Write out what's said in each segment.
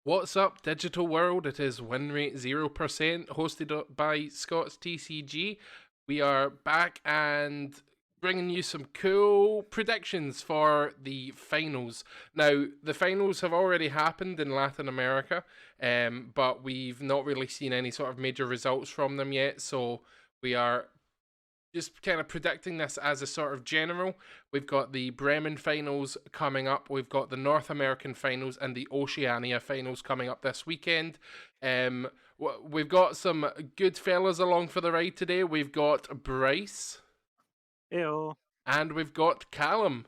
What's up, digital world? It is Winrate 0%, hosted by Scots TCG. We are back and bringing you some cool predictions for the finals. Now, the finals have already happened in Latin America, but we've not really seen any sort of major results from them yet, so we are just kind of predicting this as a sort of general. We've got the Bremen finals coming up. We've got the North American finals and the Oceania finals coming up this weekend. We've got some good fellas along for the ride today. We've got Bryce. Heyo. And we've got Callum.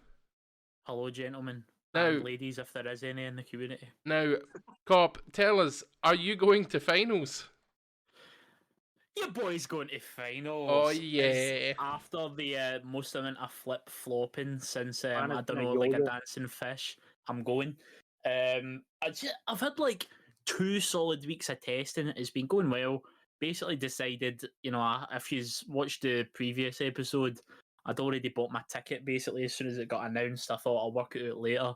Hello, gentlemen. Now, and ladies, if there is any in the community. Now, COB, tell us, are you going to finals? Your boy's going to finals. Oh, yeah. After the most amount of flip-flopping since, Man, I it's don't been a know, like a yo-yo. dancing fish, I'm going. I've had like 2 solid weeks of testing. It's been going well. Basically decided, if you've watched the previous episode, I'd already bought my ticket basically as soon as it got announced. I thought I'll work it out later.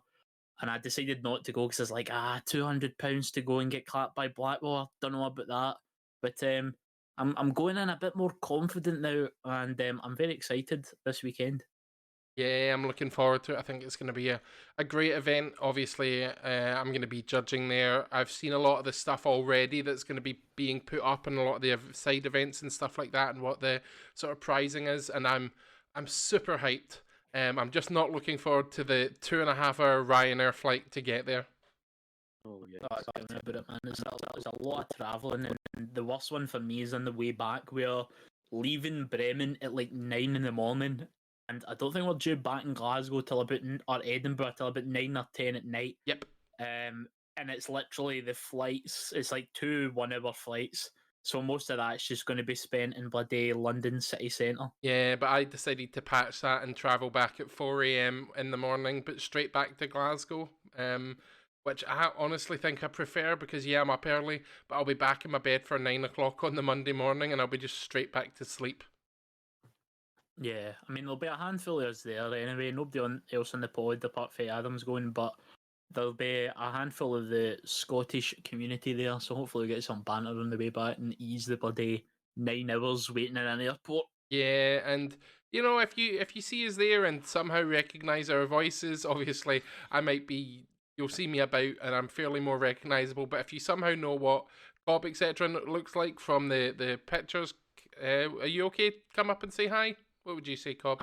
And I decided not to go because it's like, £200 to go and get clapped by Blackwell. I don't know about that. But I'm going in a bit more confident now, and I'm very excited this weekend. Yeah, I'm looking forward to it. I think it's going to be a great event. Obviously, I'm going to be judging there. I've seen a lot of the stuff already that's going to be being put up and a lot of the side events and stuff like that and what the sort of prizing is. And I'm super hyped. I'm just not looking forward to the 2.5-hour Ryanair flight to get there. Oh yeah. Tell me about it, man. There's a lot of travelling, and the worst one for me is on the way back. We're leaving Bremen at like 9 in the morning, and I don't think we're due back in Glasgow till about, or Edinburgh till about 9 or 10 at night. Yep. And it's literally the flights. It's like 2 1-hour flights. So most of that's just going to be spent in bloody London city centre. Yeah, but I decided to patch that and travel back at 4 a.m. in the morning, but straight back to Glasgow. Which I honestly think I prefer because, yeah, I'm up early, but I'll be back in my bed for 9 o'clock on the Monday morning and I'll be just straight back to sleep. Yeah, I mean, there'll be a handful of us there anyway. Nobody else on the pod apart from Adam's going, but there'll be a handful of the Scottish community there, so hopefully we'll get some banter on the way back and ease the bloody 9 hours waiting in an airport. Yeah, and if you see us there and somehow recognise our voices, obviously you'll see me about and I'm fairly more recognisable, but if you somehow know what COB etc. looks like from the pictures, are you okay? Come up and say hi. What would you say, COB?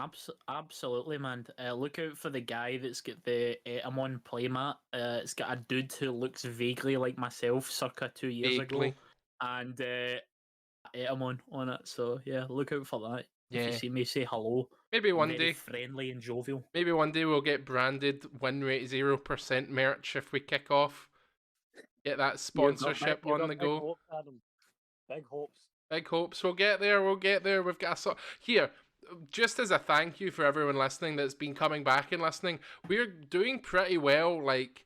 Absolutely, man. Look out for the guy that's got the Etamon playmat. It's got a dude who looks vaguely like myself circa 2 years ago, and Etamon on it. So yeah, look out for that. Yeah. If you see me, say hello. Maybe one Very day. friendly and jovial. Maybe one day we'll get branded Winrate 0% merch if we kick off. Get that sponsorship on the go. Big hopes, Adam. Big hopes. Big hopes. We'll get there. We've got here. Just as a thank you for everyone listening that's been coming back and listening, we're doing pretty well. Like,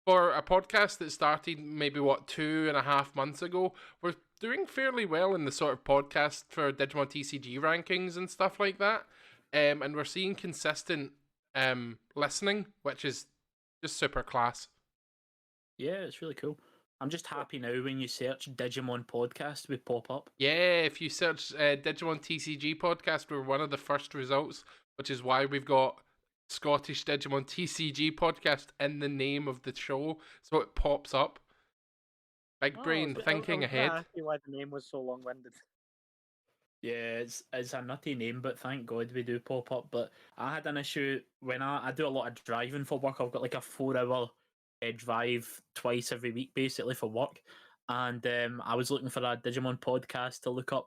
for a podcast that started maybe 2.5 months ago, we're doing fairly well in the sort of podcast for Digimon TCG rankings and stuff like that. And we're seeing consistent listening, which is just super class. Yeah, it's really cool. I'm just happy now when you search Digimon Podcast, we pop up. Yeah, if you search Digimon TCG Podcast, we're one of the first results, which is why we've got Scottish Digimon TCG Podcast in the name of the show, so it pops up. Big brain thinking ahead. I see why the name was so long-winded. Yeah, it's a nutty name, but thank God we do pop up. But I had an issue when I do a lot of driving for work. I've got like a 4-hour drive twice every week, basically, for work. And I was looking for a Digimon podcast to look up.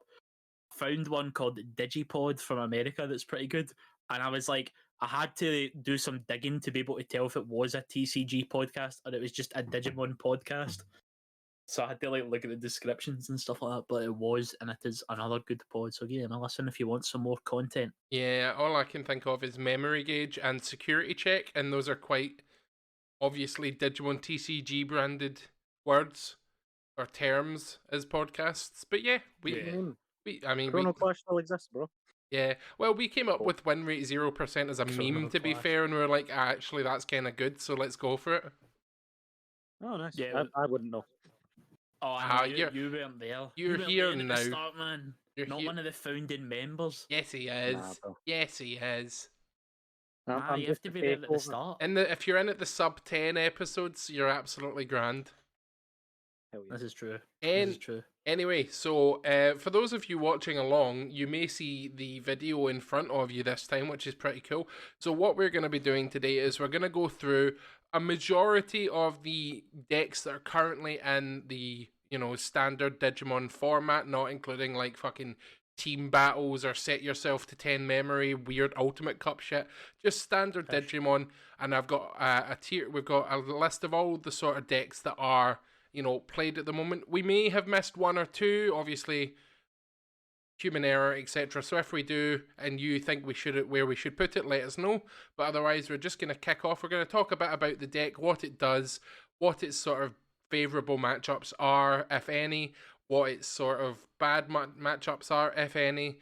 Found one called Digipod from America that's pretty good. And I was like, I had to do some digging to be able to tell if it was a TCG podcast or it was just a Digimon podcast. So I had to look at the descriptions and stuff like that, but it was, and it is another good pod. So give them a listen if you want some more content. Yeah, all I can think of is Memory Gauge and Security Check, and those are quite obviously Digimon TCG branded words or terms as podcasts. But yeah, Chrono Clash still exists, bro. Yeah, well, we came up with Winrate 0% as a meme, to be fair, and we were like, actually, that's kind of good, so let's go for it. Oh, nice. Yeah. I wouldn't know. Oh, I know, you weren't there. You're weren't here there at now. the start, man. You're Not here. one of the founding members. Yes, he is. Nah, bro. Yes, he is. You have to be there at the start. And if you're in at the sub 10 episodes, you're absolutely grand. Hell yeah. This is true. And this is true. Anyway, so for those of you watching along, you may see the video in front of you this time, which is pretty cool. So what we're going to be doing today is we're going to go through a majority of the decks that are currently in the, standard Digimon format, not including like fucking team battles or set yourself to 10 memory, weird Ultimate Cup shit. Just standard Digimon. And I've got we've got a list of all the sort of decks that are played at the moment. We may have missed one or two, obviously human error, etc. So if we do and you think we should put it, let us know. But otherwise, we're just going to kick off. We're going to talk a bit about the deck, what it does, what its sort of favourable matchups are, if any, what its sort of bad matchups are, if any,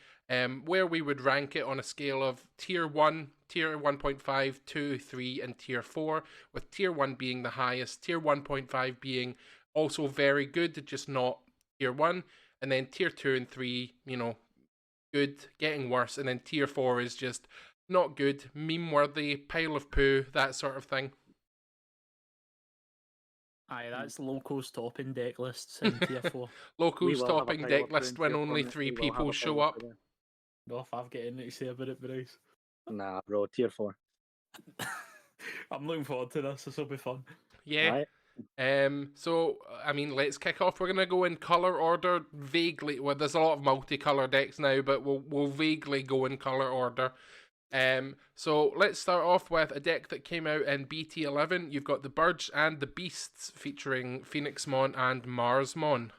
where we would rank it on a scale of tier 1, tier 1.5, 2, 3, and tier 4, with tier 1 being the highest, tier 1.5 being also very good, just not tier 1, and then tier 2 and 3, good, getting worse, and then tier 4 is just not good, meme-worthy, pile of poo, that sort of thing. Aye, that's locals topping deck lists in tier 4. Locals topping deck list when only 3 people show up. No, if I've got anything to say about it, Bryce. Nah, bro, tier 4. I'm looking forward to this. This will be fun. Yeah. Right. So, I mean, let's kick off. We're going to go in colour order vaguely. Well, there's a lot of multicolour decks now, but we'll vaguely go in colour order. So let's start off with a deck that came out in BT11. You've got the Birds and the Beasts featuring Phoenixmon and Marsmon.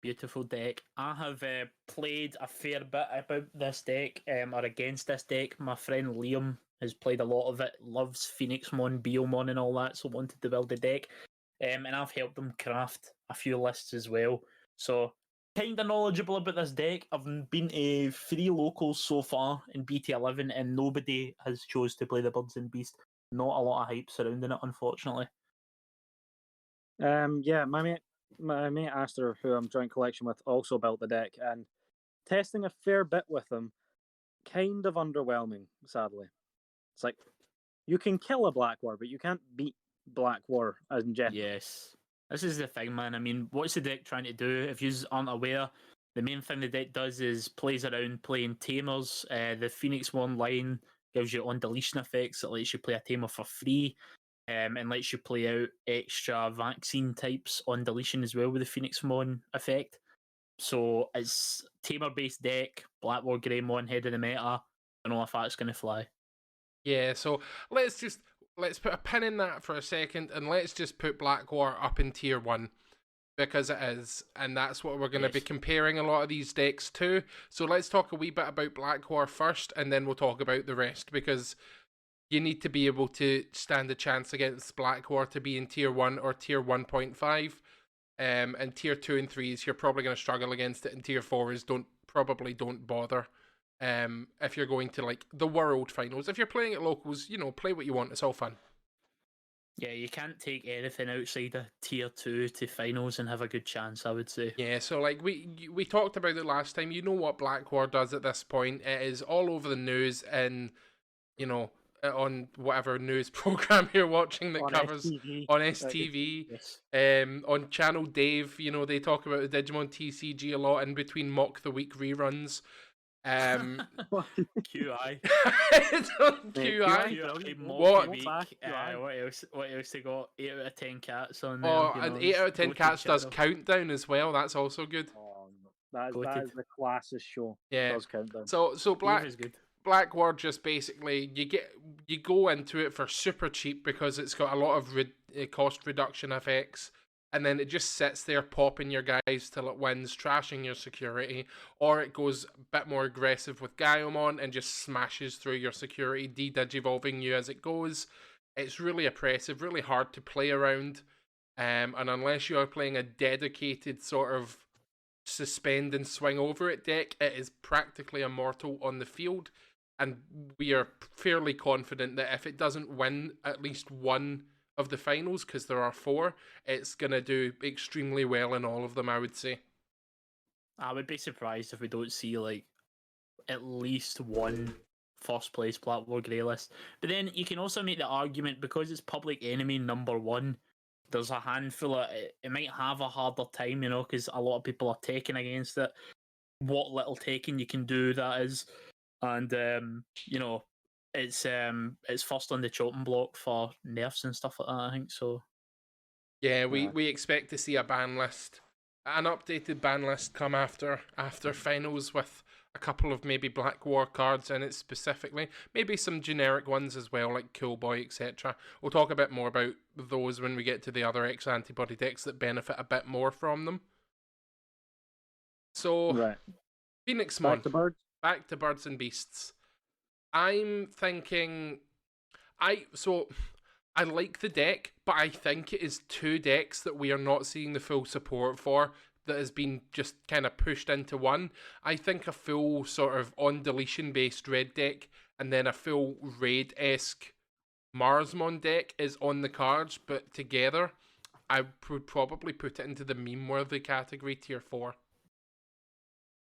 Beautiful deck. I have played a fair bit about this deck, or against this deck. My friend Liam has played a lot of it, loves Phoenixmon, Biomon and all that, so wanted to build a deck. And I've helped him craft a few lists as well. So kind of knowledgeable about this deck. I've been to 3 locals so far in BT11 and nobody has chose to play the Birds and Beast. Not a lot of hype surrounding it, unfortunately. Yeah, my mate Aster, who I'm joint collection with, also built the deck, and testing a fair bit with him, kind of underwhelming, sadly. It's like, you can kill a Black War, but you can't beat Black War in general. Yes. This is the thing, man. I mean, what's the deck trying to do? If you aren't aware, the main thing the deck does is plays around playing Tamers. The Phoenixmon line gives you on-deletion effects. It lets you play a Tamer for free, and lets you play out extra vaccine types on deletion as well with the Phoenixmon effect. So it's Tamer-based deck, Black War Greymon, head of the meta. I don't know if that's going to fly. Yeah, so let's put a pin in that for a second, and let's just put Black War up in tier 1, because it is, and that's what we're going to be comparing a lot of these decks to. So let's talk a wee bit about Black War first, and then we'll talk about the rest, because you need to be able to stand a chance against Black War to be in tier 1 or tier 1.5. And tier 2 and 3s, you're probably going to struggle against it, and tier 4s don't bother. If you're going to like the World Finals, if you're playing at locals, play what you want. It's all fun. Yeah, you can't take anything outside of tier 2 to finals and have a good chance, I would say. Yeah, so like we talked about it last time. You know what Black War does at this point. It is all over the news, and on whatever news program you're watching that covers STV. On STV. Yes. On Channel Dave, they talk about the Digimon TCG a lot in between Mock the Week reruns. QI. It's on QI. What else they got? 8 out of 10 cats on there. Oh, and 8 out of 10 cats does Countdown as well. That's also good. Oh, that is the classest show. Yeah. Does Countdown. So Black War just basically you go into it for super cheap because it's got a lot of cost reduction effects, and then it just sits there popping your guys till it wins, trashing your security, or it goes a bit more aggressive with Gaiomon and just smashes through your security, de-digivolving you as it goes. It's really oppressive, really hard to play around, and unless you are playing a dedicated sort of suspend and swing over it deck, it is practically immortal on the field, and we are fairly confident that if it doesn't win at least one of the finals, because there are 4, it's going to do extremely well in all of them, I would say. I would be surprised if we don't see like at least one first place Black War Grey list. But then you can also make the argument, because it's Public Enemy #1, there's a handful of it might have a harder time, because a lot of people are taking against it. What little taking you can do, that is, and it's first on the chopping block for nerfs and stuff like that, I think so. Yeah, we expect to see a ban list, an updated ban list come after finals, with a couple of maybe Black War cards in it specifically, maybe some generic ones as well, like Cool Boy, etc. We'll talk a bit more about those when we get to the other X antibody decks that benefit a bit more from them. So, Right. Phoenix Back to birds. Back to Birds and Beasts. I'm thinking, I like the deck, but I think it is 2 decks that we are not seeing the full support for, that has been just kind of pushed into one. I think a full sort of on deletion based red deck and then a full raid-esque Marsmon deck is on the cards, but together I would probably put it into the meme-worthy category, tier 4.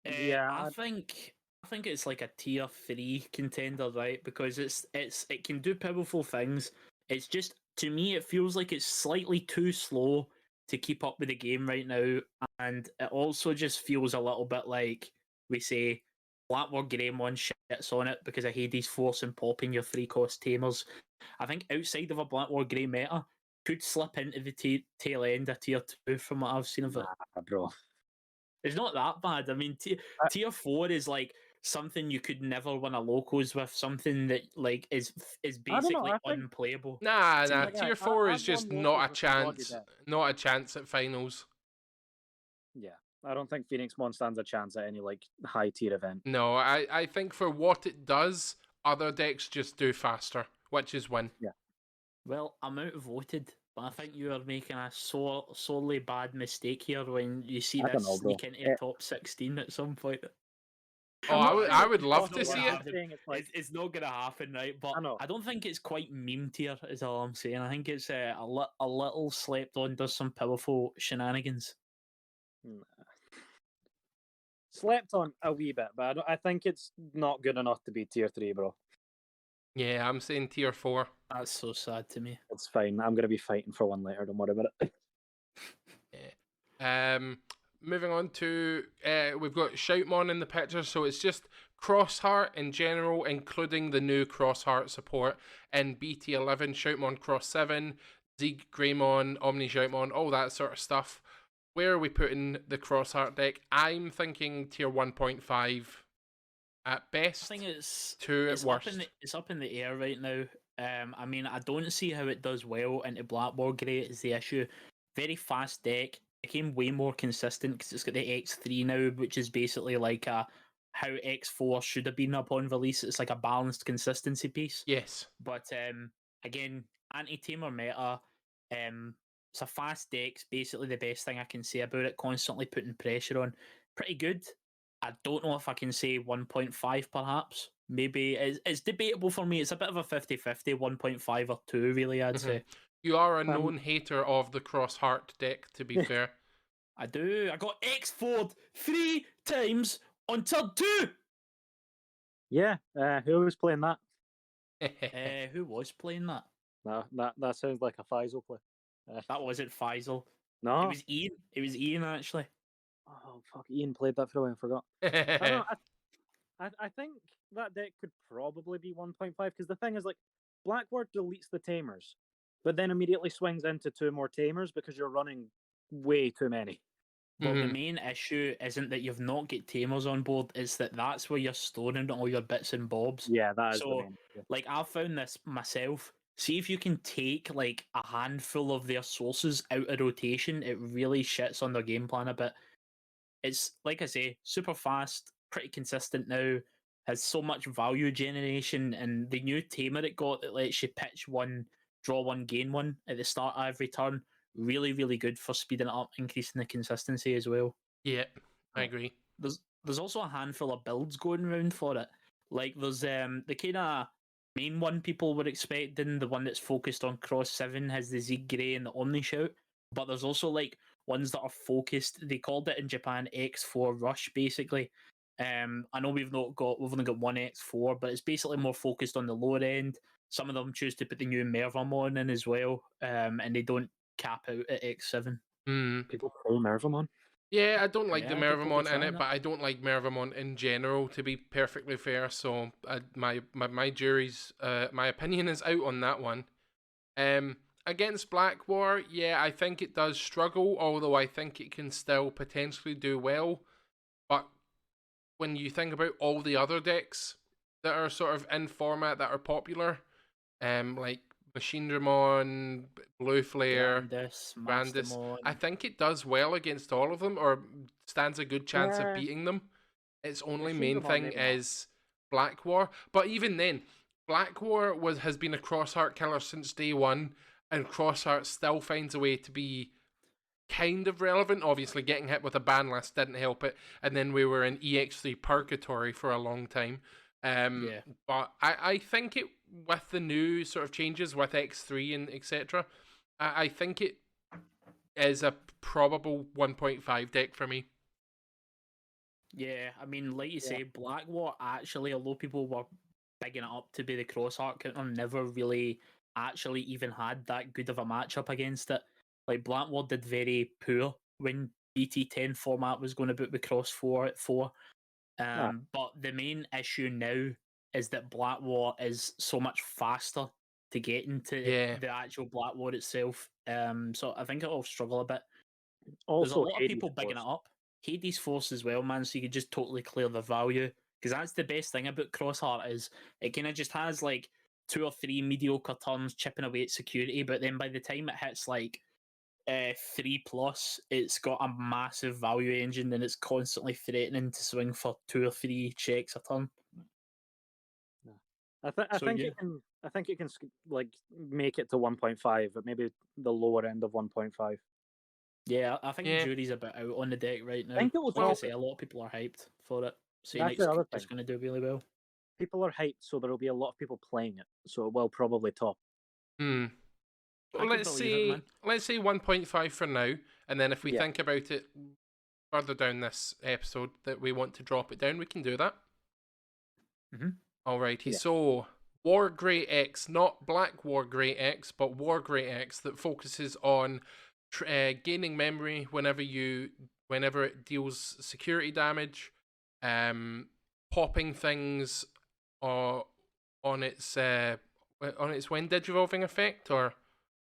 I think it's like a tier 3 contender, right? Because it can do powerful things. It's just, to me, it feels like it's slightly too slow to keep up with the game right now, and it also just feels a little bit like, we say, Black War Greymon shits on it because of Hades Force and popping your 3-cost tamers. I think outside of a Black War Grey meta, could slip into the tail end of tier 2 from what I've seen of it. Nah, bro. It's not that bad. I mean, tier 4 is like something you could never win a locals with, something that like is basically unplayable. Nah. Tier 4 is just not a chance. Not a chance at finals. Yeah, I don't think Phoenix Mon stands a chance at any like high tier event. No, I think for what it does, other decks just do faster, which is win. Yeah. Well, I'm outvoted, but I think you are making a sorely bad mistake here when you see this sneak into top 16 at some point. Oh, I would love to see it. It's not going to happen, right? But I don't think it's quite meme tier, is all I'm saying. I think it's a little slept on, does some powerful shenanigans. Slept on a wee bit, but I think it's not good enough to be tier 3, bro. Yeah, I'm saying tier 4. That's so sad to me. It's fine. I'm going to be fighting for one later. Don't worry about it. Yeah. Moving on to, we've got Shoutmon in the picture, so it's just Crossheart in general, including the new Crossheart support in BT11, Shoutmon Cross 7, Zeeg Greymon, Omni Shoutmon, all that sort of stuff. Where are we putting the Crossheart deck? I'm thinking tier 1.5 at best. I think it's 2 at worst. It's up in the air right now. I mean, I don't see how it does well into Black War Grey is the issue. Very fast deck. It became way more consistent because it's got the X3 now, which is basically like how X4 should have been upon release. It's like a balanced consistency piece. Yes. But again, anti-tamer meta. It's a fast deck. It's basically the best thing I can say about it. Constantly putting pressure on. Pretty good. I don't know if I can say 1.5 perhaps. Maybe it's debatable for me. It's a bit of a 50-50, 1.5 or 2 really, I'd say. You are a known hater of the Crossheart deck, to be fair. I do. I got X4'd 3 times on turn 2! Yeah, who was playing that? Who was playing that? No, that sounds like a Faisal play. That wasn't Faisal. No. It was Ian. It was Ian, actually. Oh, fuck. Ian played that for a while, I forgot. I don't know, I think that deck could probably be 1.5, because the thing is, like, Blackboard deletes the tamers, but then immediately swings into 2 more tamers because you're running way too many. Well, the main issue isn't that you've not got tamers on board, it's that's where you're storing all your bits and bobs. Yeah, that is so, the main issue. Like, I've found this myself. See if you can take, like, a handful of their sources out of rotation, it really shits on their game plan a bit. It's, like I say, super fast, pretty consistent now, has so much value generation, and the new tamer it got that lets you pitch 1, draw 1, gain 1 at the start of every turn, really, really good for speeding it up, increasing the consistency as well. Yeah, I agree. There's also a handful of builds going around for it. Like, there's the kind of main one people were expecting, the one that's focused on Cross 7, has the Zeke Grey and the Omni Shout. But there's also like ones that are focused. They called it in Japan X4 Rush, basically. I know we've only got one X4, but it's basically more focused on the lower end. Some of them choose to put the new Mervamon in as well, and they don't cap out at X7. People play Mervamon. Yeah, I don't like the Yeah, people be Mervamon in trying it, it. but I don't like Mervamon in general, to be perfectly fair. So my jury's my opinion is out on that one. Against Black War, yeah, I think it does struggle, although I think it can still potentially do well. But when you think about all the other decks that are sort of in format that are popular, like Machine Dramon, Blue Flare, Grandis, Grandis, Mastermon. I think it does well against all of them, or stands a good chance of Yeah. beating them. Its only Machine main Dramon, thing maybe not. is Black War, but even then, Black War has been a Crossheart killer since day one, and Crossheart still finds a way to be kind of relevant. Obviously, getting hit with a ban list didn't help it, and then we were in EX3 purgatory for a long time. Yeah. But I think it, with the new sort of changes with X3 and etc., I think it is a probable 1.5 deck for me. Yeah, I mean, like you Yeah. say, Black War actually, although people were bigging it up to be the Crossheart counter, never really actually even had that good of a matchup against it. Like, Black War did very poor when BT10 format was going to boot with Cross 4 at 4. But the main issue now is that Black War is so much faster to get into Yeah. the actual Black War itself. So I think it'll struggle a bit. There's a Also, lot of Hades people bigging Force. it up. Hades Force as well, man, so you could just totally clear the value. Because that's the best thing about Crossheart is it kind of just has like 2 or 3 mediocre turns chipping away at security, but then by the time it hits like 3+, it's got a massive value engine and it's constantly threatening to swing for 2 or 3 checks a turn. I So, think yeah. it can. I think it can like make it to 1.5, but maybe the lower end of 1.5. Yeah, I think Yeah. jury's a bit out on the deck right now. I think it will Like I top say, it. a lot of people are hyped for it. Saying That's it's the other just thing. going to do really well. People are hyped, so there will be a lot of people playing it. So it will probably top. Well, I could believe it, man. let's say 1.5 for now, and then if we Yeah. think about it further down this episode that we want to drop it down, we can do that. Mhm. Alrighty, Yeah. so War Grey X, not Black War Grey X, but War Grey X, that focuses on gaining memory whenever it deals security damage, popping things on its when digivolving effect, or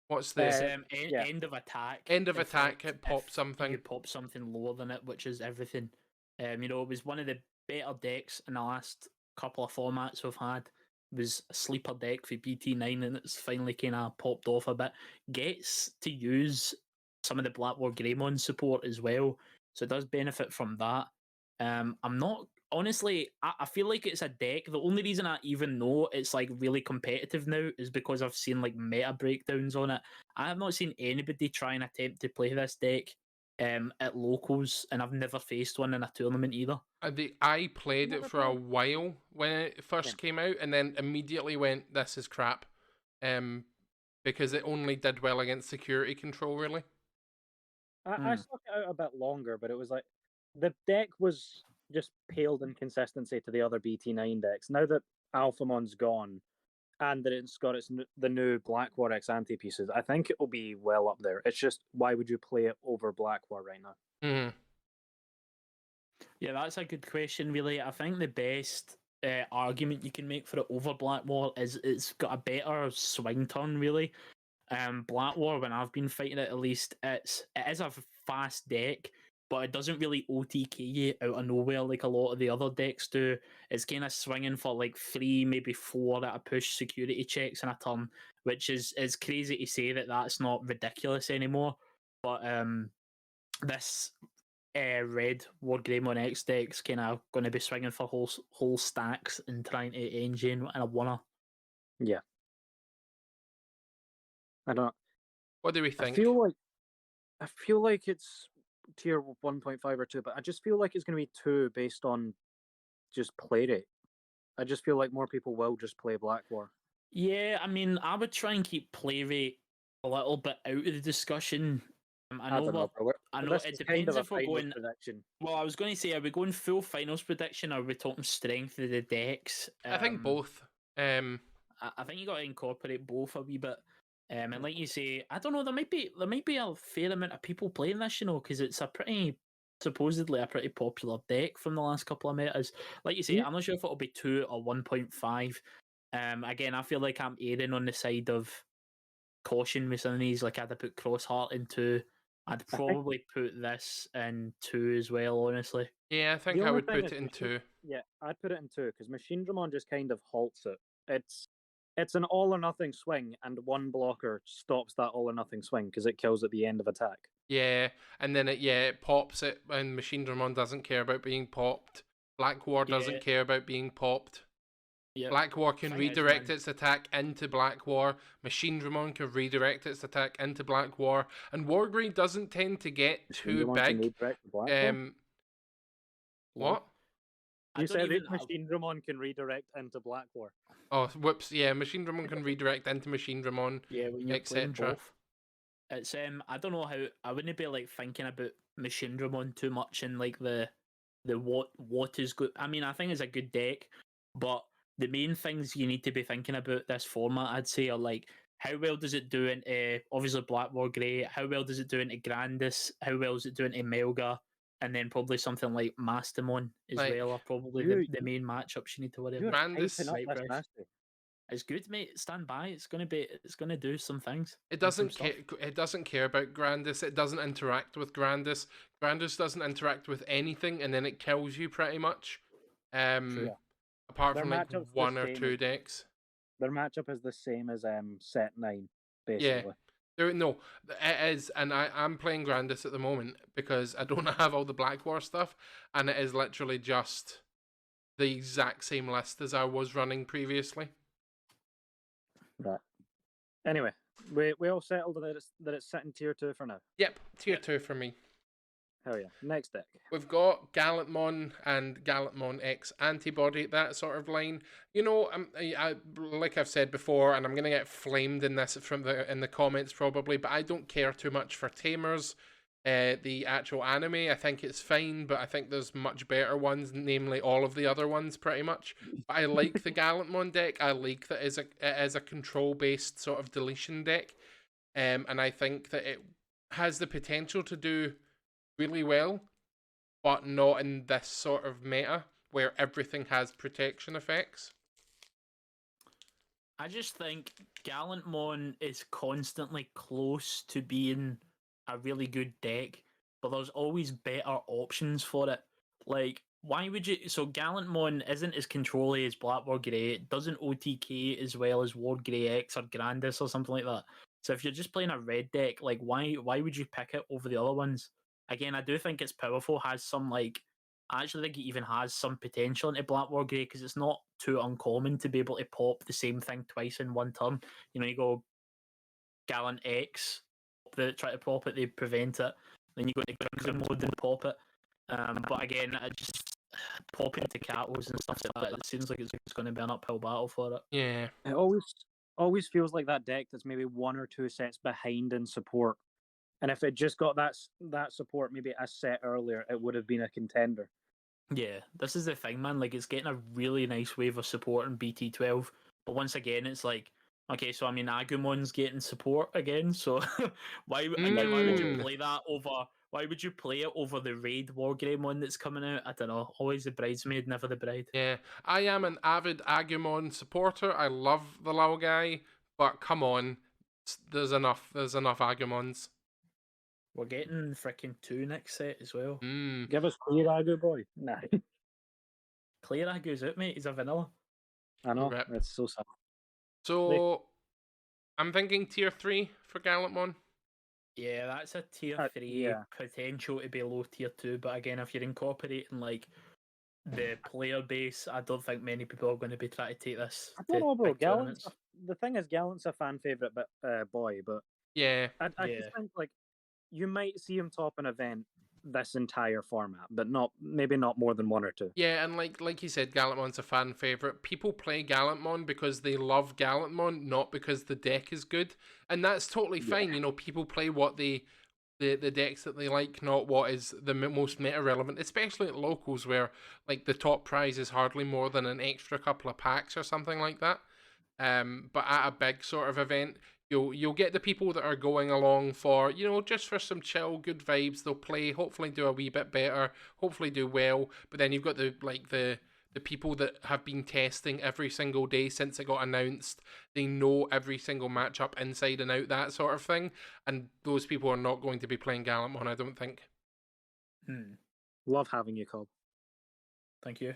what's the It's yeah. end of attack. End of attack, effect it pops if something. You pop something lower than it, which is everything. It was one of the better decks in the last couple of formats we've had. It was a sleeper deck for BT9, and it's finally kind of popped off a bit. Gets to use some of the Black War Greymon support as well, so it does benefit from that. I'm not honestly. I feel like it's a deck. The only reason I even know it's like really competitive now is because I've seen like meta breakdowns on it. I have not seen anybody try and attempt to play this deck at locals, and I've never faced one in a tournament either. I played it Never for a played. while when it first Yeah. came out, and then immediately went, "This is crap," because it only did well against security control. Really, I stuck it out a bit longer, but it was like the deck was just paled in consistency to the other BT9 decks. Now that Alphamon's gone and that it's got the new Black War X anti pieces, I think it will be well up there. It's just why would you play it over Black War right now? Yeah, that's a good question, really. I think the best argument you can make for it over Black War is it's got a better swing turn, really. Black War, when I've been fighting it, at least, it is a fast deck, but it doesn't really OTK you out of nowhere like a lot of the other decks do. It's kind of swinging for like 3, maybe 4 at a push security checks in a turn, which is crazy to say that that's not ridiculous anymore. But this red War Greymon X deck's kind of going to be swinging for whole stacks and trying to engine in a winner. Yeah. I don't. what do we think? I feel like it's tier 1.5 or 2, but I just feel like it's going to be 2 based on just play rate. I just feel like more people will just play Black War. Yeah, I mean, I would try and keep play rate a little bit out of the discussion. I know don't know, bro. I know This it is kind depends of a if we're finals going. prediction. Well, I was going to say, are we going full finals prediction, or are we talking strength of the decks? I think both. I think you got to incorporate both a wee bit. And like you say, I don't know. There might be a fair amount of people playing this, because it's supposedly a pretty popular deck from the last couple of metas. Like you say, I'm not sure if it'll be 2 or 1.5. Again, I feel like I'm erring on the side of caution with some of these. Like I'd have put Crossheart in 2. I'd probably put this in 2 as well, honestly. Yeah, I think I would put it in 2. Yeah, I'd put it in 2 because Machine Dramon just kind of halts it. It's an all or nothing swing, and one blocker stops that all or nothing swing because it kills at the end of attack. Yeah, and then it pops it, and Machine Dramon doesn't care about being popped. Black War doesn't care about being popped. Yep. Black War can redirect its attack into Black War. Machine Dramon can redirect its attack into Black War. And Wargrave doesn't tend to get too big. What? You said Machine Dramon can redirect into Black War. Oh, whoops! Yeah, Machine Dramon can redirect into Machine Dramon. Yeah, when you're playing etc. both. It's I don't know how I wouldn't be like thinking about Machine Dramon too much and like the what is good. I mean, I think it's a good deck, but the main things you need to be thinking about this format, I'd say, are like how well does it do into obviously Black War Grey, how well does it do into Grandis, how well is it doing into Melga, and then probably something like Mastamon as well are probably the main matchups you need to worry about. Grandis, it's good, mate. Stand by. It's gonna do some things. It doesn't care. It doesn't care about Grandis. It doesn't interact with Grandis. Grandis doesn't interact with anything, and then it kills you pretty much. Apart from like 1 or 2 decks. Their matchup is the same as set 9, basically. Yeah. No, it is, and I'm playing Grandis at the moment because I don't have all the Black War stuff, and it is literally just the exact same list as I was running previously. Right. Anyway, we all settled that it's sitting tier 2 for now. Yep, tier 2 for me. Hell yeah. Next deck. We've got Gallantmon and Gallantmon X Antibody, that sort of line. I like I've said before, and I'm going to get flamed in this in the comments probably, but I don't care too much for Tamers. The actual anime, I think it's fine, but I think there's much better ones, namely all of the other ones pretty much. But I like the Gallantmon deck. I like that it is a control-based sort of deletion deck. And I think that it has the potential to do really well, but not in this sort of meta where everything has protection effects. I just think Gallantmon is constantly close to being a really good deck, but there's always better options for it. Like, why would you... So Gallantmon isn't as control-y as Black War Grey. It doesn't OTK as well as War Grey X or Grandis or something like that. So if you're just playing a red deck, like, why would you pick it over the other ones? Again, I do think it's powerful, has some, like... I actually think it even has some potential into Black War Grey because it's not too uncommon to be able to pop the same thing twice in one turn. You go Gallant X, try to pop it, they prevent it. Then you go into Crimson mode and pop it. But again, I just pop into Cattles and stuff like that. It seems like it's going to be an uphill battle for it. Yeah. It always feels like that deck that's maybe 1 or 2 sets behind in support. And if it just got that support maybe a set earlier, it would have been a contender. Yeah, this is the thing, man. Like, it's getting a really nice wave of support in BT12. But once again, it's like, okay, so I mean, Agumon's getting support again. So why would you play that over? Why would you play it over the Raid Wargreymon that's coming out? I don't know. Always the bridesmaid, never the bride. Yeah, I am an avid Agumon supporter. I love the Lao guy, but come on, there's enough Agumons. We're getting freaking 2 next set as well. Give us Clear Agu, boy. Nah. Clear Agu's out, mate. He's a vanilla. I know. It's so sad. So, I'm thinking tier 3 for Gallantmon. Yeah, that's a tier 3 potential to be low tier 2. But again, if you're incorporating like the player base, I don't think many people are going to be trying to take this. I don't know, bro. The thing is, Gallant's a fan favorite, boy. But yeah, I just think like you might see him top an event, this entire format, but maybe not more than one or two. Yeah, and like you said, Gallantmon's a fan favorite. People play Gallantmon because they love Gallantmon, not because the deck is good, and that's totally Yeah. fine. You know, people play what the decks that they like, not what is the most meta relevant. Especially at locals, where like the top prize is hardly more than an extra couple of packs or something like that. But at a big sort of event, you'll get the people that are going along for, you know, just for some chill, good vibes. They'll play, hopefully do a wee bit better, hopefully do well. But then you've got the people that have been testing every single day since it got announced. They know every single matchup inside and out, that sort of thing. And those people are not going to be playing Gallantmon, I don't think. Love having you, Cobb. Thank you.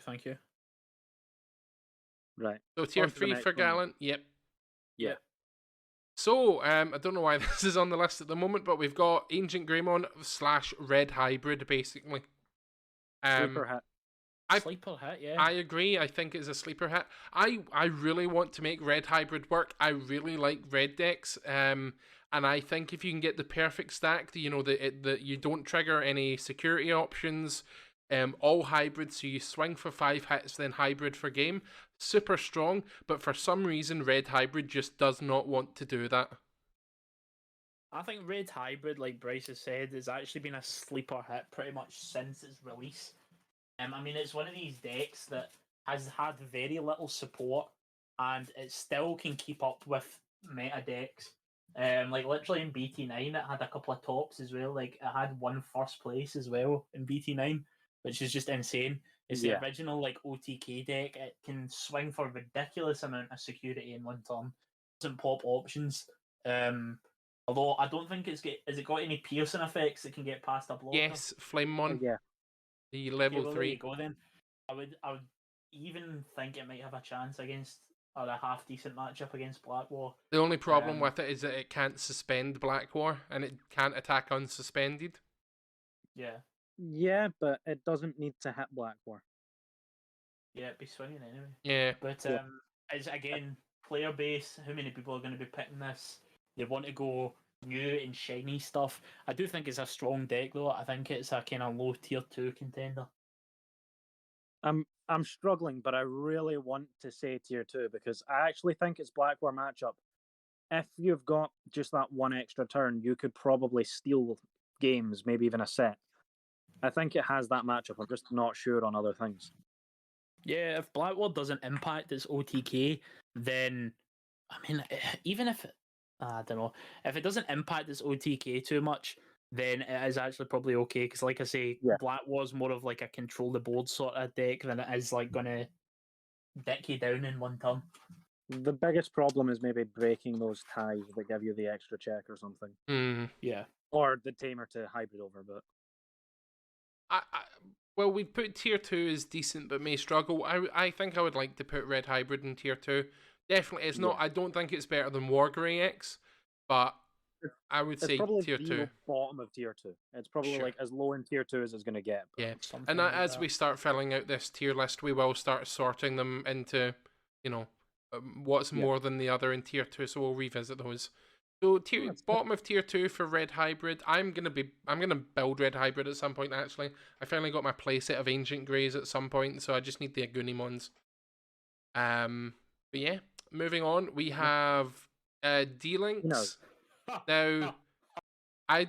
Right. So tier On to the 3 next for one. Gallant, yep. Yeah. So, I don't know why this is on the list at the moment, but we've got Ancient Greymon / Red Hybrid, basically. Sleeper hit. Sleeper hit, yeah. I agree. I think it's a sleeper hit. I really want to make Red Hybrid work. I really like red decks. And I think if you can get the perfect stack, you know, that you don't trigger any security options, all hybrid, so you swing for 5 hits, then hybrid for game. Super strong, but for some reason, Red Hybrid just does not want to do that. I think Red Hybrid, like Bryce has said, has actually been a sleeper hit pretty much since its release. I mean, it's one of these decks that has had very little support, and it still can keep up with meta decks. Like literally in BT9, it had a couple of tops as well. Like it had one first place as well in BT9, which is just insane. It's the original like OTK deck. It can swing for a ridiculous amount of security in one turn. It doesn't pop options. Although I don't think has it got any piercing effects that can get past a blocker? Yes, Flamemon. Yeah. The level well, 3. There you go then. I would even think it might have a chance against, or a half decent matchup against Black War. The only problem with it is that it can't suspend Black War, and it can't attack unsuspended. Yeah. Yeah, but it doesn't need to hit Black War. Yeah, it'd be swinging anyway. Yeah. But it's again player base. How many people are going to be picking this? They want to go new and shiny stuff. I do think it's a strong deck though. I think it's a kind of low tier 2 contender. I'm struggling, but I really want to say tier 2 because I actually think it's Black War matchup. If you've got just that one extra turn, you could probably steal games, maybe even a set. I think it has that matchup. I'm just not sure on other things. Yeah, if Black War doesn't impact its OTK, then I mean, even if I don't know, if it doesn't impact its OTK too much, then it is actually probably okay. Because, like I say, Black War's more of like a control the board sort of deck than it is like gonna dick you down in one turn. The biggest problem is maybe breaking those ties that give you the extra check or something. Yeah. Or the tamer to hybrid over, but well, we'd put tier 2 as decent, but may struggle. I think I would like to put Red Hybrid in tier 2. Definitely, it's not. I don't think it's better than Wargrey X, but I would say tier 2. Bottom of tier 2. It's probably like as low in tier 2 as it's going to get. Yeah, and like as we start filling out this tier list, we will start sorting them into, you know, what's more than the other in tier 2. So we'll revisit those. So bottom of tier 2 for Red Hybrid. I'm gonna build Red Hybrid at some point. Actually, I finally got my playset of Ancient Greys at some point, so I just need the Agunimons. But yeah, moving on, we have D-Links. Now, I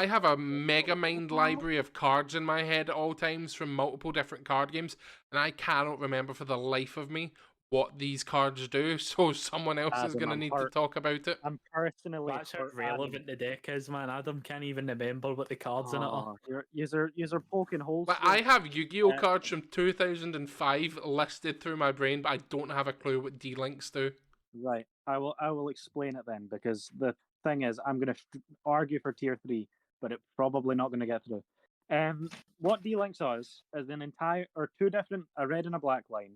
have a Megamind library of cards in my head at all times from multiple different card games, and I cannot remember for the life of me what these cards do, so someone else is going to need to talk about it. I'm personally... That's how relevant the deck is, man. Adam can't even remember what the cards in it are. You're poking holes. But I have Yu-Gi-Oh cards from 2005 listed through my brain, but I don't have a clue what D-Links do. Right. I will explain it then, because the thing is, I'm going to argue for tier 3, but it's probably not going to get through. What D-Links is an entire, or two different, a red and a black line,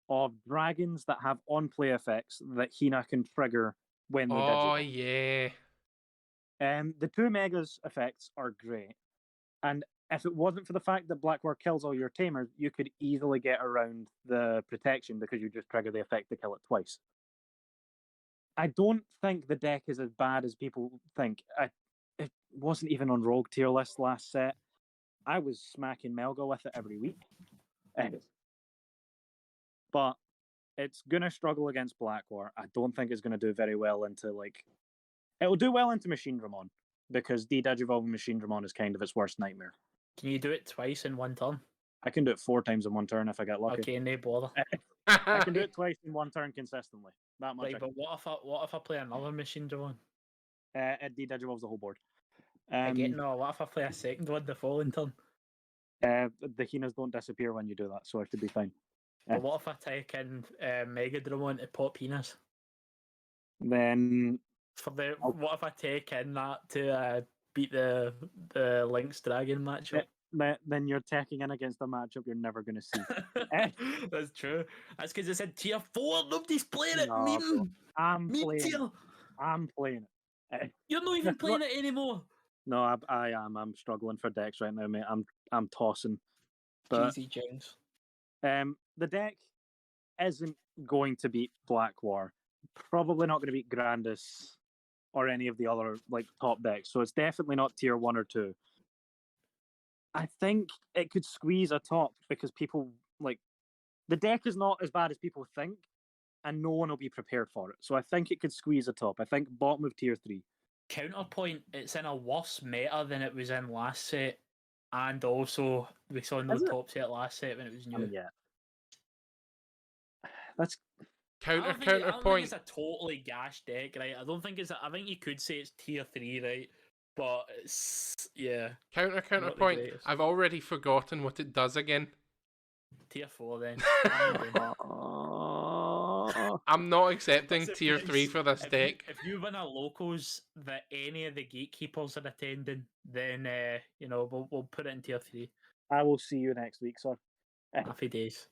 of dragons that have on-play effects that Hina can trigger when they digit. Oh, yeah. The two Megas effects are great. And if it wasn't for the fact that Black War kills all your tamers, you could easily get around the protection because you just trigger the effect to kill it twice. I don't think the deck is as bad as people think. it wasn't even on Rogue tier list last set. I was smacking Melga with it every week. But it's gonna struggle against Blackwar. I don't think it's gonna do very well into like. It'll do well into Machine Dramon because de-digivolving Machine Dramon is kind of its worst nightmare. Can you do it twice in one turn? I can do it 4 times in one turn if I get lucky. Okay, no bother. I can do it twice in one turn consistently. That much. Right, but what if I play another Machine Dramon? It de-digivolves the whole board. No, what if I play a second one the following turn? The Heenas don't disappear when you do that, so it should be fine. But what if I take in Mega Dramon to pop Heenas? Then what if I take in that to beat the Lynx Dragon matchup? Then you're taking in against a matchup you're never going to see. That's true. That's because it said tier 4. Nobody's playing it. No, Meme. I'm Meme playing. tier. I'm playing it. You're not even playing it anymore. No, I am. I'm struggling for decks right now, mate. I'm tossing. But Cheesy James. the deck isn't going to beat Blackwar. Probably not going to beat Grandis or any of the other like top decks. So it's definitely not tier 1 or 2. I think it could squeeze a top because people like the deck is not as bad as people think, and no one will be prepared for it. So I think it could squeeze a top. I think bottom of tier 3. Counterpoint, it's in a worse meta than it was in last set, and also we saw no top set last set when it was new. Yeah, that's Counterpoint. I don't think it's a totally gash deck, right? I think you could say it's tier 3, right? But it's Counterpoint. I've already forgotten what it does again. Tier 4 then. I'm not accepting tier 3 for this deck. If you win a locals that any of the gatekeepers are attending, then we'll put it in tier 3. I will see you next week, sir. Happy days.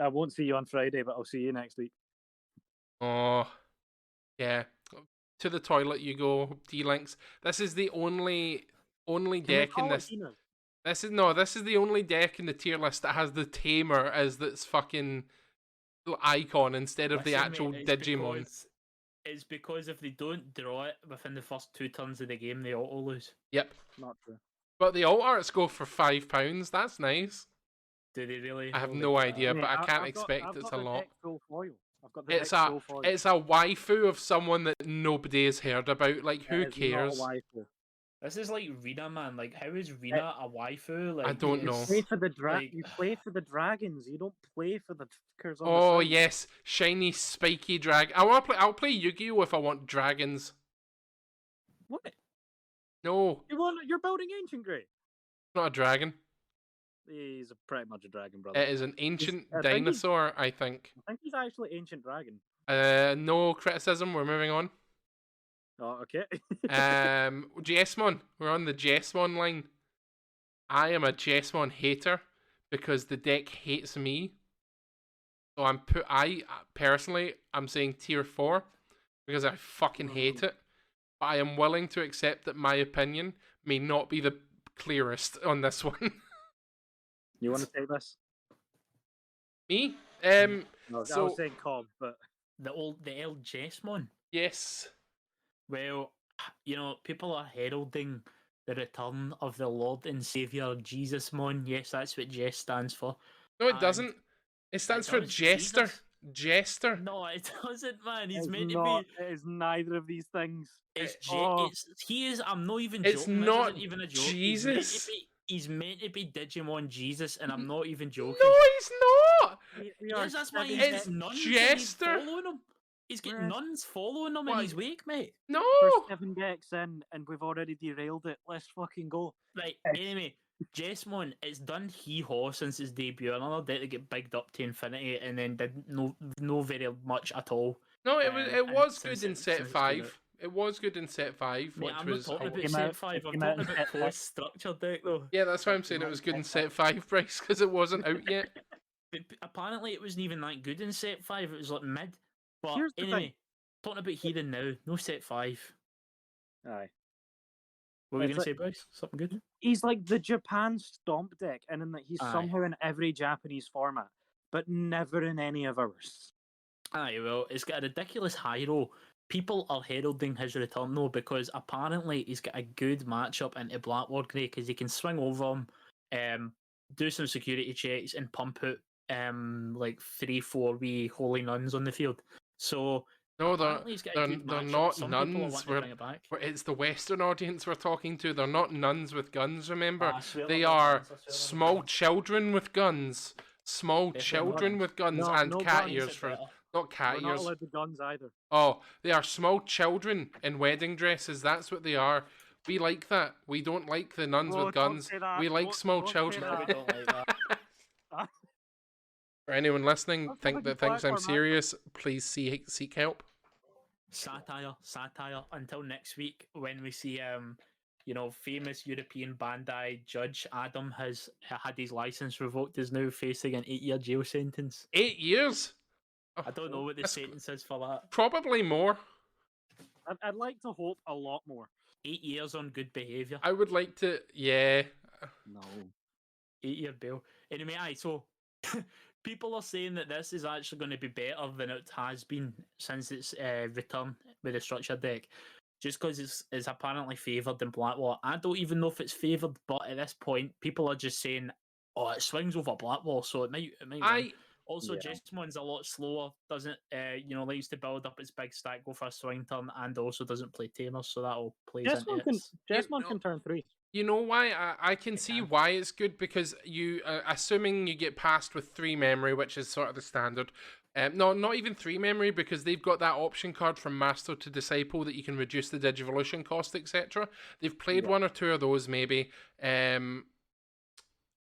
I won't see you on Friday, but I'll see you next week. Oh, yeah. To the toilet you go, D-Links. This is the only deck in this. This is the only deck in the tier list that has the Tamer as its fucking icon instead of the actual Digimon. It's because if they don't draw it within the first 2 turns of the game, they auto lose. Yep. Not true. But the alt arts go for £5. That's nice. Do they really? I have no idea, but I can't expect it's a lot. It's a waifu of someone that nobody has heard about. Like, who cares? This is like Rena, man. Like, how is Rena a waifu? Like, I don't know. You play for the you play for the dragons. You don't play for the fuckers on Oh the side. yes, shiny spiky drag. I'll play Yu-Gi-Oh if I want dragons. What? No. You're building Ancient Grey. Not a dragon. He's pretty much a dragon, brother. It is an ancient dinosaur, I think. I think he's actually ancient dragon. No criticism. We're moving on. Oh, okay. Jessmon. We're on the Jessmon line. I am a Jessmon hater because the deck hates me. So I'm saying tier 4 because I fucking hate it. But I am willing to accept that my opinion may not be the clearest on this one. You want to take this? Me? No, I was saying COB, but the old Jessmon. Yes. Well, people are heralding the return of the Lord and Saviour Jesusmon. Yes, that's what Jess stands for. No, it doesn't. It stands for Jester. Jesus. Jester. No, it doesn't, man. He's meant to be. It is neither of these things. He is. I'm not even it's joking. Not this isn't even a joke. Jesus. He's meant to be Digimon Jesus, and I'm not even joking. No, he's not. Yes, that's why he's it's getting nuns Jester. following him. He's getting nuns following him in his wake, mate. No. We're 7 decks in, and we've already derailed it. Let's fucking go. Right, anyway, Jessmon, it's done hee-haw since its debut. Another deck that get bigged up to infinity and then did no very much at all. No, it was good in set 5. It was good in set 5, Mate, which I'm was... not talking about set 5, I'm talking about post-structured deck, though. Yeah, that's why I'm saying it was good in set 5, Bryce, because it wasn't out yet. But apparently it wasn't even that good in set 5, it was like mid. But Here's the anyway, talking about here and now, no set 5. Aye. What were you going to say, Bryce? Something good? He's like the Japan Stomp deck, and in that he's Aye. somehow in every Japanese format, but never in any of ours. Aye, well, it's got a ridiculous high roll. people are heralding his return though, because apparently he's got a good matchup into Blackward Grey because he can swing over him, do some security checks, and pump out like 3-4 wee holy nuns on the field. So No, apparently he's got a good they're matchup. not Some people are nuns. wanting to bring it back. It's the Western audience we're talking to. They're not nuns with guns, remember? I swear They they're not are nuns, I swear they're not small nuns. children with guns. Small Definitely children not. with guns No, and no cat guns. ears Makes it for better. not cat We're not ears. allowed the guns either. Oh, they are small children in wedding dresses. That's what they are. We like that. We don't like the nuns Oh, with don't guns. say that. We like Don't- small don't say children. No, we don't like that. For anyone listening, That's think what that the thinks I'm platform has. serious, please seek help. Satire. Until next week, when we see famous European Bandai judge Adam has had his license revoked, is now facing an 8-year jail sentence. 8 years? I don't know what the That's sentence is for that. probably more. I'd like to hope a lot more. 8 years on good behaviour. I would like to, yeah. No. 8-year bail. Anyway, so people are saying that this is actually going to be better than it has been since its return with the structure deck. Just because it's apparently favoured in Blackwall. I don't even know if it's favoured, but at this point, people are just saying, "Oh, it swings over Blackwall, so it might win." Also, Yeah. Jesmon's a lot slower. Doesn't likes to build up its big stack, go for a swing turn, and also doesn't play tamers, so that'll play into Jesmon it. can turn 3. You know why? I can It see can. why it's good, because you, assuming you get past with 3 memory, which is sort of the standard. No, not even 3 memory, because they've got that option card from Master to Disciple that you can reduce the Digivolution cost, etc. They've played Yeah. 1 or 2 of those, maybe.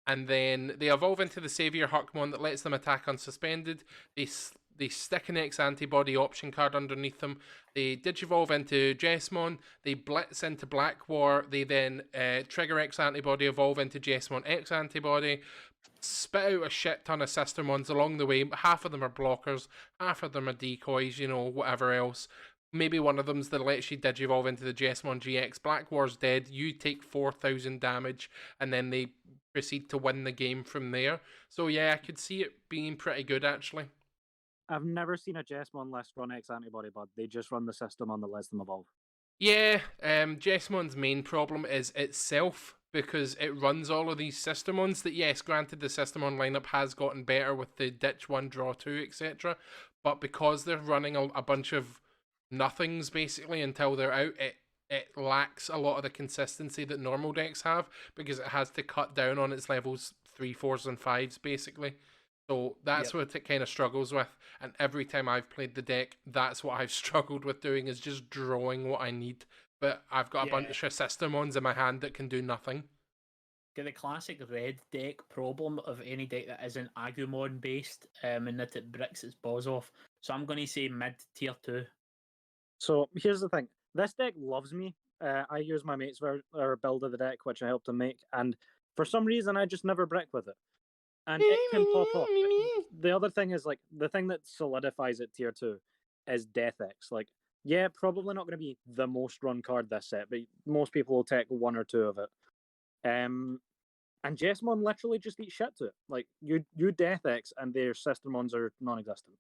And then they evolve into the Savior Huckmon that lets them attack unsuspended. They stick an X antibody option card underneath them. They Digivolve into Jesmon. They blitz into Black War. They then trigger X antibody, evolve into Jesmon X antibody. Spit out a shit ton of Sistermons along the way. Half of them are blockers, half of them are decoys, whatever else. Maybe one of them's that lets you Digivolve into the Jesmon GX. Black War's dead. You take 4,000 damage, and then they proceed to win the game from there. So yeah, I could see it being pretty good, actually. I've never seen a Jesmon list run X antibody, but they just run the system on that lets them evolve. Yeah, Jesmon's main problem is itself, because it runs all of these Systemons that, yes, granted the Systemon lineup has gotten better with the ditch 1, draw 2, etc. But because they're running a bunch of nothings, basically, until they're out, it lacks a lot of the consistency that normal decks have, because it has to cut down on its levels 3, 4s, and 5s, basically. So that's what it kind of struggles with. And every time I've played the deck, that's what I've struggled with doing, is just drawing what I need. But I've got a bunch of Systemons in my hand that can do nothing. Get the classic red deck problem of any deck that isn't Agumon based, and that it bricks its balls off. So I'm going to say mid tier 2. So here's the thing. This deck loves me. I use my mate's build of the deck, which I helped him make, and for some reason I just never brick with it. And it can pop off. The other thing is, like, the thing that solidifies it tier 2 is Death X. Like, yeah, probably not going to be the most run card this set, but most people will take 1 or 2 of it. And Jesmon literally just eat shit to it. Like, you Death X and their Sistermons are non-existent.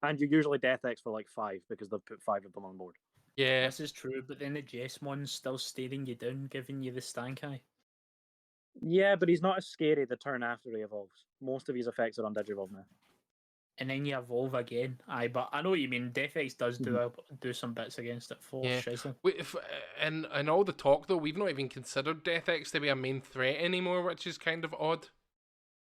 And you usually Death X for like 5 because they've put 5 of them on board. Yeah. This is true, but then the Jesmon's still staring you down, giving you the stank eye. Yeah, but he's not as scary the turn after he evolves. Most of his effects are on Digivolve now. And then you evolve again. Aye, but I know what you mean. Death X does do some bits against it for shizzle. And all the talk, though, we've not even considered Death X to be a main threat anymore, which is kind of odd.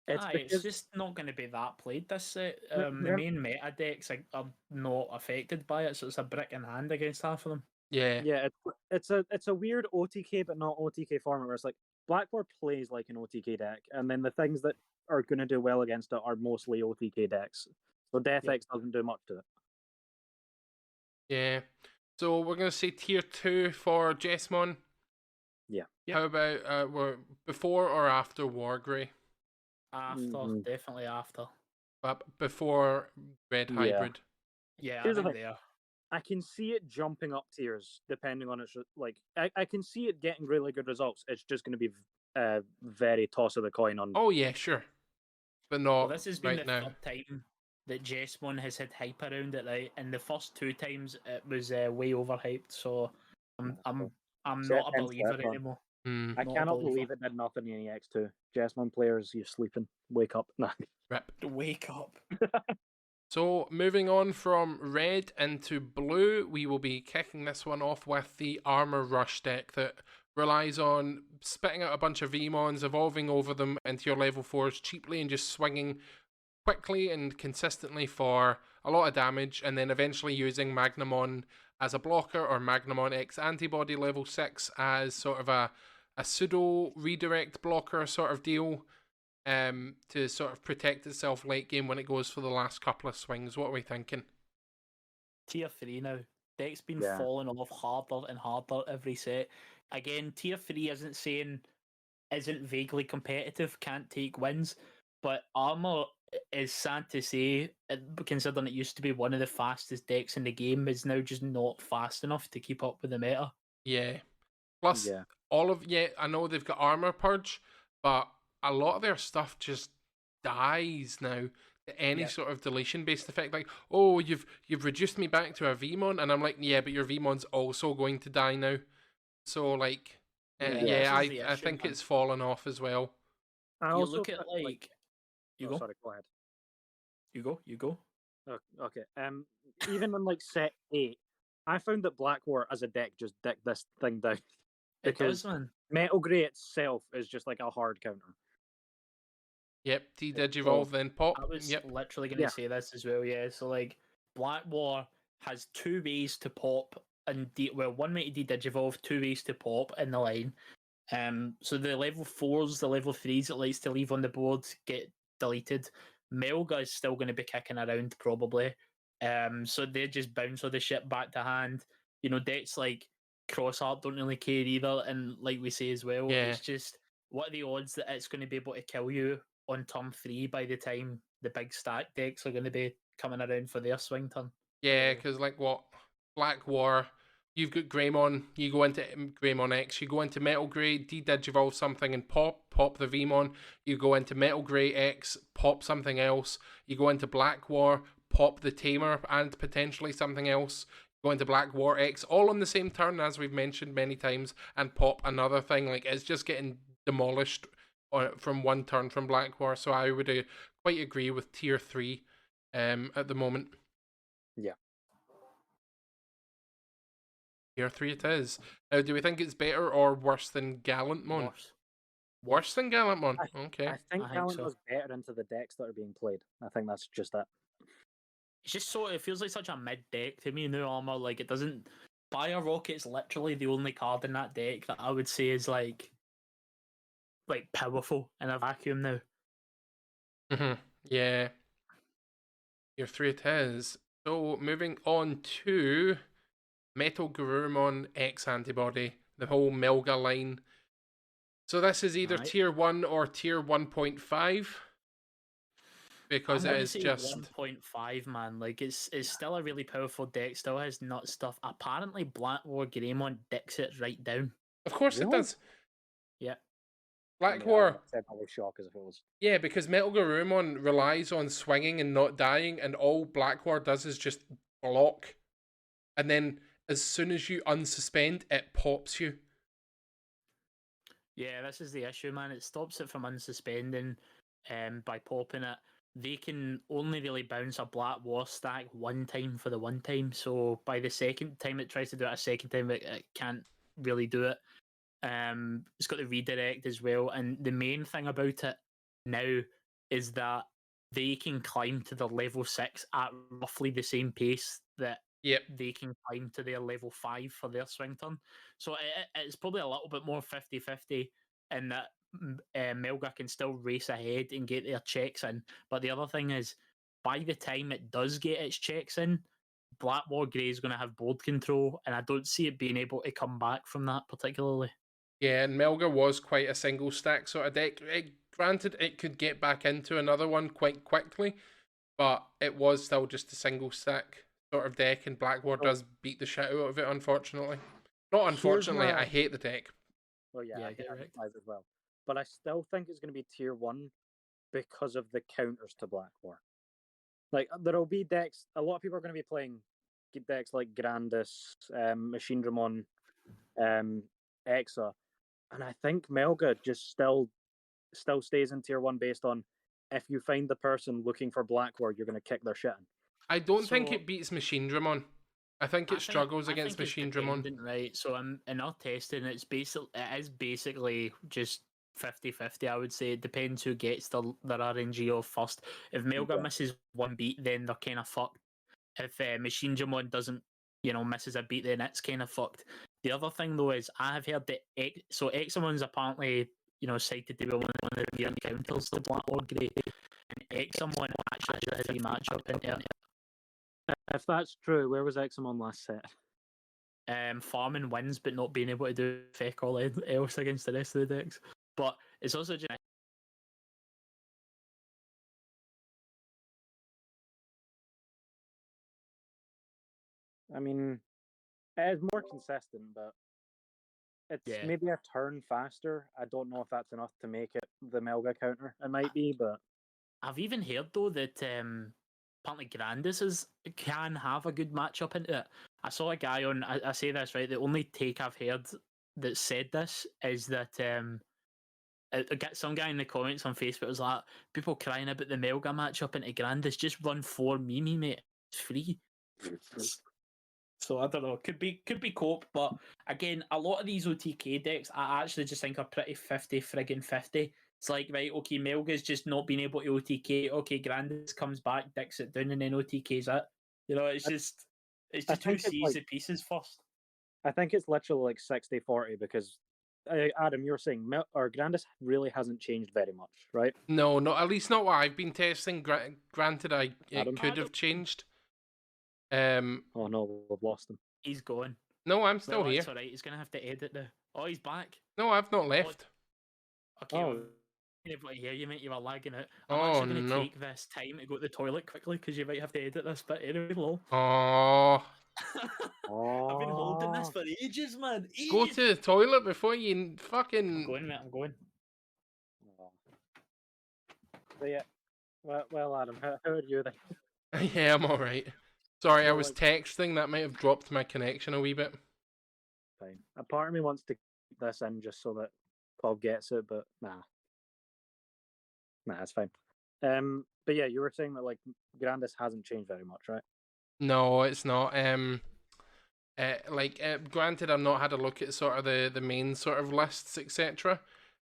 It's just not going to be that played this set. The main meta decks are not affected by it, so it's a brick in hand against half of them. Yeah. Yeah, it's a weird OTK but not OTK format where it's like Blackboard plays like an OTK deck, and then the things that are going to do well against it are mostly OTK decks. So Death X doesn't do much to it. Yeah. So we're going to say tier 2 for Jesmon. Yeah. How about we're before or after Wargrey? After, definitely after. Before Red Hybrid. Yeah, Here's I the think thing. there. I can see it jumping up tiers depending on its like. I can see it getting really good results. It's just going to be very toss of the coin on. Oh yeah, sure, but not Well, this has been right the now. third time that Jesmon has had hype around it, right? And the first 2 times it was way overhyped. So I'm See, I not a tend to believer that one. anymore. Hmm. I Not a cannot believer. believe it did nothing in EX2. Jesmon players, you sleeping. Wake up. Nah. Rip. Wake up. So, moving on from red into blue, we will be kicking this one off with the Armor Rush deck that relies on spitting out a bunch of VMons, evolving over them into your level 4s cheaply and just swinging quickly and consistently for a lot of damage, and then eventually using Magnamon as a blocker or Magnamon X Antibody level 6 as sort of a pseudo redirect blocker sort of deal. To sort of protect itself late game when it goes for the last couple of swings. What are we thinking? Tier 3 now. Deck's been Yeah. falling off harder and harder every set. Again, Tier 3 isn't vaguely competitive, can't take wins, but Armor is sad to say, considering it used to be one of the fastest decks in the game, is now just not fast enough to keep up with the meta. Yeah. Plus, Yeah. I know they've got Armor Purge, but a lot of their stuff just dies now to any sort of deletion based effect. Like, oh, you've reduced me back to a VMon, and I'm like, yeah, but your VMon's also going to die now. So like, I think it's fallen off as well. I You also look at you go. Sorry, go ahead. You go. Okay. Even in like set 8, I found that Black War as a deck just dicked this thing down. It Because does, man. Metal Grey itself is just like a hard counter. Yep, Digivolve, then pop. I was Yep. literally going to say this as well, yeah. So, like, Black War has 2 ways to pop, and one way to Digivolve, 2 ways to pop in the line. So the level 4s, the level 3s it likes to leave on the board get deleted. Melga is still going to be kicking around, probably. So they just bounce all the shit back to hand. You know, decks like Crossheart don't really care either, and like we say as well, it's just, what are the odds that it's going to be able to kill you on turn 3 by the time the big stack decks are going to be coming around for their swing turn? Yeah, because like what? Black War, you've got Greymon, you go into Greymon X, you go into Metal Grey, Digivolve something and pop the VMon, you go into Metal Grey X, pop something else, you go into Black War, pop the Tamer and potentially something else, go into Black War X, all on the same turn as we've mentioned many times, and pop another thing. Like, it's just getting demolished from one turn from Black War, so I would quite agree with Tier 3 at the moment. Yeah. Tier 3 it is. Now, do we think it's better or worse than Gallantmon? Worse than Gallantmon? Okay. I think I think Gallant so. was better into the decks that are being played. I think that's just it. It's just it feels like such a mid deck to me, New Armor. Like, it doesn't. Fire Rocket's literally the only card in that deck that I would say is like powerful in a vacuum now. Yeah. Tier 3 it is. So, moving on to Metal Garurumon X Antibody, the whole Melga line. So this is either Tier 1 or Tier 1.5. Because it is just 1.5, man. Like, it's still a really powerful deck, still has nut stuff. Apparently Black War Greymon dicks it right down. Of course it does. Yeah. Black War. I was shocked as if it was. Yeah, because Metal Garurumon relies on swinging and not dying, and all Black War does is just block. And then as soon as you unsuspend, it pops you. Yeah, this is the issue, man. It stops it from unsuspending by popping it. They can only really bounce a Black War stack one time for the one time, so by the second time it tries to do it a second time, it can't really do it. It's got the redirect as well, and the main thing about it now is that they can climb to the level 6 at roughly the same pace that they can climb to their level 5 for their swing turn. So it's probably a little bit more 50-50 in that Melga can still race ahead and get their checks in. But the other thing is, by the time it does get its checks in, Black War Grey is going to have board control, and I don't see it being able to come back from that particularly. Yeah, and Melga was quite a single stack sort of deck. Granted, it could get back into another one quite quickly, but it was still just a single stack sort of deck, and Black War does beat the shit out of it, unfortunately. Not unfortunately, I hate the deck. Well, yeah, I hate right. it as well. But I still think it's going to be Tier 1 because of the counters to Black War. Like there'll be decks. A lot of people are going to be playing decks like Grandis, Machine Dramon, Exa, and I think Melga just still stays in tier 1 based on if you find the person looking for Blackward, you're going to kick their shit in. I don't think So- it beats Machine Dramon. I think it struggles against Machine Dramon. Right, so in our testing, it is basically just 50-50, I would say. It depends who gets their RNG off first. If Melga Yeah. misses one beat, then they're kind of fucked. If Machine Dramon doesn't, misses a beat, then it's kind of fucked. The other thing, though, is I have heard that Examon's apparently, cited to be one of the real encounters to Black or Grey, and Examon actually has a matchup in there. If that's true, where was Examon last set? Farming wins, but not being able to do feck all else against the rest of the decks. But it's also just I mean, it is more consistent, but it's maybe a turn faster. I don't know if that's enough to make it the Melga counter. It might be, but I've even heard though that apparently Grandis can have a good matchup into it. I saw a guy on. I say this right. The only take I've heard that said this is that I get some guy in the comments on Facebook was like, people crying about the Melga matchup into Grandis. Just run 4 Mimi, mate. It's free. So I don't know. Could be cope, but again, a lot of these OTK decks I actually just think are pretty 50-50. It's like, right, okay, Melga's just not being able to OTK. Okay, Grandis comes back, dicks it down, and then OTK's it. It's just who sees the pieces first. I think it's literally like 60-40 because Adam, you were saying Grandis really hasn't changed very much, right? No, at least not what I've been testing. Granted, it could have changed. Oh no, we've lost him. He's gone. No, I'm still here. That's all right. He's gonna have to edit now. Oh, he's back. No, I've not left. Okay. Oh. Well, able to hear you, mate. You were lagging out. I'm actually going to take this time to go to the toilet quickly because you might have to edit this bit anyway. Lol. Oh. I've been holding this for ages, man. Ages. Go to the toilet before you fucking. I'm going, mate. I'm going. So yeah. Well, Adam, how are you then? Yeah, I'm alright. Sorry, I So, was texting. That might have dropped my connection a wee bit. Fine. A part of me wants to keep this in just so that COB gets it, but nah, it's fine. But yeah, you were saying that like Grandis hasn't changed very much, right? No, it's not. Granted, I've not had a look at sort of the main sort of lists, etc.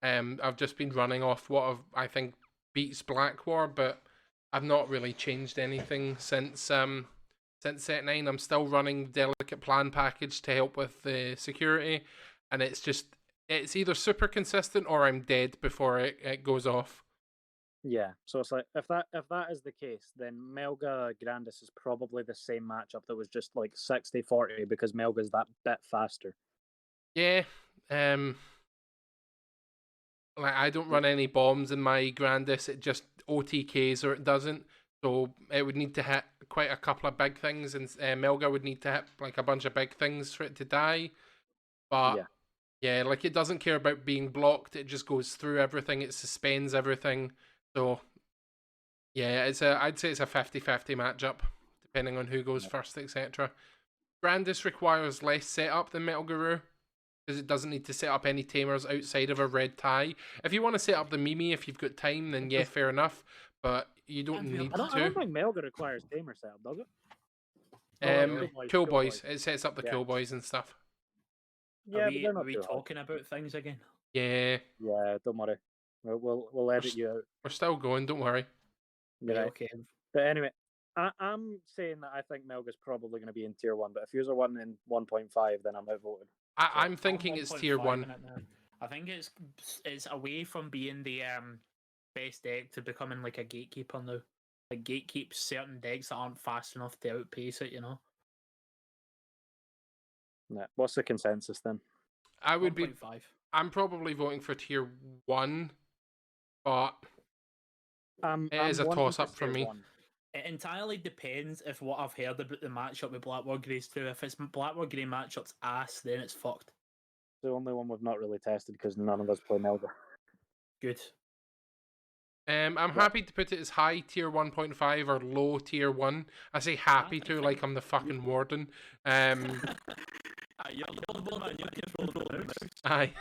I've just been running off what I think beats Black War, but I've not really changed anything since set 9. I'm still running Delicate Plan package to help with the security, and it's either super consistent or I'm dead before it goes off. Yeah, so it's like if that is the case, then Melga Grandis is probably the same matchup that was just like 60-40 because Melga's that bit faster. Yeah, like I don't run any bombs in my Grandis. It just OTKs or it doesn't. So it would need to hit quite a couple of big things, and Melga would need to hit like a bunch of big things for it to die. But yeah, like it doesn't care about being blocked. It just goes through everything. It suspends everything. So yeah, I'd say it's a 50-50 matchup, depending on who goes first, etc. Grandis requires less setup than Metal Guru, because it doesn't need to set up any tamers outside of a red tie. If you want to set up the Mimi if you've got time, then yeah, fair enough. But you don't need to. I don't think Melga requires tamer setup, does it? Cool Boys. It sets up the Cool Boys and stuff. Yeah, are we talking about things again? Yeah. Yeah, don't worry. We'll edit you out. We're still going, don't worry. Right. Okay. But anyway, I'm saying that I think Melga's probably going to be in tier 1, but if you're one in 1.5, then I'm outvoted. I'm thinking it's tier 1. I think it's away from being the best deck to becoming like a gatekeeper now. Like gatekeeps certain decks that aren't fast enough to outpace it, Yeah. What's the consensus then? I would 1.5. I'm probably voting for tier 1, but it is a toss-up for me. It entirely depends if what I've heard about the matchup with Blackboard Grey's too. If it's Blackboard Grey matchup's ass, then it's fucked. The only one we've not really tested because none of us play Melga. Good. I'm happy to put it as high tier 1.5 or low tier 1. I say happy to, like I'm the fucking warden. You're the one man, you're controlling the mouse. Aye.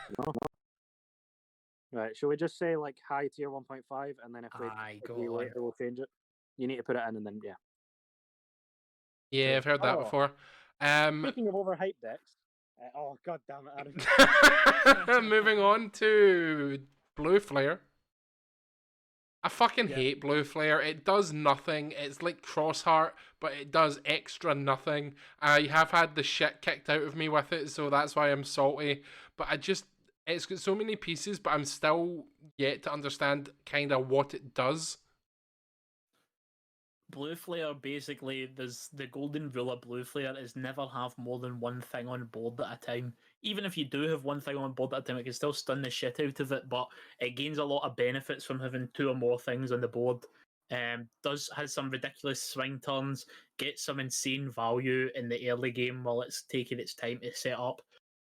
Right, should we just say like high tier 1.5, and then if we Aye, go agree on. later, we'll change it? You need to put it in, and then, yeah. Yeah, I've heard that Oh. before. Speaking of overhyped decks, oh, god damn it, Adam. Moving on to Blue Flare. I fucking Yeah. hate Blue Flare. It does nothing. It's like Crossheart, but it does extra nothing. I have had the shit kicked out of me with it, so that's why I'm salty. But it's got so many pieces, but I'm still yet to understand kind of what it does. Blue Flare, basically, there's the golden rule of Blue Flare is never have more than one thing on board at a time. Even if you do have one thing on board at a time, it can still stun the shit out of it, but it gains a lot of benefits from having two or more things on the board. Has some ridiculous swing turns, gets some insane value in the early game while it's taking its time to set up.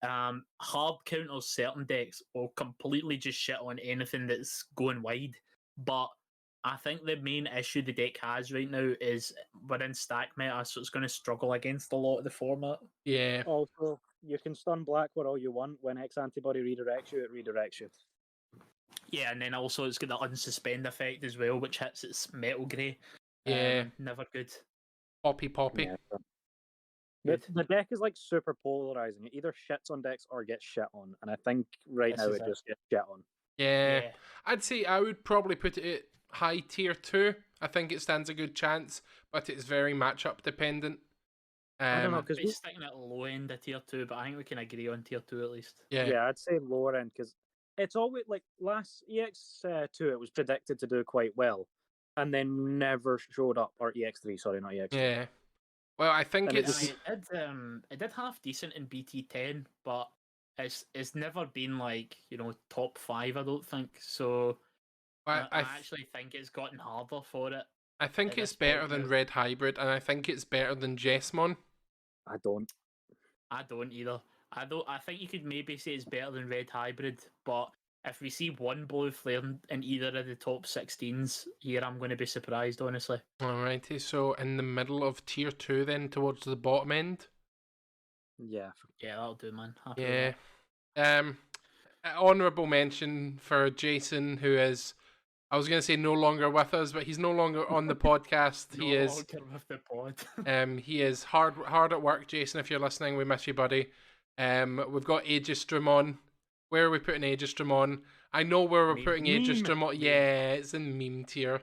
Hard counters certain decks will completely just shit on anything that's going wide, but I think the main issue the deck has right now is we're in stack meta, so it's going to struggle against a lot of the format. Yeah. Also, you can stun Blackwood all you want. When X antibody redirects you, it redirects you. Yeah, and then also it's got the unsuspend effect as well, which hits its metal grey. Yeah. Never good. Poppy. Yeah, so- Good. The deck is like super polarizing. It either shits on decks or gets shit on, and I think right This now is it it. just gets shit on. Yeah. I'd say I would probably put it at high tier 2. I think it stands a good chance, but it's very matchup dependent. I don't know, because It's sticking at low end of tier 2, but I think we can agree on tier 2 at least. yeah, I'd say lower end, because it's always like last EX2, it was predicted to do quite well, and then never showed up. Or EX3, sorry, not EX3. Yeah. Well, I think And it's It did half decent in BT10, but it's never been like, top 5, I don't think. So I actually think it's gotten harder for it. I think at it's this point better than now. Red Hybrid, and I think it's better than Jessmon. I don't. I don't either. I think you could maybe say it's better than Red Hybrid, but if we see one Blue Flare in either of the top 16s here, I'm going to be surprised, honestly. Alrighty, so in the middle of tier 2 then, towards the bottom end. Yeah. Yeah, that'll do, man. Happy with Yeah. Honourable mention for Jason, who is, I was going to say no longer with us, but he's no longer on the podcast. that. He is. With the pod. He is hard at work, Jason. If you're listening, we miss you, buddy. We've got Aegistrum on. Where are we putting Aegistrum on? I know where we're putting Aegistrum on. Yeah, it's in meme tier,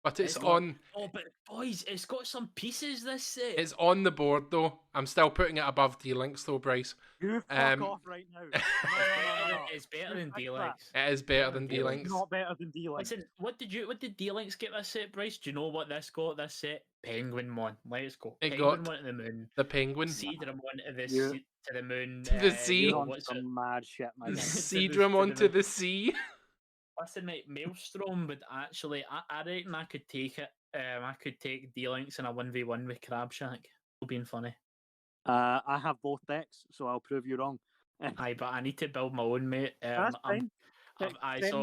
but it's on. Oh, but boys, it's got some pieces. This set. It's on the board though. I'm still putting it above D-Links though, Bryce. You fuck off right now. No. It's better than D-Links. It is better than It's D-Links. not better than D-Links. Listen, what did D-Links get this set, Bryce? Do you know what this got? This set, Penguin Mon. Let's go. It Penguin got Mon to the moon. The Penguin. Seadrum on to You- to the moon. To the sea. You're on What's it? some mad shit, my guy. Seadrum onto the sea. Listen, mate, Maelstrom would actually. I reckon I could take it. I could take D-Links in a 1v1 with Crabshack. Being funny. I have both decks, so I'll prove you wrong. Aye, but I need to build my own, mate. That's fine. Send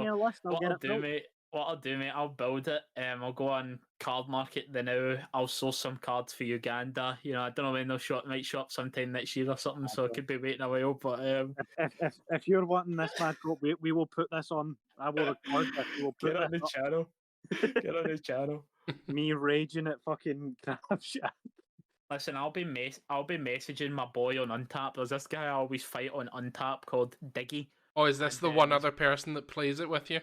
me a list, I'll what get I'll it do, built. mate. What I'll do, mate, I'll build it. I'll go on Card Market the now. I'll source some cards for Uganda. I don't know when they'll might show up sometime next year or something. So I could be waiting a while. But If you're wanting this match, we will put this on. I will record this. We will put get on the this up. channel. Get on the channel. Me raging at fucking crap shit. Listen, I'll be messaging my boy on Untap. There's this guy I always fight on Untap called Diggy. Oh, is this the one other person that plays it with you?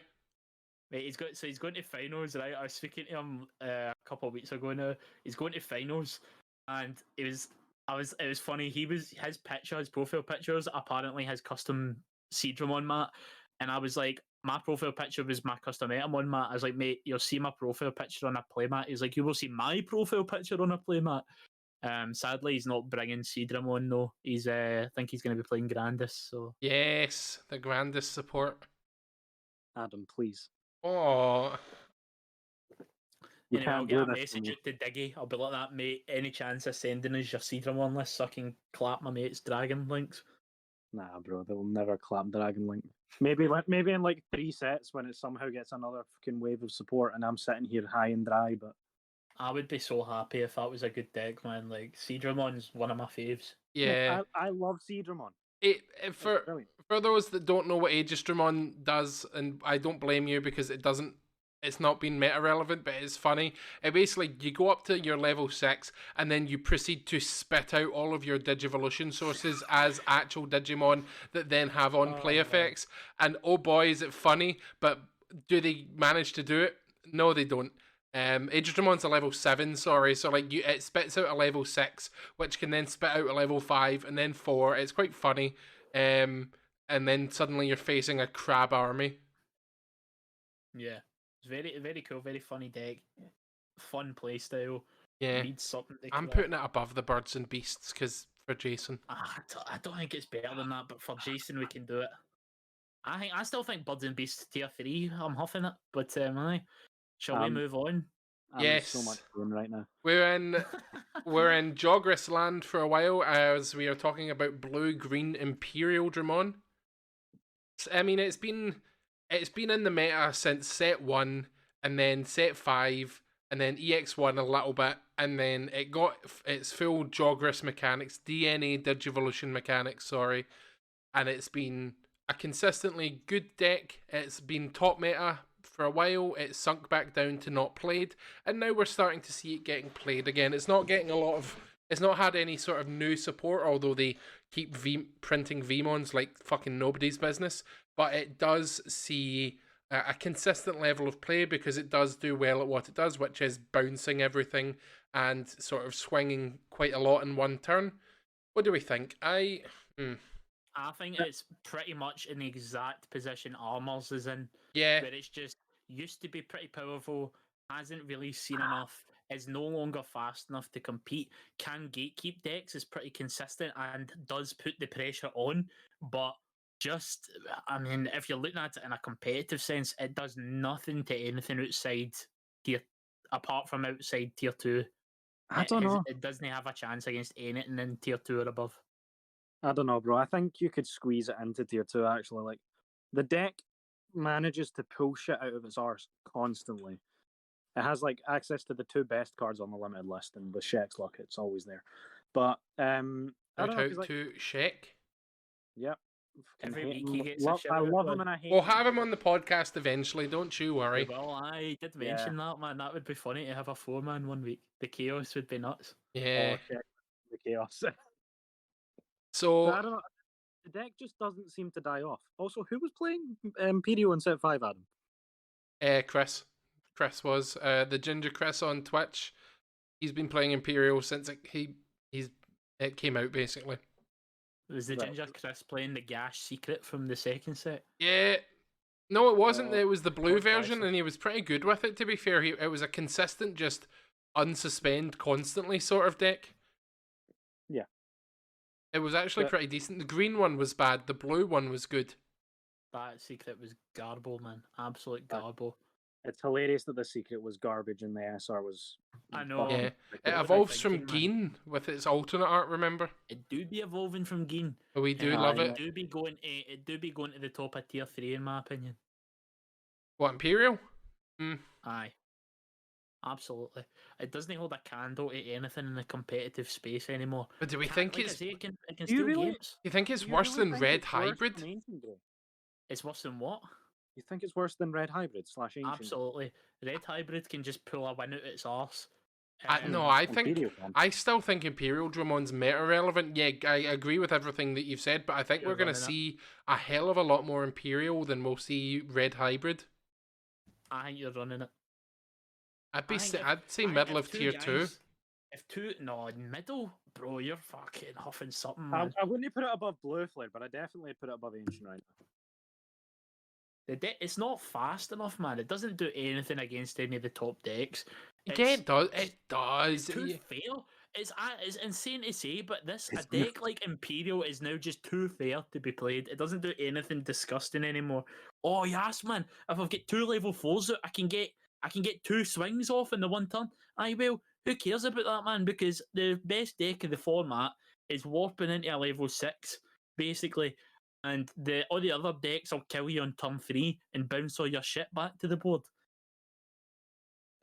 Mate, he's going to finals, right? I was speaking to him a couple of weeks ago now. He's going to finals, and it was funny. His profile pictures apparently has custom Seadramon mat, and I was like, my profile picture was my custom Etamon mat. I was like, mate, you'll see my profile picture on a playmat. He's like, you will see my profile picture on a playmat. Sadly, he's not bringing Seadramon though. I think he's going to be playing Grandis. So Yes, the grandest support. Adam, please. Oh, You anyway, I'll can't get do a this to message me. to Diggy. I'll be like that, mate. Any chance of sending us your Seadramon list so I can clap my mate's dragon links? Nah, bro, they'll never clap Dragon Link. Maybe in like 3 sets when it somehow gets another fucking wave of support, and I'm sitting here high and dry. But I would be so happy if that was a good deck, man. Like Seedramon's one of my faves. Yeah. mate, I love Seedramon. For Brilliant. those that don't know what Aegis-Dramon does, and I don't blame you because it's not been meta relevant, but it's funny. It basically, you go up to your level 6 and then you proceed to spit out all of your Digivolution sources as actual Digimon that then have on play effects. And oh boy, is it funny, but do they manage to do it? No, they don't. Aegis-Dramon's a level 7, sorry, so like it spits out a level 6, which can then spit out a level 5 and then 4. It's quite funny. And then suddenly you're facing a crab army. Yeah. It's very, very cool, very funny deck. Fun playstyle. Yeah. Needs something to I'm kill putting it above the birds and beasts because for Jason. I don't think it's better than that, but for Jason we can do it. I still think Birds and Beasts tier 3. I'm huffing it, but aye. Shall we move on? I'm Yes. so much fun right now. We're in Jogress land for a while as we are talking about blue-green Imperial Dramon. I mean, it's been in the meta since set 1, and then set 5, and then EX1 a little bit, and then it got its full Jogress mechanics, DNA Digivolution mechanics, sorry, and it's been a consistently good deck. It's been top meta for a while. It's sunk back down to not played, and now we're starting to see it getting played again. It's not getting it's not had any sort of new support, although they keep printing VMons like fucking nobody's business. But it does see a consistent level of play because it does do well at what it does, which is bouncing everything and sort of swinging quite a lot in one turn. What do we think? I think it's pretty much in the exact position Armors is in. Yeah. Where it's just used to be pretty powerful, hasn't really seen enough, is no longer fast enough to compete, can gatekeep decks, is pretty consistent and does put the pressure on, but just, I mean, if you're looking at it in a competitive sense, it does nothing to anything apart from outside tier 2. I don't know. It doesn't have a chance against anything in tier 2 or above. I don't know, bro. I think you could squeeze it into tier 2, actually. Like, the deck manages to pull shit out of its arse constantly. It has, like, access to the 2 best cards on the limited list, and with Shek's luck, it's always there. But, I don't know. Shout out to Shek. Yep. Every week he gets I love him and I hate him. We'll have him on the podcast eventually, don't you worry. Well, I did mention that, man. That would be funny to have a 4-man one week. The chaos would be nuts. Yeah. Oh, Shek, the chaos. So I don't know. The deck just doesn't seem to die off. Also, who was playing Imperial in set 5, Adam? Chris. Chris was the Ginger Chris on Twitch. He's been playing Imperial since it came out, basically. Was the Ginger Chris playing the Gash secret from the second set? Yeah. No, it wasn't. It was the blue Bryce. version, and he was pretty good with it, to be fair. It was a consistent, just unsuspend constantly sort of deck. Yeah. It was actually pretty decent. The green one was bad. The blue one was good. That secret was garble, man. Absolute garble. It's hilarious that the secret was garbage and the SR was... I know. Yeah. It evolves from Geen with its alternate art, remember? It do be evolving from Geen. We do love it. It do be going to the top of tier 3 in my opinion. What, Imperial? Aye. Absolutely. It doesn't hold a candle to anything in the competitive space anymore. But do we think like it's... I say, it can Do you steal really- games. You think it's You worse really than think Red it's worse Hybrid? than Ancient Grey? It's worse than what? You think it's worse than Red Hybrid / Ancient Grey? Absolutely. Red Hybrid can just pull a win out its arse. No, I think... Imperial can. I still think Imperial Dramon's meta relevant. Yeah, I agree with everything that you've said, but I think You're we're going to running it. see a hell of a lot more Imperial than we'll see Red Hybrid. I think you're running it. I'd I think I'd say I think middle if of two tier guys- 2. If two, no, middle, bro, you're fucking huffing something, I man. wouldn't put it above Blue Flare, but I definitely put it above Ancient right now. It's not fast enough, man. It doesn't do anything against any of the top decks. Yeah, it does. It does. Too fair. It's insane to say, but a deck like Imperial is now just too fair to be played. It doesn't do anything disgusting anymore. Oh yes, man! If I've got 2 level 4s out, I can get 2 swings off in the one turn. Aye, well, who cares about that, man? Because the best deck of the format is warping into a level 6 basically. And all the other decks will kill you on turn 3 and bounce all your shit back to the board.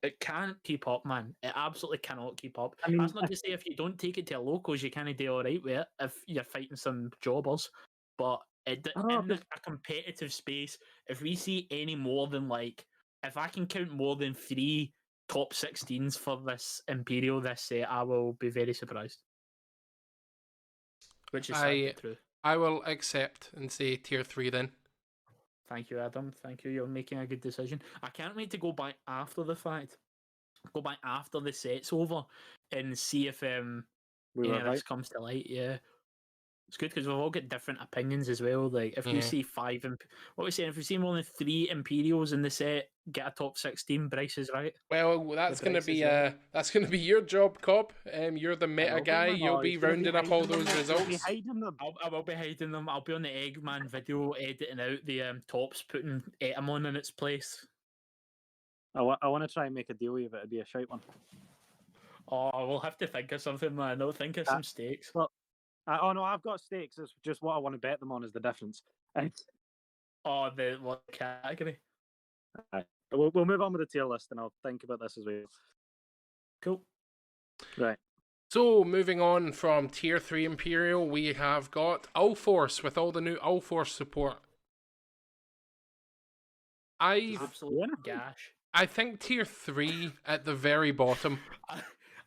It can't keep up, man. It absolutely cannot keep up. I mean, that's not to say if you don't take it to a locals, you can't do all right with it if you're fighting some jobbers. But in a competitive space, if we see any more than if I can count more than 3 top 16s for this Imperial this set, I will be very surprised. Which is sad but true. I will accept and say tier 3 then. Thank you, Adam. Thank you. You're making a good decision. I can't wait to go back after the fact. Go back after the set's over and see if any of this comes to light. Yeah. It's good because we've all got different opinions as well. Like if we see 5, what we're saying, if we see more than 3 Imperials in the set, get a top 16. Bryce is right. Well, that's gonna be your job, COB. You're the meta guy. You'll be rounding up all those results. I will be hiding them. I'll be on the Eggman video editing out the tops, putting Etamon in its place. I want to try and make a deal with you, but it'd be a shite one. Oh, we'll have to think of something, man. I'll think of some stakes. Well, oh no, I've got stakes. It's just what I want to bet them on is the difference. Oh, what category? We'll move on with the tier list, and I'll think about this as well. Cool. Right. So, moving on from tier 3 Imperial, we have got Allforce with all the new Allforce support. Absolute gash. I think tier 3 at the very bottom.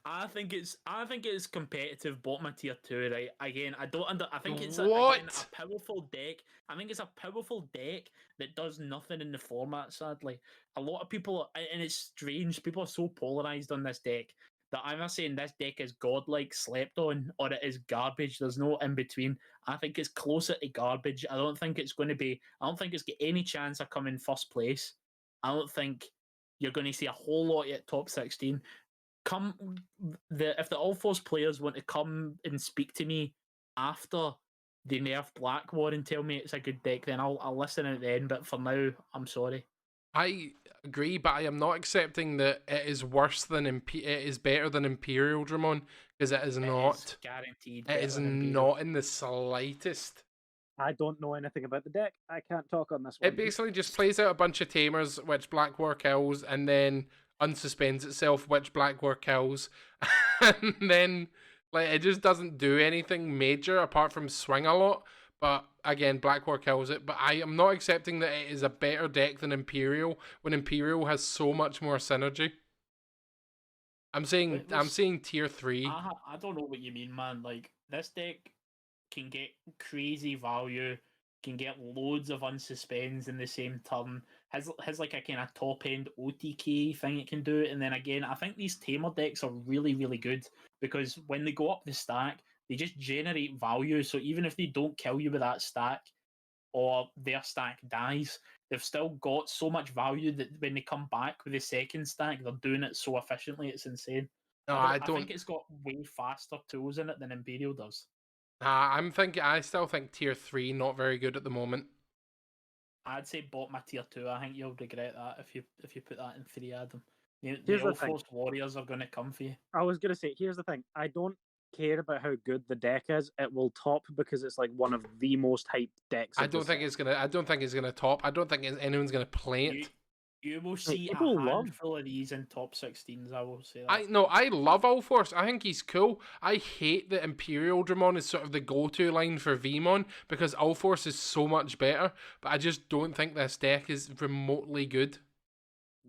I think it's competitive bottom of tier 2, right? Again, I think it's a powerful deck. I think it's a powerful deck that does nothing in the format, sadly. A lot of people, and it's strange, people are so polarized on this deck that I'm saying this deck is godlike, slept on, or it is garbage. There's no in between. I think it's closer to garbage. I don't think it's got any chance of coming first place. I don't think you're going to see a whole lot at top 16. If the Allforce players want to come and speak to me after they nerf Blackwater and tell me it's a good deck, then I'll listen at the end. But for now, I'm sorry. I agree, but I am not accepting that it is worse than it is better than Imperial Dramon, because it is not. It's guaranteed. It is not in the slightest. I don't know anything about the deck. I can't talk on this one. It basically just plays out a bunch of tamers, which Blackwater kills, and then unsuspends itself, which Blackwater kills, and then it just doesn't do anything major apart from swing a lot. But again, Blackwater kills it. But I am not accepting that it is a better deck than Imperial when Imperial has so much more synergy. I'm saying tier 3. I don't know what you mean, man. Like, this deck can get crazy value, can get loads of unsuspends in the same turn, has like a kind of top end OTK thing it can do, and then again, I think these tamer decks are really, really good because when they go up the stack, they just generate value. So even if they don't kill you with that stack, or their stack dies, they've still got so much value that when they come back with the second stack, they're doing it so efficiently, it's insane. No, I think it's got way faster tools in it than Imperial does. I still think tier 3 not very good at the moment. I'd say bottom of tier 2. I think you'll regret that if you put that in 3, Adam. The Allforce Warriors are going to come for you. I was going to say, here's the thing. I don't care about how good the deck is. It will top because it's like one of the most hyped decks. I don't think it's gonna top. I don't think anyone's gonna play it. You will see a handful of these in top 16s, I will say that. I love Allforce. I think he's cool. I hate that Imperial Dramon is sort of the go-to line for VMon because Allforce is so much better, but I just don't think this deck is remotely good.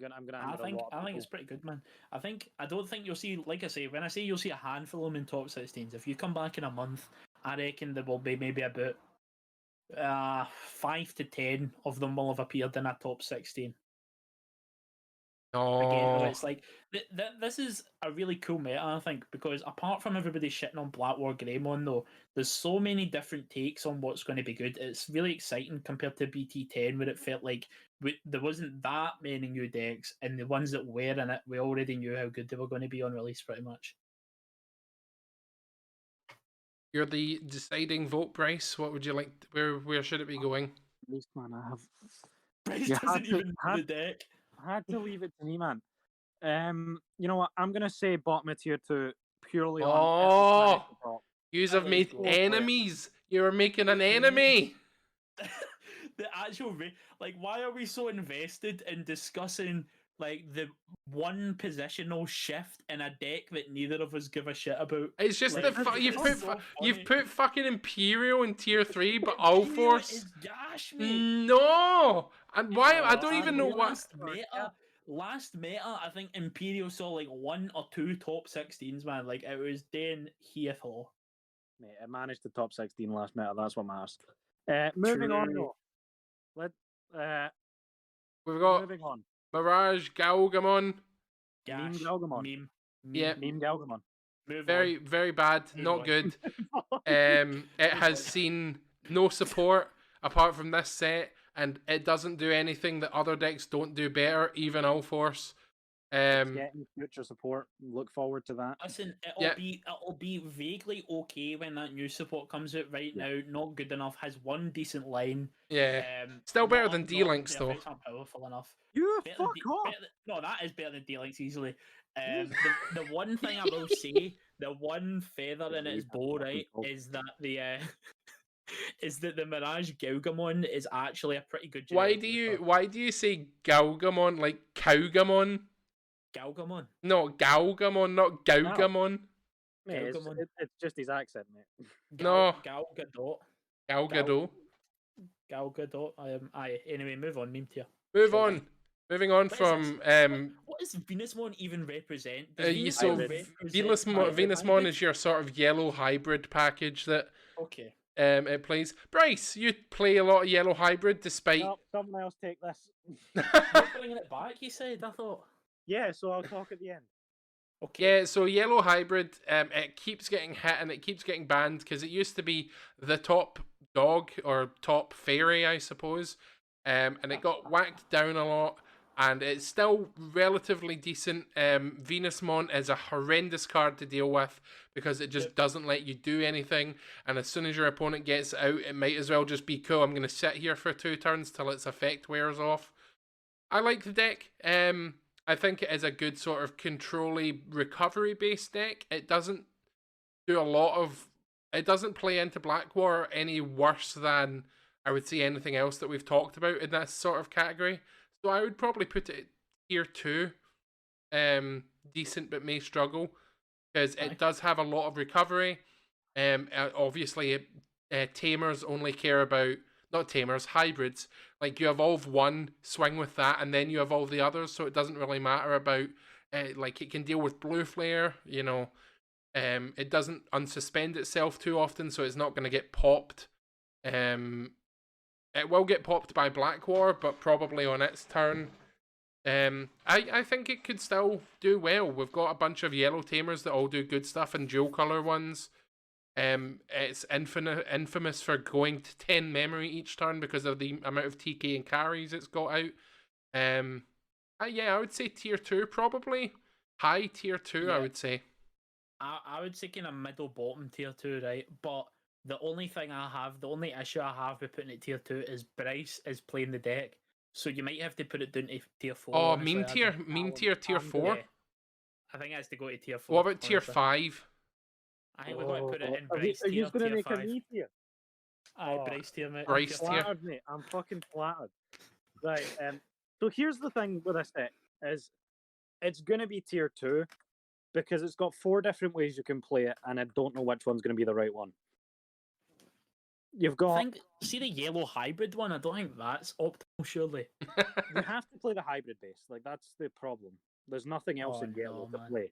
I think it's pretty good, man. I don't think you'll see, like I say, when I say you'll see a handful of them in top 16s, if you come back in a month, I reckon there will be maybe about 5 to 10 of them will have appeared in a top 16. Again, it's like this is a really cool meta, I think, because apart from everybody shitting on Blackwater Greymon, though, there's so many different takes on what's going to be good. It's really exciting compared to BT10, where it felt like there wasn't that many new decks, and the ones that were in it, we already knew how good they were going to be on release, pretty much. You're the deciding vote, Bryce. What would you like? Where should it be going? Least, man, I have. Bryce doesn't even know the deck. I had to leave it to me, man. You know what? I'm gonna say bottom of tier 2 purely on. You have made enemies. You're making an enemy. The actual like, why are we so invested in discussing like the one positional shift in a deck that neither of us give a shit about? It's just Like, that you've it's put so you've funny. put fucking Imperial in tier 3, but Imperial All Force. is gash, mate. No, and why? I don't And even know what. Last meta, I think Imperial saw like 1 or 2 top 16s, man. Like, it was Dan Heathor. Mate, I managed the top 16 last meta. That's what matters. Moving on, True. though. We've got Moving on. Mirage Galgamon. Meme Gash. Galgamon. Meme. Yeah. Meme Galgamon. Move Very, on. very bad. Move Not on. good. It has seen no support apart from this set, and it doesn't do anything that other decks don't do better, even All Force. Getting future support. Look forward to that. Listen, Yeah. it'll be vaguely okay when that new support comes out. Right now, not good enough. Has one decent line. Yeah. Still better than D-Links, though. It's not powerful enough. You Better fuck than off! no, that is better than D-Links easily. The one thing I will say, the one feather in its bow, right, is that the Mirage Galgamon is actually a pretty good. Why do you say Galgamon like Cowgamon? Galgamon? No, Galgamon, not Gaugamon. Mate, it's just his accent, mate. No. Gal Gadot. Gal Gadot. Gal Gadot. Aye. Anyway, move on. Meme tier. Move on. Moving on What is from what does Venusmon even represent? so Venusmon is your sort of yellow hybrid package that okay. It plays. Bryce, you play a lot of yellow hybrid despite. No, someone else take this. You're bringing it back, you said. I thought. Yeah, so I'll talk at the end. Okay. Yeah, so yellow hybrid, it keeps getting hit and it keeps getting banned because it used to be the top dog or top fairy, I suppose, and it got whacked down a lot. And it's still relatively decent. Venusmon is a horrendous card to deal with because it just doesn't let you do anything. And as soon as your opponent gets out, it might as well just be cool. I'm going to sit here for 2 turns till its effect wears off. I like the deck. I think it is a good sort of control-y recovery-based deck. It doesn't do a lot of... It doesn't play into Black War any worse than, I would say, anything else that we've talked about in that sort of category. So I would probably put it tier 2. Decent but may struggle. Because it does have a lot of recovery. Obviously, tamers only care about... Not tamers, hybrids. Like, you evolve one, swing with that, and then you evolve the others, so it doesn't really matter about... like, it can deal with blue flare, you know. It doesn't unsuspend itself too often, so it's not going to get popped. It will get popped by Black War, but probably on its turn. I think it could still do well. We've got a bunch of yellow tamers that all do good stuff, and dual colour ones. It's infamous for going to 10 memory each turn because of the amount of TK and carries it's got out. Yeah, I would say tier 2 probably. High tier 2, I would say. I would say kind of middle bottom tier 2, right? But the only issue I have with putting it tier 2 is Bryce is playing the deck. So you might have to put it down to tier 4. Oh, honestly. meme tier 4? Yeah. I think it has to go to tier 4. What about tier 5? I think we're going to put it in Bryce Are you tier, going to tier make 5. a me tier? Aye, Bryce tier, mate. Bryce I'm tier. flattered, mate. I'm fucking flattered. Right, so here's the thing with this deck, is it's going to be tier 2 because it's got 4 different ways you can play it, and I don't know which one's going to be the right one. You've got... see the yellow hybrid one? I don't think that's optimal, surely. You have to play the hybrid base. Like, that's the problem. There's nothing else in yellow to play.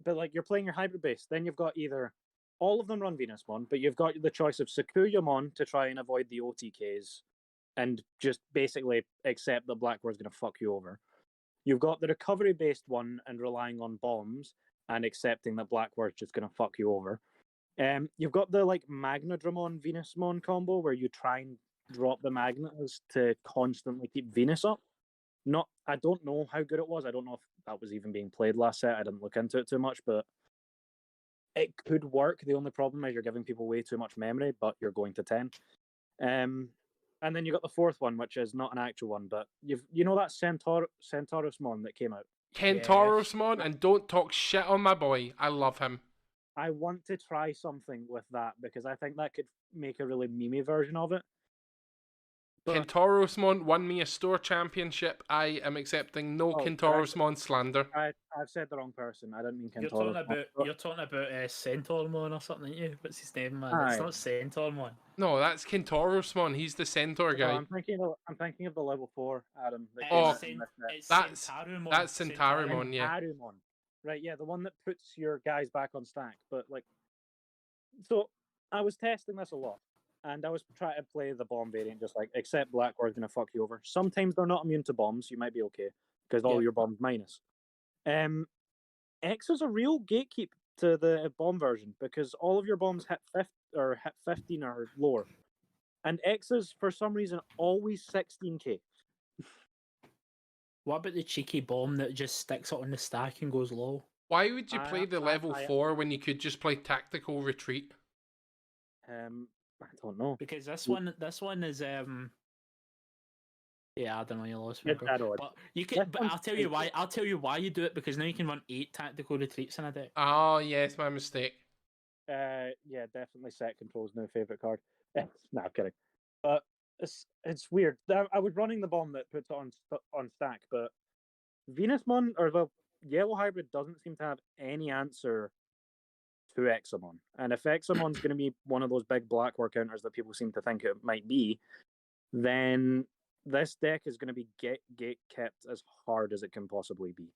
But, like, you're playing your hybrid base. Then you've got either... All of them run Venusmon, but you've got the choice of Sakuyamon to try and avoid the OTKs and just basically accept that Black War's going to fuck you over. You've got the recovery-based one and relying on bombs and accepting that Black War's just going to fuck you over. You've got the like Magnadramon Venusmon combo where you try and drop the magnets to constantly keep Venus up. I don't know how good it was. I don't know if that was even being played last set. I didn't look into it too much, but it could work. The only problem is you're giving people way too much memory, but you're going to 10. And then you got the 4th one, which is not an actual one, but you know that Centaurusmon that came out. Centaurusmon, and don't talk shit on my boy. I love him. I want to try something with that because I think that could make a really memey version of it. But Kentorosmon won me a store championship. I am accepting no Oh, Kentorosmon slander. I've said the wrong person. I didn't mean You're Kentaro. talking about Centaurmon or something, aren't you? What's his name, man? Aye. It's not Centaurmon. No, that's Kentorosmon. He's the centaur No, guy. I'm thinking of the level 4, Adam. that Oh, came out in this It's That's- Centaurmon. that's Centaurmon, yeah. Arumon. Right, yeah, the one that puts your guys back on stack. But like, so I was testing this a lot, and I was trying to play the bomb variant, just like except Blackwar's gonna fuck you over. Sometimes they're not immune to bombs. You might be okay because all Yeah. your bombs minus. X is a real gatekeep to the bomb version because all of your bombs hit 15 or lower, and X is for some reason always 16k. What about the cheeky bomb that just sticks it on the stack and goes low? Why would you play the level I- 4 when you could just play tactical retreat? I don't know. Because this one is yeah, I don't know, you lost me. It's bro. that odd. But you can. This But one's I'll tell you why. I'll tell you why you do it because now you can run 8 tactical retreats in a deck. Oh, yes, my mistake. Yeah, definitely set control's new favorite card. No, I'm kidding. But it's weird. I was running the bomb that puts it on stack, but Venusmon or the Yellow Hybrid doesn't seem to have any answer to Examon. And if Examon's going to be one of those big black war counters that people seem to think it might be, then this deck is going to be gate kept as hard as it can possibly be.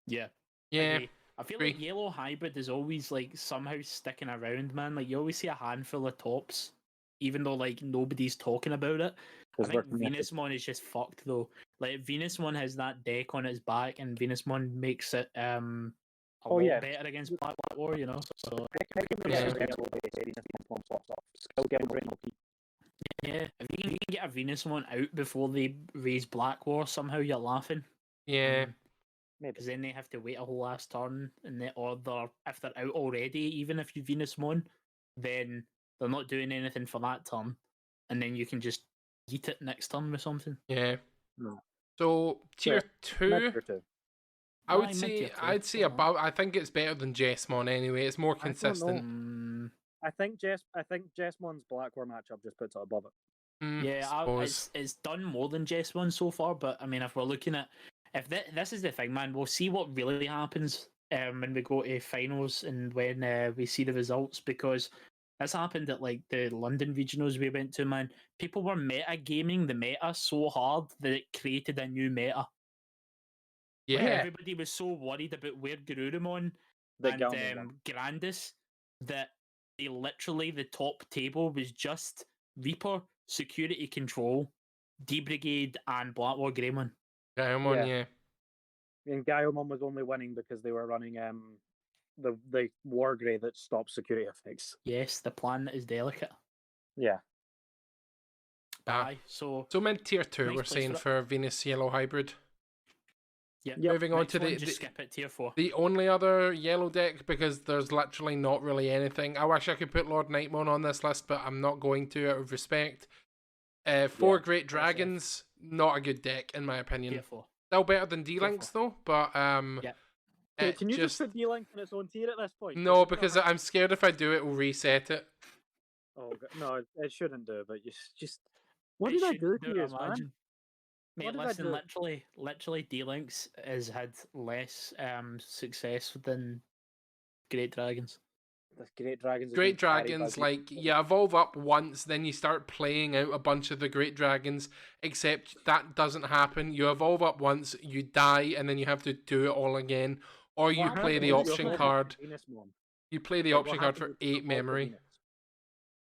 Yeah. Yeah. agree. I feel agree. like Yellow Hybrid is always like somehow sticking around, man. Like you always see a handful of tops, even though like nobody's talking about it. I 'Cause think we're connected. Venusmon is just fucked though. Like Venusmon has that deck on its back, and Venusmon makes it a Oh, lot yeah. better against Black War, you know. So yeah, if you can get a Venusmon out before they raise Black War, somehow you're laughing. Yeah. Maybe. Because then they have to wait a whole last turn, and if they're out already, even if you Venusmon, then they're not doing anything for that turn, and then you can just eat it next turn with something. Yeah. No. So, tier 2, Mid-tier 2. I would Aye, say, mid-tier 2, I'd say something like about, I think it's better than Jessmon anyway. It's more I don't know. consistent. that. I think Jessmon's Black War matchup just puts it above it. Yeah, suppose. it's done more than Jessmon so far, but I mean, if we're looking at this is the thing, man, we'll see what really happens when we go to finals and when we see the results, because this happened at like the London regionals we went to, man. People were meta gaming the meta so hard that it created a new meta. Yeah. Like, everybody was so worried about where Garurumon The and Galman Grandis that they literally, the top table was just Reaper, Security Control, D-Brigade, and Black War Greymon. Gaomon, Yeah. And Gaiomon was only winning because they were running the War Grey that stops security effects. Yes, the plan is delicate. Yeah. Ah. Aye, so So mid tier 2, Nice we're place saying for it. for Venus Yellow Hybrid. yeah. Moving on next to one, the just skip it tier 4. the only other yellow deck, because there's literally not really anything. I wish I could put Lord Nightmon on this list, but I'm not going to out of respect. 4 Great Dragons, not a good deck in my opinion. Tier 4. Still better than D-Links though, but Yeah. it Can you just put D-Link in its own tier at this point? no, It's not because hard- I'm scared if I do it, we'll reset it. Oh no, it shouldn't do. But just what It did I shouldn't do to you, man? imagine. Mate, What did I listen, do? literally D-Links has had less success than Great Dragons. The Great Dragons. has Great been carried by Dragons, D- like, you evolve up once, then you start playing out a bunch of the Great Dragons, except that doesn't happen. You evolve up once, you die, and then you have to do it all again. Or you What play happened the with option your card. Venusmon? You play the Like, what option card happened for with your 8 memory. Venus?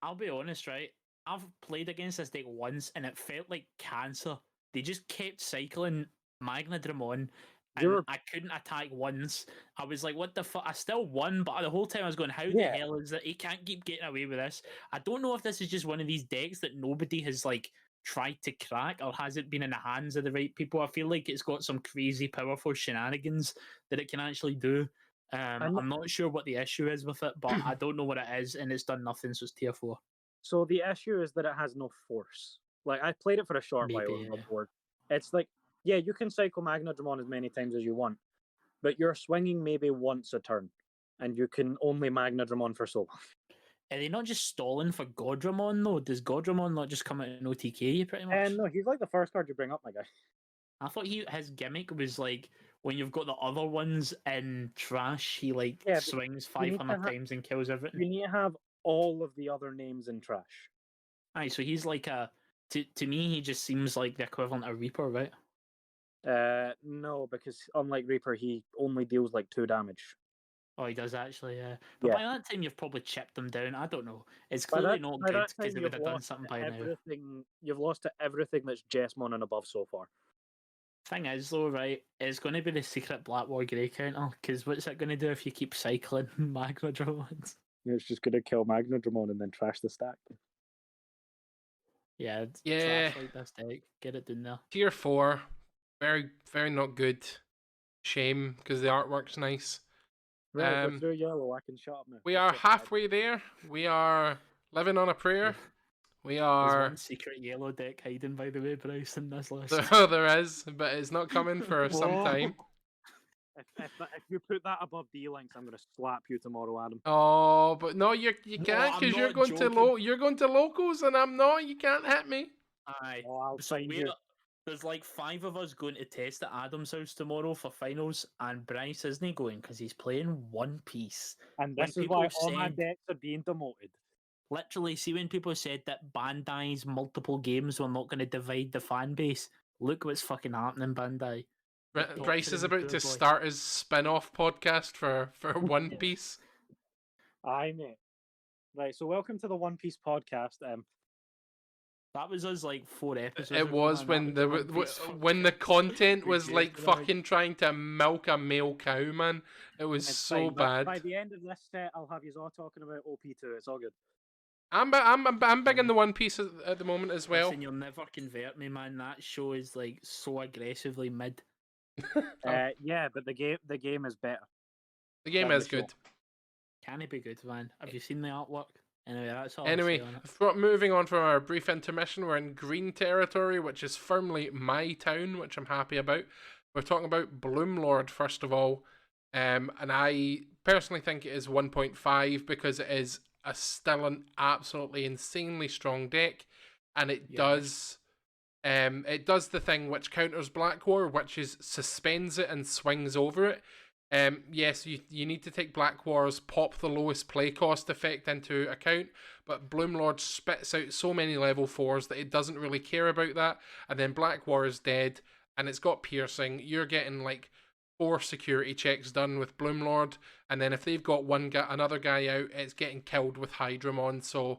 I'll be honest, right? I've played against this deck once, and it felt like cancer. They just kept cycling Magna Dramon, and You're- I couldn't attack once. I was like, what the fuck? I still won, but the whole time I was going, how the Yeah. hell is that? He can't keep getting away with this. I don't know if this is just one of these decks that nobody has like tried to crack, or has it been in the hands of the right people? I feel like it's got some crazy powerful shenanigans that it can actually do. I'm not sure what the issue is with it, but I don't know what it is, and it's done nothing, so it's tier 4. So the issue is that it has no force. Like I played it for a short while Maybe, on the yeah. board. It's like, yeah, you can cycle Magna Dramon as many times as you want, but you're swinging maybe once a turn, and you can only Magnadramon for so long. Are they not just stalling for Godramon though? Does Godramon not just come out in OTK pretty much? And no, he's like the first card you bring up, my guy. I thought his gimmick was like when you've got the other ones in trash, he like Yeah, but swings you need 500 to times and kills everything. You need to have all of the other names in trash. Aye, so he's like to me he just seems like the equivalent of Reaper, right? No, because unlike Reaper, he only deals like 2 damage. Oh, he does actually, yeah. But Yeah. by that time, you've probably chipped them down. I don't know. It's By clearly that- not by good that because time, they you've would have done lost something by now. everything. You've lost to everything that's Jessmon and above so far. Thing is, though, right, it's going to be the secret Black War Grey counter. Because what's it going to do if you keep cycling Magnadramons? It's just going to kill Magnadramon and then trash the stack. Yeah, Yeah. trash like this deck. Get it done there. Tier 4, very, very not good. Shame, because the artwork's nice. Right, go through yellow. I can shut up now. We Let's are get started. halfway there. We are living on a prayer. We There's are. one secret yellow deck hiding, by the way, Bryce, in this list. There is, but it's not coming for some Whoa. time. If you put that above D-Links, I'm going to slap you tomorrow, Adam. Oh, but no, you No, can't I'm because you're not going to joking. you're going to locals and I'm not. You can't hit me. Aye. Oh, I'll So find you. there's like 5 of us going to test at Adam's house tomorrow for finals, and Bryce isn't going because he's playing One Piece. And when this is people why all my said- decks are being demoted. Literally, see when people said that Bandai's multiple games were not going to divide the fan base, look what's fucking happening, Bandai. Bryce is torturing about the to poor boy. start his spin-off podcast for One Piece. Aye, mate. Right, so welcome to the One Piece podcast. That was us like 4 episodes. It ago, was man. when That the was One Piece when the content was Good like days, right? fucking trying to milk a male cow, man. It was It's so fine, but by bad. the end of this set, I'll have you all talking about OP2. It's all good. I'm big in the One Piece at the moment as well. Listen, you'll never convert me, man. That show is like so aggressively mid. Yeah, but the game is better. The game than is the show. good. Can it be good, man? Have you seen the artwork? Anyway, that's all. I'll Anyway, say on it. moving on from our brief intermission, we're in green territory, which is firmly my town, which I'm happy about. We're talking about Bloomlord first of all, and I personally think it is 1.5 because it is still an absolutely insanely strong deck, and it does the thing which counters Black War, which is suspends it and swings over it. Yes, you need to take Black War's pop the lowest play cost effect into account, but Bloomlord spits out so many level 4s that it doesn't really care about that, and then Black War is dead, and it's got piercing. You're getting like 4 security checks done with Bloomlord, and then if they've got another guy out, it's getting killed with Hydramon. So,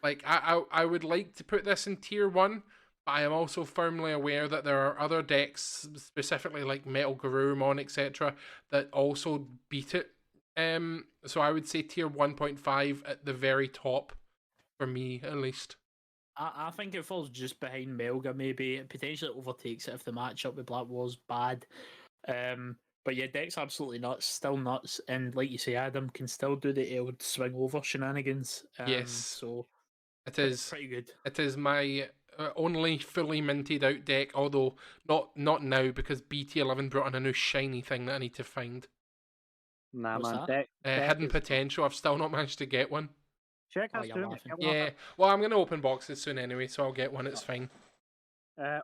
like, I would like to put this in tier 1, but I am also firmly aware that there are other decks, specifically like Metal Garurumon, etc., that also beat it. So I would say tier 1.5 at the very top, for me at least. I think it falls just behind Melga, maybe. It potentially overtakes it if the matchup with Black War's bad. But yeah, deck's absolutely nuts, still nuts, and like you say, Adam can still do the old swing over shenanigans. Yes. So It is pretty good. It is my only fully minted out deck, although not now because BT11 brought in a new shiny thing that I need to find. Nah, What's man. that? Deck Hidden is- Potential. I've still not managed to get one. Check Oh, has you're two, mate. laughing. Get one Yeah. Well, I'm gonna open boxes soon anyway, so I'll get one. It's fine.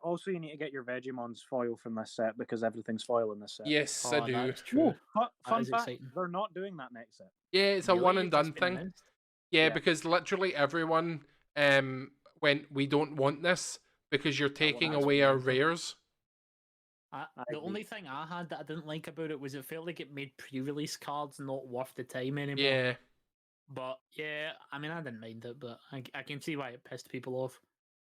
Also, you need to get your Vegemon's foil from this set because everything's foil in this set. Yes, Oh, I do. that's true. Whoa, fun is fact, exciting. they're not doing that next set. Yeah, it's a Really? one and It's done been thing. announced? Yeah, Yeah. because literally everyone went, we don't want this because you're taking that's away our mental. rares. I The agree. only thing I had that I didn't like about it was it felt like it made pre-release cards not worth the time anymore. Yeah. But yeah, I mean, I didn't mind it, but I can see why it pissed people off.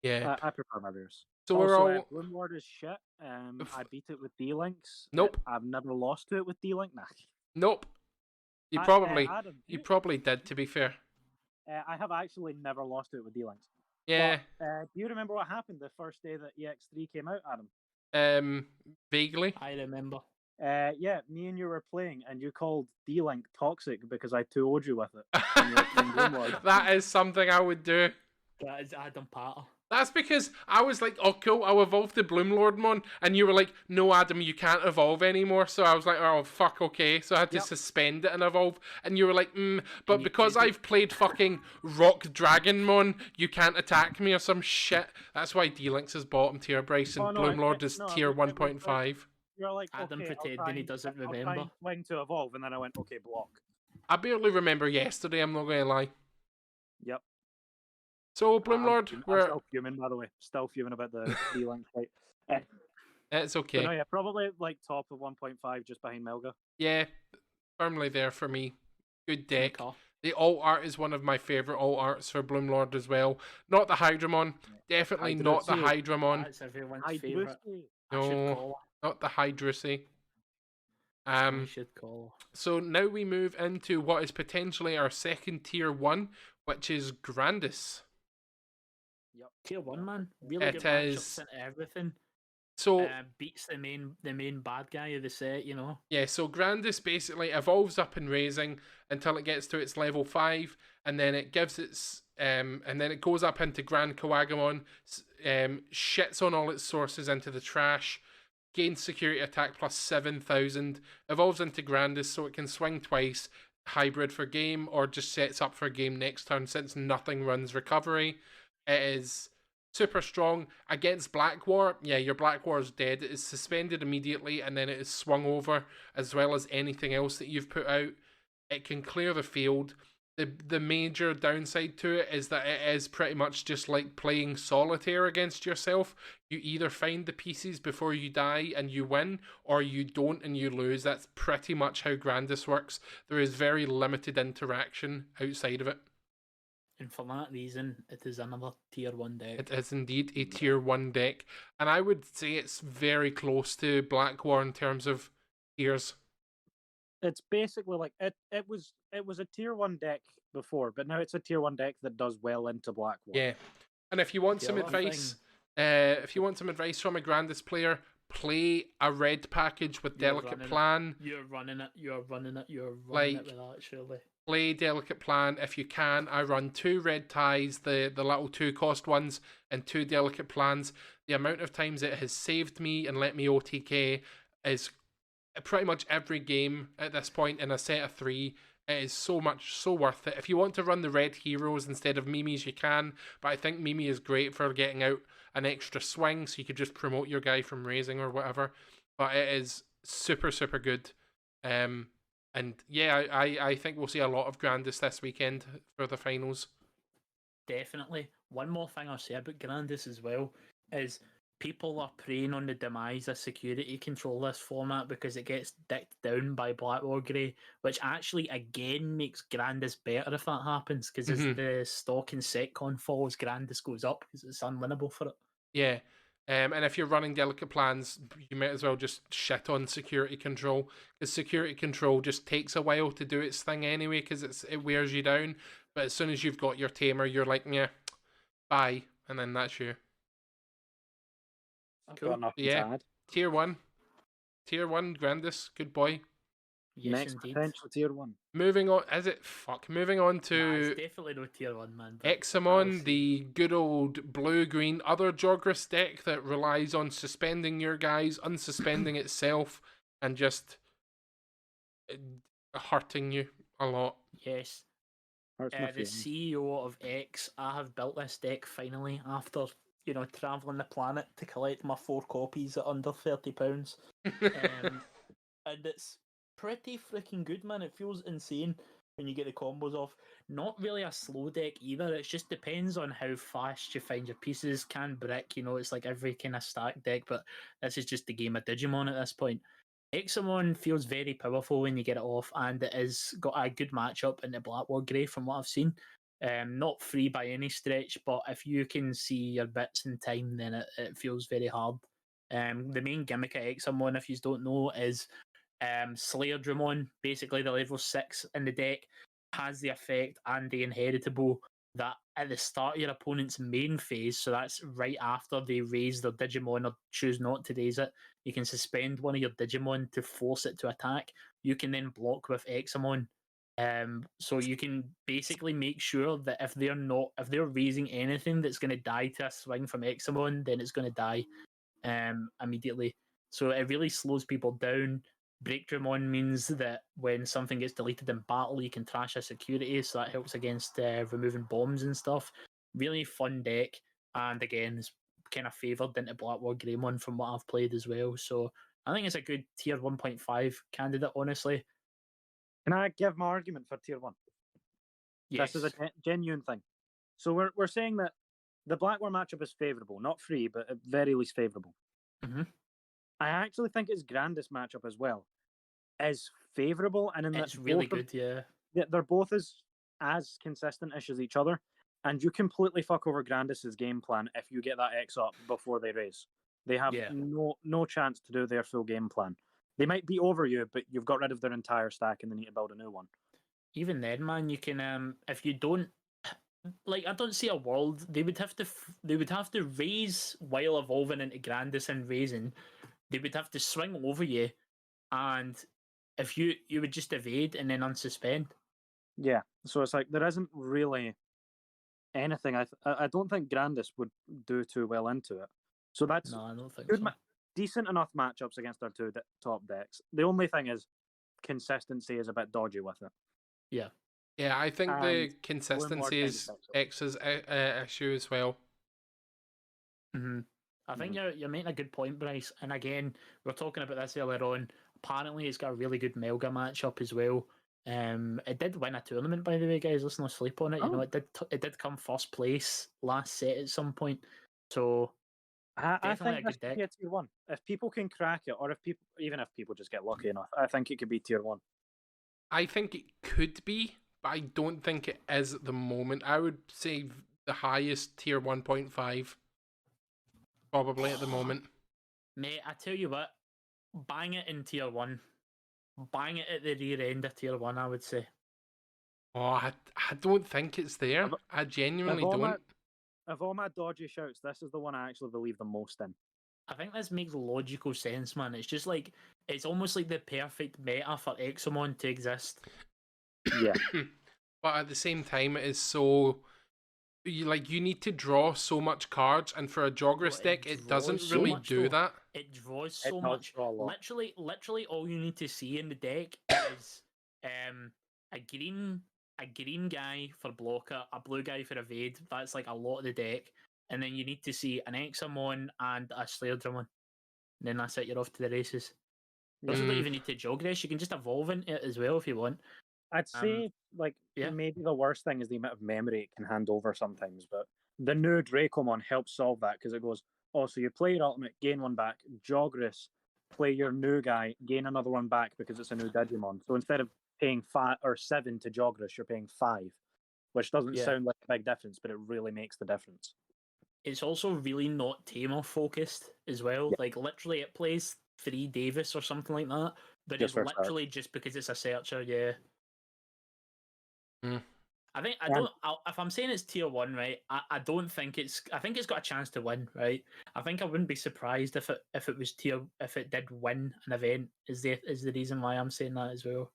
Yeah. I prefer my beers. So we're Also, all Bloomlord is shit. F- I beat it with D-Links. Nope. I've never lost to it with D-Link. Nah. nope. You I- probably Adam, you probably did, to be fair. I have actually never lost to it with D-Links. Yeah. But, do you remember what happened the first day that EX3 came out, Adam? Vaguely. I remember. Yeah, me and you were playing, and you called D-Link toxic because I 2-0'd you with it. when you were playing Bloomlord. That is something I would do. That is Adam Patter. That's because I was like, oh, cool, I'll evolve the Bloomlordmon. And you were like, no, Adam, you can't evolve anymore. So I was like, oh, fuck, okay. So I had to suspend it and evolve. And you were like, but because I've played fucking Rock Dragonmon, you can't attack me or some shit. That's why D-Lynx is bottom tier, Bryce, and Bloomlord is tier 1.5. You're like, Adam okay, pretending he doesn't I'll try remember. and swing to evolve, and then I went, okay, block. I barely remember yesterday, I'm not going to lie. Yep. So, Bloomlord, I'm still fuming, by the way. Still fuming about the D-Link fight. It's okay. But no, yeah, probably like top of 1.5, just behind Melga. Yeah, firmly there for me. Good deck. The alt art is one of my favourite alt arts for Bloomlord as well. Not the Hydramon. Definitely not the Hydramon. That's everyone's favourite. No, not the Hydracy. I should call. So now we move into what is potentially our second tier 1, which is Grandis. Yep. Tier 1, man. Really It good is. matchups and everything. So beats the main bad guy of the set, you know. Yeah, so Grandis basically evolves up in raising until it gets to its level 5, and then it gives its and then it goes up into Grand Kawagamon, shits on all its sources into the trash, gains security attack plus 7,000, evolves into Grandis so it can swing twice, hybrid for game, or just sets up for game next turn since nothing runs recovery. It is super strong against Black War. Yeah, your Black War is dead. It is suspended immediately and then it is swung over, as well as anything else that you've put out. It can clear the field. The major downside to it is that it is pretty much just like playing solitaire against yourself. You either find the pieces before you die and you win, or you don't and you lose. That's pretty much how Grandis works. There is very limited interaction outside of it. And for that reason, it is another tier 1 deck. It is indeed a tier 1 deck. And I would say it's very close to Black War in terms of tiers. It's basically like it was a tier 1 deck before, but now it's a tier 1 deck that does well into Black War. Yeah. And if you want some advice, from a Grandis player, play a red package with Delicate Plan. You're running it with that, surely. Play Delicate Plan if you can. I run 2 red ties, the little 2 cost ones, and 2 Delicate Plans. The amount of times it has saved me and let me OTK is pretty much every game at this point in a set of 3. It is so worth it. If you want to run the red heroes instead of Mimi's, you can, but I think Mimi is great for getting out an extra swing, so you could just promote your guy from raising or whatever. But it is super, super good. And yeah, I think we'll see a lot of Grandis this weekend for the finals. Definitely. One more thing I'll say about Grandis as well is people are preying on the demise of security control this format because it gets dicked down by Black War Grey, which actually again makes Grandis better if that happens, because as the stock and setcon falls, Grandis goes up because it's unwinnable for it. Yeah. And if you're running Delicate Plans, you might as well just shit on security control, because security control just takes a while to do its thing anyway, because it wears you down. But as soon as you've got your tamer, you're like, yeah, bye, and then that's you. Cool. Yeah, tier 1 Grandis, good boy. Yes, next indeed. potential tier 1. Moving on, moving on to it's definitely no tier 1, man. Examon, the good old blue-green other Jogress deck that relies on suspending your guys, unsuspending itself, and just hurting you a lot. Yes. The CEO of X, I have built this deck finally after, travelling the planet to collect my 4 copies at under £30. And it's pretty freaking good, man. It feels insane when you get the combos off. Not really a slow deck either. It just depends on how fast you find your pieces. Can brick, it's like every kind of stack deck, but this is just the game of Digimon at this point. Examon feels very powerful when you get it off, and it has got a good matchup in the Black War Grey from what I've seen. Not free by any stretch, but if you can see your bits in time, then it feels very hard. The main gimmick at Examon, if you don't know, is Slayer Dramon, basically the level 6 in the deck, has the effect and the inheritable that at the start of your opponent's main phase, so that's right after they raise their Digimon or choose not to raise it, you can suspend one of your Digimon to force it to attack. You can then block with Examon So you can basically make sure that if they're raising anything that's going to die to a swing from Examon, then it's going to die immediately. So it really slows people down. Breakdramon means that when something gets deleted in battle, you can trash a security, so that helps against removing bombs and stuff. Really fun deck, and again, it's kind of favoured into Blackwood Greymon from what I've played as well. So I think it's a good tier 1.5 candidate, honestly. Can I give my argument for tier 1? Yes. This is a genuine thing. So we're saying that the Blackwar matchup is favourable, not free, but at very least favourable. Mm-hmm. I actually think its grandest matchup as well is favourable, and in It's that really good, yeah. They're both as consistent-ish as each other, and you completely fuck over Grandis's game plan if you get that X up before they raise. They have no chance to do their full game plan. They might be over you, but you've got rid of their entire stack and they need to build a new one. Even then, man, you can if you don't like, I don't see a world they would have to raise while evolving into Grandis and raising. They would have to swing over you, and if you would just evade and then unsuspend. Yeah, so it's like there isn't really anything. I don't think Grandis would do too well into it. So that's No, I don't think good so. Decent enough matchups against our two top decks. The only thing is consistency is a bit dodgy with it. Yeah. Yeah, I think the consistency is X's issue as well. Mm-hmm. I think you're making a good point, Bryce. And again, we were talking about this earlier on. Apparently, it's got a really good Melga matchup as well. It did win a tournament, by the way, guys. Let's not sleep on it. You know, it did come first place last set at some point. So I think this could be a tier 1. If people can crack it, or if people just get lucky enough, I think it could be tier 1. I think it could be, but I don't think it is at the moment. I would say the highest tier 1.5 probably at the moment. Mate, I tell you what, bang it in tier 1. Bang it at the rear end of tier 1, I would say. Oh, I don't think it's there. I genuinely don't. Of all my dodgy shouts, this is the one I actually believe the most in. I think this makes logical sense, man. It's just like, it's almost like the perfect meta for Examon to exist. Yeah. But at the same time, it is so... You need to draw so much cards, and for a Jogress deck, it doesn't really do that. It draws so much. Literally, all you need to see in the deck is a green guy for blocker, a blue guy for evade. That's like a lot of the deck. And then you need to see an Examon and a Slayer-Dramon. And then that's it, you're off to the races. You also don't even need to Jogress, you can just evolve into it as well if you want. I'd say, maybe the worst thing is the amount of memory it can hand over sometimes, but the new Dracomon helps solve that, because it goes, so you play your ultimate, gain one back, Jogress, play your new guy, gain another one back because it's a new Digimon. So instead of paying 5 or 7 to Jogress, you're paying 5, which doesn't sound like a big difference, but it really makes the difference. It's also really not Tamer focused as well. Yeah. Like, literally, it plays 3 Davis or something like that, but it's literally just because it's a searcher, yeah. If I'm saying it's tier 1, right, I don't think I think it's got a chance to win, right? I think I wouldn't be surprised if it did win an event, is the reason why I'm saying that as well.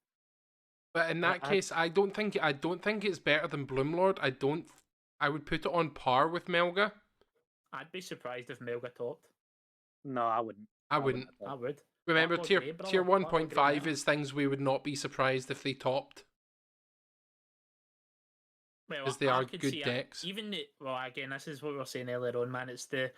But in that case, I don't think it's better than Bloomlord. I would put it on par with Melga. I'd be surprised if Melga topped. No, I wouldn't. I wouldn't. I would. Remember, tier 1.5 is things we would not be surprised if they topped. Because they are good decks. Again, this is what we were saying earlier on, man. It's the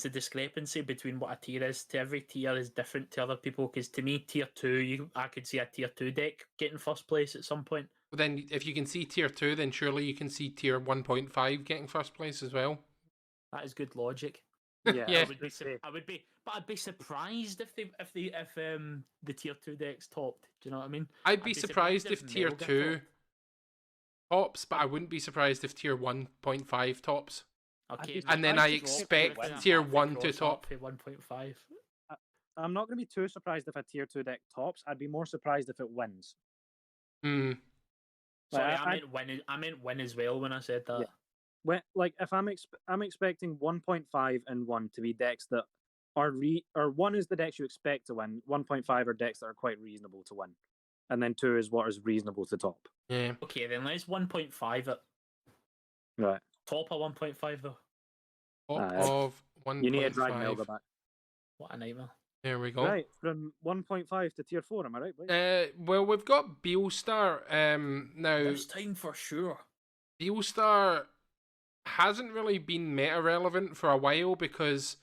discrepancy between what a tier is. To every tier is different to other people. Because to me, tier 2, I could see a tier 2 deck getting first place at some point. But then, if you can see tier 2, then surely you can see tier 1.5 getting first place as well. That is good logic. Yeah, yeah. I'd be surprised if the tier 2 decks topped. Do you know what I mean? I'd be surprised if tier 2 tops, but I wouldn't be surprised if tier 1.5 tops. Okay, and then I expect tier 1 to top. 1.5. I'm not going to be too surprised if a tier 2 deck tops. I'd be more surprised if it wins. Sorry, I meant win as well when I said that. Yeah. If I'm expecting 1.5 and 1 to be decks that are 1 is the decks you expect to win. 1.5 are decks that are quite reasonable to win. and then 2 is what is reasonable to top. Yeah. Okay, then let's 1.5 it. Right. Top of 1.5 though. Top of 1.5. You need to drag Melga back. What a nightmare. There we go. Right, from 1.5 to tier 4, am I right, boys? Well, we've got Beelstar. Now, There's time for sure. Beelstar hasn't really been meta relevant for a while because,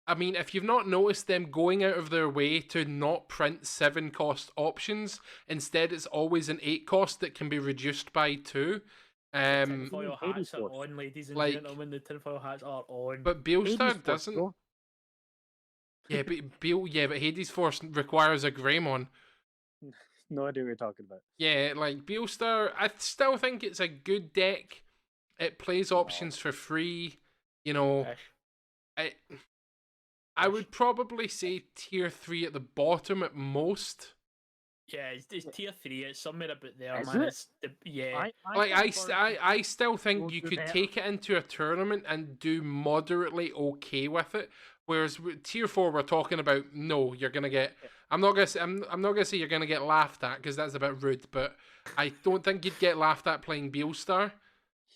I mean, if you've not noticed them going out of their way to not print 7 cost options, instead it's always an 8 cost that can be reduced by 2. Tinfoil hats are on, ladies and like- gentlemen. The tinfoil hats are on. But Beelstar doesn't. Yeah, but Hades Force requires a Greymon. No idea what you're talking about. Yeah, like Beelstar, I still think it's a good deck. It plays options for free. You know, I would probably say tier 3 at the bottom at most. Yeah, it's tier 3. It's somewhere about there, Is man. it? It's yeah. I still think Goes you to could better. take it into a tournament and do moderately okay with it. Whereas with tier 4, we're talking about no, you're gonna get. I'm not gonna say you're gonna get laughed at because that's a bit rude, but I don't think you'd get laughed at playing Beelstar.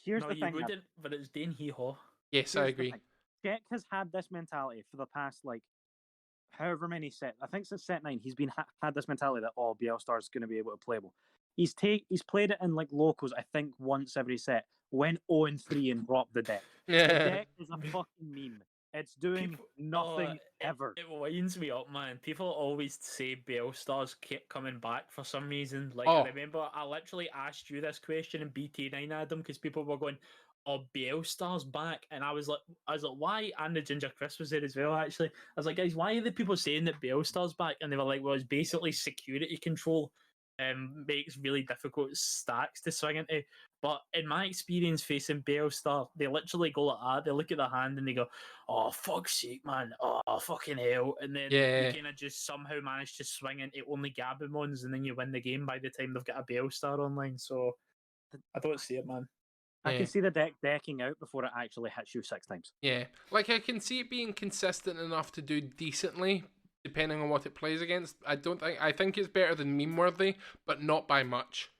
Here's No, the you thing. wouldn't, but it's Dane Hee-Haw. Yes, Here's I the agree. thing. Jack has had this mentality for the past, like, however many set. I think since set 9, he's been had this mentality that, oh, Beelstar's going to be able to playable. He's played it in, like, locals, I think, once every set. Went 0-3 and dropped the deck. The deck is a fucking meme. It's doing nothing ever. It winds me up, man. People always say Beelstars keep coming back for some reason. Like, I remember I literally asked you this question in BT9, Adam, because people were going, "Oh, Beelstar's back," and I was like, "Why?" And the Ginger Chris was there as well. Actually, I was like, "Guys, why are the people saying that Beelstar's back?" And they were like, "Well, it's basically security control." Makes really difficult stacks to swing into. But in my experience facing Beelstar, they literally go like that. They look at the hand and they go, "Oh, fuck's sake, man. Oh, fucking hell." And then you kind of just somehow manage to swing into only Gabumons and then you win the game by the time they've got a Beelstar online. So I don't see it, man. I can see the deck decking out before it actually hits you 6 times. Yeah, like I can see it being consistent enough to do decently, depending on what it plays against. I think it's better than meme worthy, but not by much.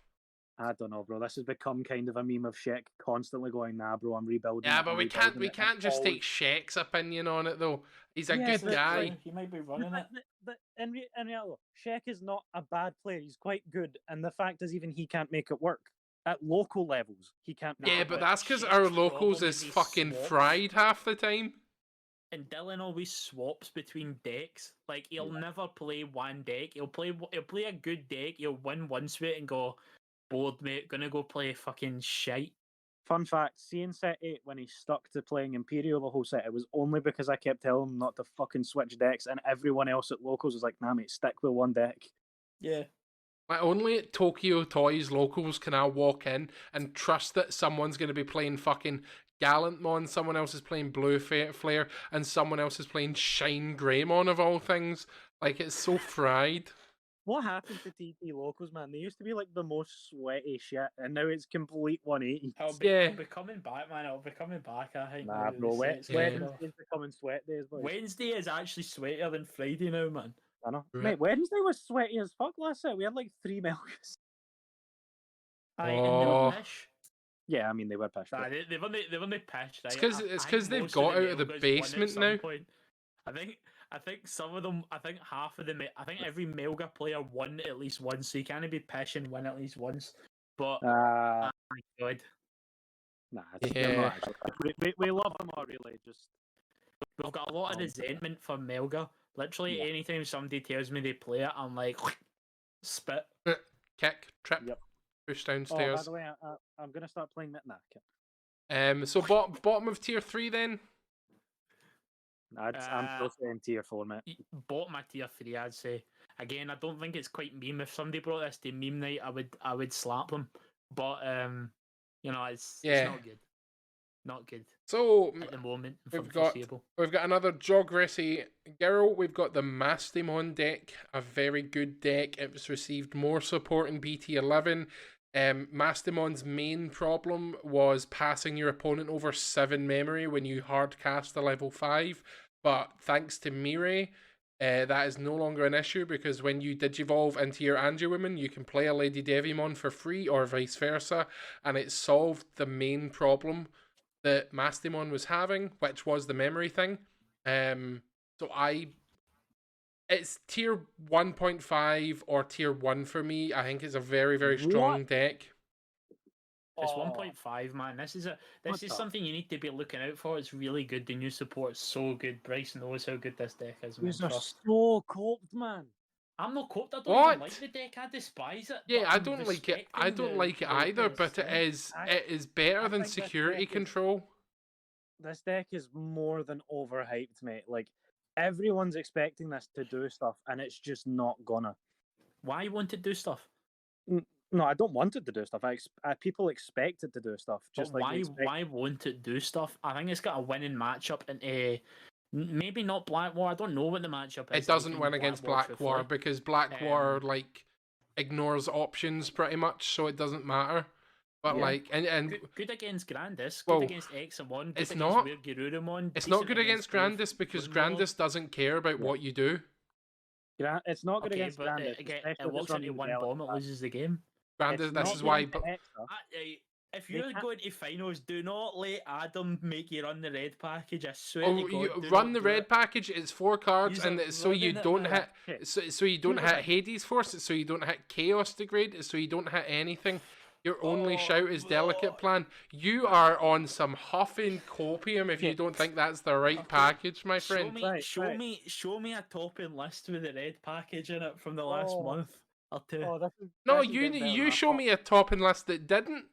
I don't know, bro. This has become kind of a meme of Sheck constantly going, "Nah, bro, I'm rebuilding." Yeah, but we can't just take Sheck's opinion on it though. He's a good guy. He might be running it. But in reality, Sheck is not a bad player. He's quite good, and the fact is, even he can't make it work at local levels. He can't. Yeah, but that's because Sheck's our locals problem is is he fucking swaps. fried half the time. And Dylan always swaps between decks. Like he'll never play one deck. He'll play a good deck. He'll win one suite and go, "Bored, mate. Gonna go play fucking shite." Fun fact: see in set 8 when he stuck to playing Imperial the whole set, it was only because I kept telling him not to fucking switch decks, and everyone else at locals was like, "Nah, mate, stick with one deck." Yeah. Like only at Tokyo Toys locals can I walk in and trust that someone's going to be playing fucking Gallantmon, someone else is playing Blue Flare, and someone else is playing Shine Greymon of all things. Like it's so fried. What happened to TP locals, man? They used to be like the most sweaty shit, and now it's complete 180. It'll be coming back, man. It'll be coming back, I think. Nah, bro. Wednesday's becoming sweat days, boys. Wednesday is actually sweatier than Friday now, man. I know. Right. Mate, Wednesday was sweaty as fuck last set. We had like 3 Melgas. Aye, and they were pish. Yeah, I mean, they were pissed. Nah, they've only pished. It's because they've got out of the basement now. I think some of them. I think half of them. I think every Melga player won at least once, so you can't be pish and win at least once. But oh my god, nah, they're not actually. We love them all, really. Just we've got a lot of resentment for Melga. Literally, anytime somebody tells me they play it, I'm like, spit, kick, trip, push downstairs. Oh, by the way, I'm gonna start playing that now. So bottom of tier 3 then. I'm still saying tier 4, mate. Bottom of tier 3, I'd say. Again, I don't think it's quite meme. If somebody brought this to meme night, I would slap them. But it's not good. Not good. So at the moment, we've got another Jogressy girl. We've got the Mastimon deck, a very good deck. It was received more support in BT11. Mastimon's main problem was passing your opponent over 7 memory when you hard cast a level 5. But thanks to Mirai, That is no longer an issue because when you digivolve into your Anduwoman, you can play a Lady Devimon for free or vice versa, and it solved the main problem that Mastemon was having, which was the memory thing. It's tier 1.5 or tier 1 for me. I think it's a very, very strong deck. It's 1.5, man. This is something you need to be looking out for. It's really good. The new support's so good. Bryce knows how good this deck is. These are so coped, man. I'm not coped. I don't even like the deck. I despise it. Yeah, I don't like it. I don't like it either. But it is better than security control. This deck is more than overhyped, mate. Like everyone's expecting this to do stuff, and it's just not gonna. Why won't it do stuff? No, I don't want it to do stuff. People expect it to do stuff. Just but like why won't it do stuff? I think it's got a winning matchup in maybe not Black War. I don't know what the matchup is. It doesn't win against Black War because Black War like ignores options pretty much, so it doesn't matter. But like and good against Grandis, good against Examon, good against Weird Garurumon. It's not good against Grandis because Grandis doesn't care about what you do. It's not good against Grandis. It walks into one bomb, it loses the game. Grandis, this is why. If you're going to finals, do not let Adam make you run the red package. I swear to God, you run the red package. It's 4 cards, and it's so you don't hit. So you don't hit Hades Force. It's so you don't hit Chaos Degrade. It's so you don't hit anything. Your only shout is Delicate Plan. You are on some huffing copium if you don't think that's the right package, my friend. Show me a topping list with the red package in it from the last month or two. No, you show me a topping list that didn't.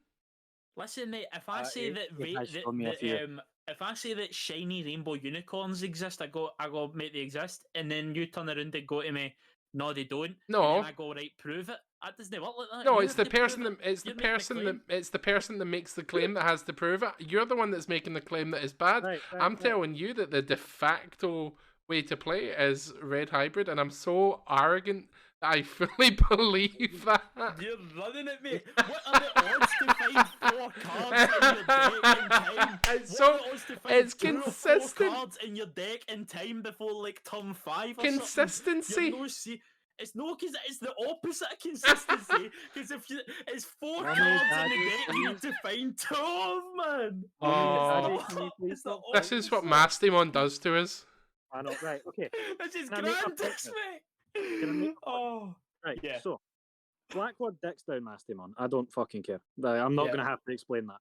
Listen, mate. If I say if I say that shiny rainbow unicorns exist, I go mate, they exist, and then you turn around and go to me, no, they don't. No, and then I go, right, prove it. That doesn't work like that. No, it's the person that makes the claim that has to prove it. You're the one that's making the claim that is bad. I'm telling you that the de facto way to play is red hybrid, and I'm so arrogant that I fully believe that. You're running at me. What are the odds to find 4 cards in your deck in time? It's consistent. 4 cards in your deck in time before like turn 5 or consistency. It's because it's the opposite of consistency. Because it's 4 cards in the deck, you need to find 2 of them, man. This is what Mastemon does to us. I know, right? Okay. This is Grandis, mate. Right. Yeah. So, Blackwood dicks down Mastemon. I don't fucking care. I'm not going to have to explain that.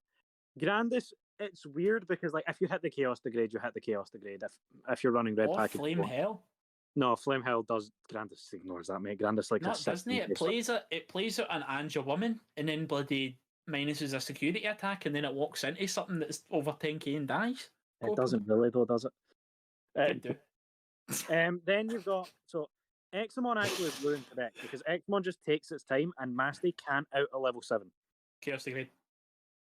Grandis, it's weird because like if you hit the Chaos Degrade, you hit the Chaos Degrade. If you're running red package. Flame Hell. No, Flame Hell does. Grandis ignores that, mate. Grandis like doesn't it? It plays out an Anja woman, and then bloody minuses a security attack, and then it walks into something that's over 10k and dies. It doesn't really, though, does it? Then you've got Examon actually is ruined the deck because Examon just takes its time, and Masty can't out a level 7. Chaos Degrade.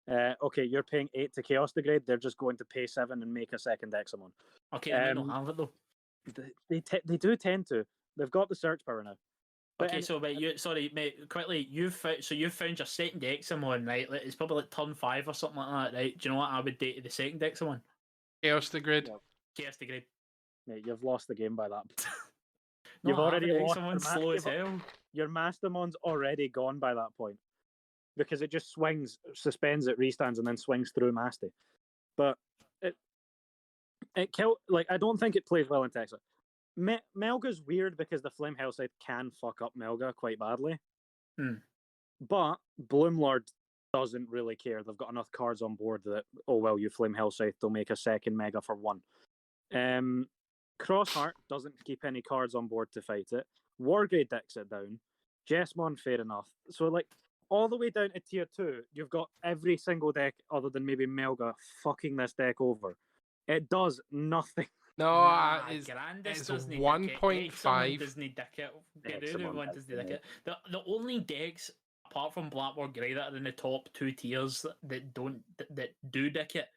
Okay, you're paying 8 to Chaos Degrade. They're just going to pay 7 and make a second Examon. Okay, I don't have it though. They do tend to. They've got the search power now. Okay, so mate, mate, quickly, you've found your second Examon, right? It's probably like turn 5 or something like that, right? Do you know what I would do to the second Examon? Chaos Degrade. Chaos Degrade. Mate, you've lost the game by that. You've already lost. Someone's slow as hell. Your Mastermon's already gone by that point because it just swings, suspends it, restands, and then swings through Masty. But it killed. Like I don't think it plays well in Texas. Melga's weird because the Flame Hellside can fuck up Melga quite badly. But Bloomlord doesn't really care. They've got enough cards on board that you Flame Hellside, they'll make a second Mega for 1. Crossheart doesn't keep any cards on board to fight it. Wargrave decks it down. Jessmon, fair enough. So like all the way down to tier 2, you've got every single deck other than maybe Melga fucking this deck over. It does nothing. No, it's 1.5. The only decks apart from Blackboard Grey that are in the top 2 tiers that do dick it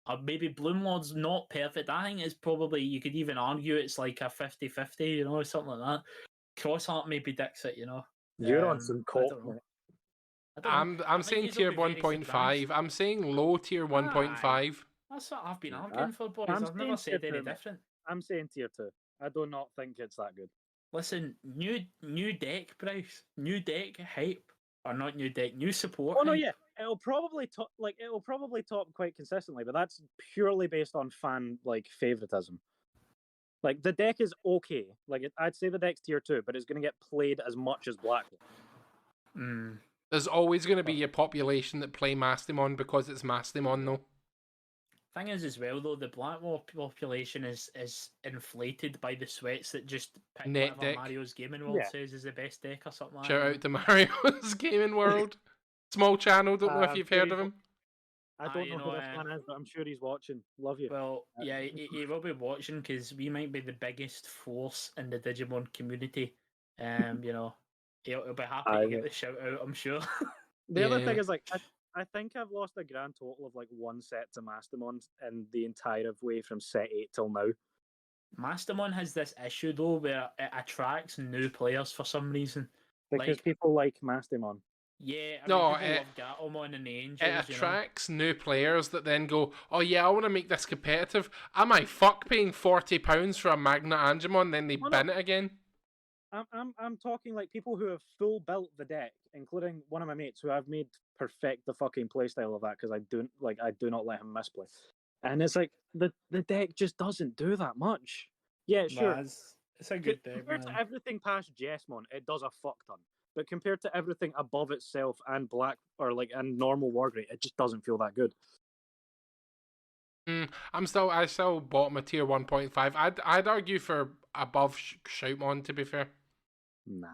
are maybe Bloomlord's not perfect. I think it's probably, you could even argue it's like a 50-50, something like that. Crossheart maybe dicks it, You're on some cold. I'm saying tier 1.5. I'm saying low tier 1.5. That's what I've been arguing for, boys. I've never said any different. I'm saying tier 2. I do not think it's that good. Listen, new deck, Bryce. New deck hype. Or not new deck, new support. Oh no, hype. yeah, it'll probably top quite consistently, but that's purely based on fan favoritism. Like the deck is okay. I'd say the deck's tier 2, but it's going to get played as much as Blackwood. There's always going to be a population that play Mastemon because it's Mastemon, though. Thing is, as well though, the Blackwall population is inflated by the sweats that just pick Net whatever deck. Mario's Gaming World Yeah. says is the best deck or something like Shout that. out to Mario's Gaming World. Small channel, don't know if you've sure heard he's of him. I don't you know who know, this man is, but I'm sure he's watching. Love you. Well, yeah, he will be watching because we might be the biggest force in the Digimon community. You know, he'll be happy Aye, to get mate. the shout out, I'm sure. The other Yeah. thing is, I think I've lost a grand total of one set to Mastemon in the entire way from set 8 till now. Mastemon has this issue though where it attracts new players for some reason. Because Like- people like Mastemon. Yeah, I No, mean, people love Gatomon and the Angels. It attracts new players that then go, oh yeah, I want to make this competitive. Am I paying £40 for a Magna Angemon, then they Oh, no. bin it again? I'm talking people who have full built the deck, including one of my mates who I've made perfect the fucking playstyle of that because I do not let him misplay. And it's the deck just doesn't do that much. Yeah, sure. It's a good deck, Compared man. to everything past Jessmon, it does a fuck ton. But compared to everything above itself and and normal Wargreat, it just doesn't feel that good. I still bought my tier 1.5. I'd argue for above Shoutmon, to be fair. Nah.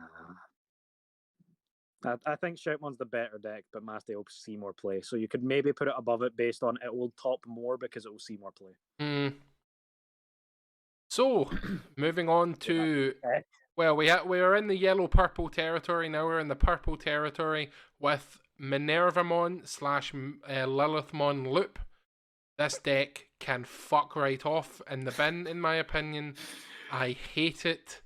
I think Shoutmon's the better deck, but Master will see more play. So you could maybe put it above it based on it will top more because it will see more play. So, moving on to... Well, we are in the yellow-purple territory now. We're in the purple territory with Minervamon / Lilithmon Loop. This deck can fuck right off in the bin, in my opinion. I hate it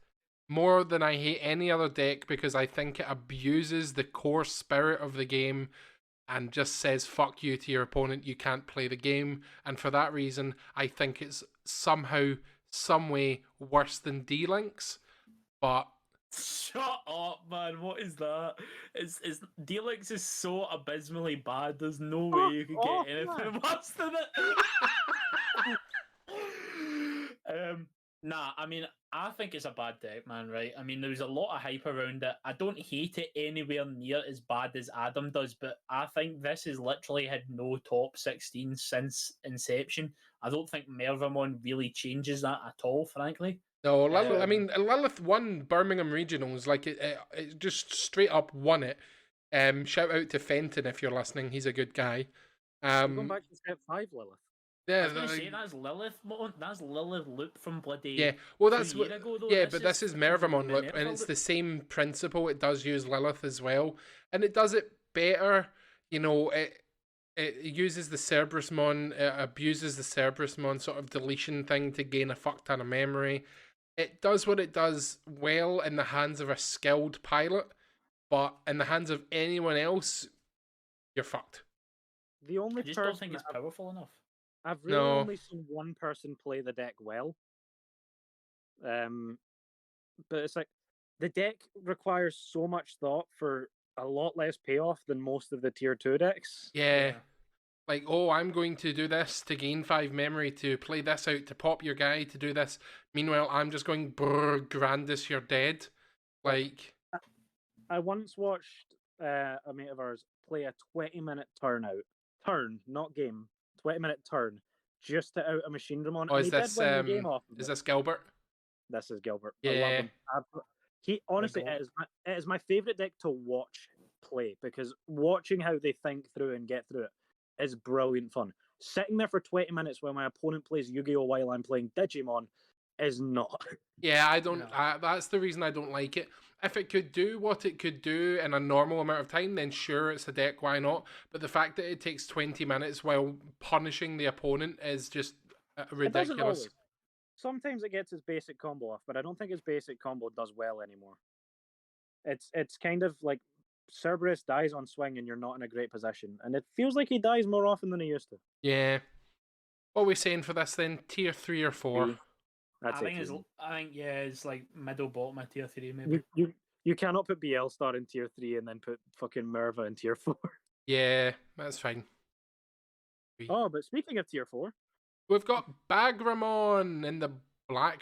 more than I hate any other deck because I think it abuses the core spirit of the game and just says fuck you to your opponent, you can't play the game. And for that reason, I think it's somehow, some way worse than D-Links. But Shut up, man! What is that? It's D-Links is so abysmally bad. There's no way you could off, get anything man. worse than it. Nah, I mean, I think it's a bad deck, man. Right? I mean, there's a lot of hype around it. I don't hate it anywhere near as bad as Adam does, but I think this has literally had no top 16 since inception. I don't think Mervamon really changes that at all, frankly. no, Lilith won Birmingham Regionals. It just straight up won it. Shout out to Fenton if you're listening. He's a good guy. Going back to step 5, Lilith. I was going to say that's Lilith. That's Lilith Loop from bloody. Yeah, well, 2 that's year what. ago, though. Yeah, but this is Mervamon Loop, Minerva and it's Loop. the same principle. It does use Lilith as well, and it does it better. You know, it uses the Cerberusmon, it abuses the Cerberusmon sort of deletion thing to gain a fuck ton of memory. It does what it does well in the hands of a skilled pilot, but in the hands of anyone else, you're fucked. The only I just don't person think it's that powerful enough. I've really No. only seen one person play the deck well. But it's the deck requires so much thought for a lot less payoff than most of the tier 2 decks. Yeah. Like, oh, I'm going to do this to gain 5 memory, to play this out, to pop your guy, to do this. Meanwhile, I'm just going, brrr, Grandis, you're dead. Like... I once watched a mate of ours play a 20-minute turn, not game, 20-minute turn, just to out a Machine Dramon. Oh, and is he this, did win the game off of is it. this Gilbert? This is Gilbert. I Yeah. love him. He honestly, goat. it is my favorite deck to watch play because watching how they think through and get through it is brilliant fun. Sitting there for 20 minutes while my opponent plays Yu-Gi-Oh while I'm playing Digimon is not. Yeah, I don't. No. That's the reason I don't like it. If it could do what it could do in a normal amount of time, then sure, it's a deck. Why not? But the fact that it takes 20 minutes while punishing the opponent is just It doesn't ridiculous. always. Sometimes it gets its basic combo off, but I don't think its basic combo does well anymore. It's kind of like Cerberus dies on swing and you're not in a great position, and it feels like he dies more often than he used to. Yeah. What are we saying for this then? Tier 3 or 4? I'd say think it's 3. it's like middle bottom of tier 3 maybe. You cannot put BL Star in tier 3 and then put fucking Merva in tier 4. Yeah, that's fine. Oh, but speaking of tier 4, We've got Bagramon in the black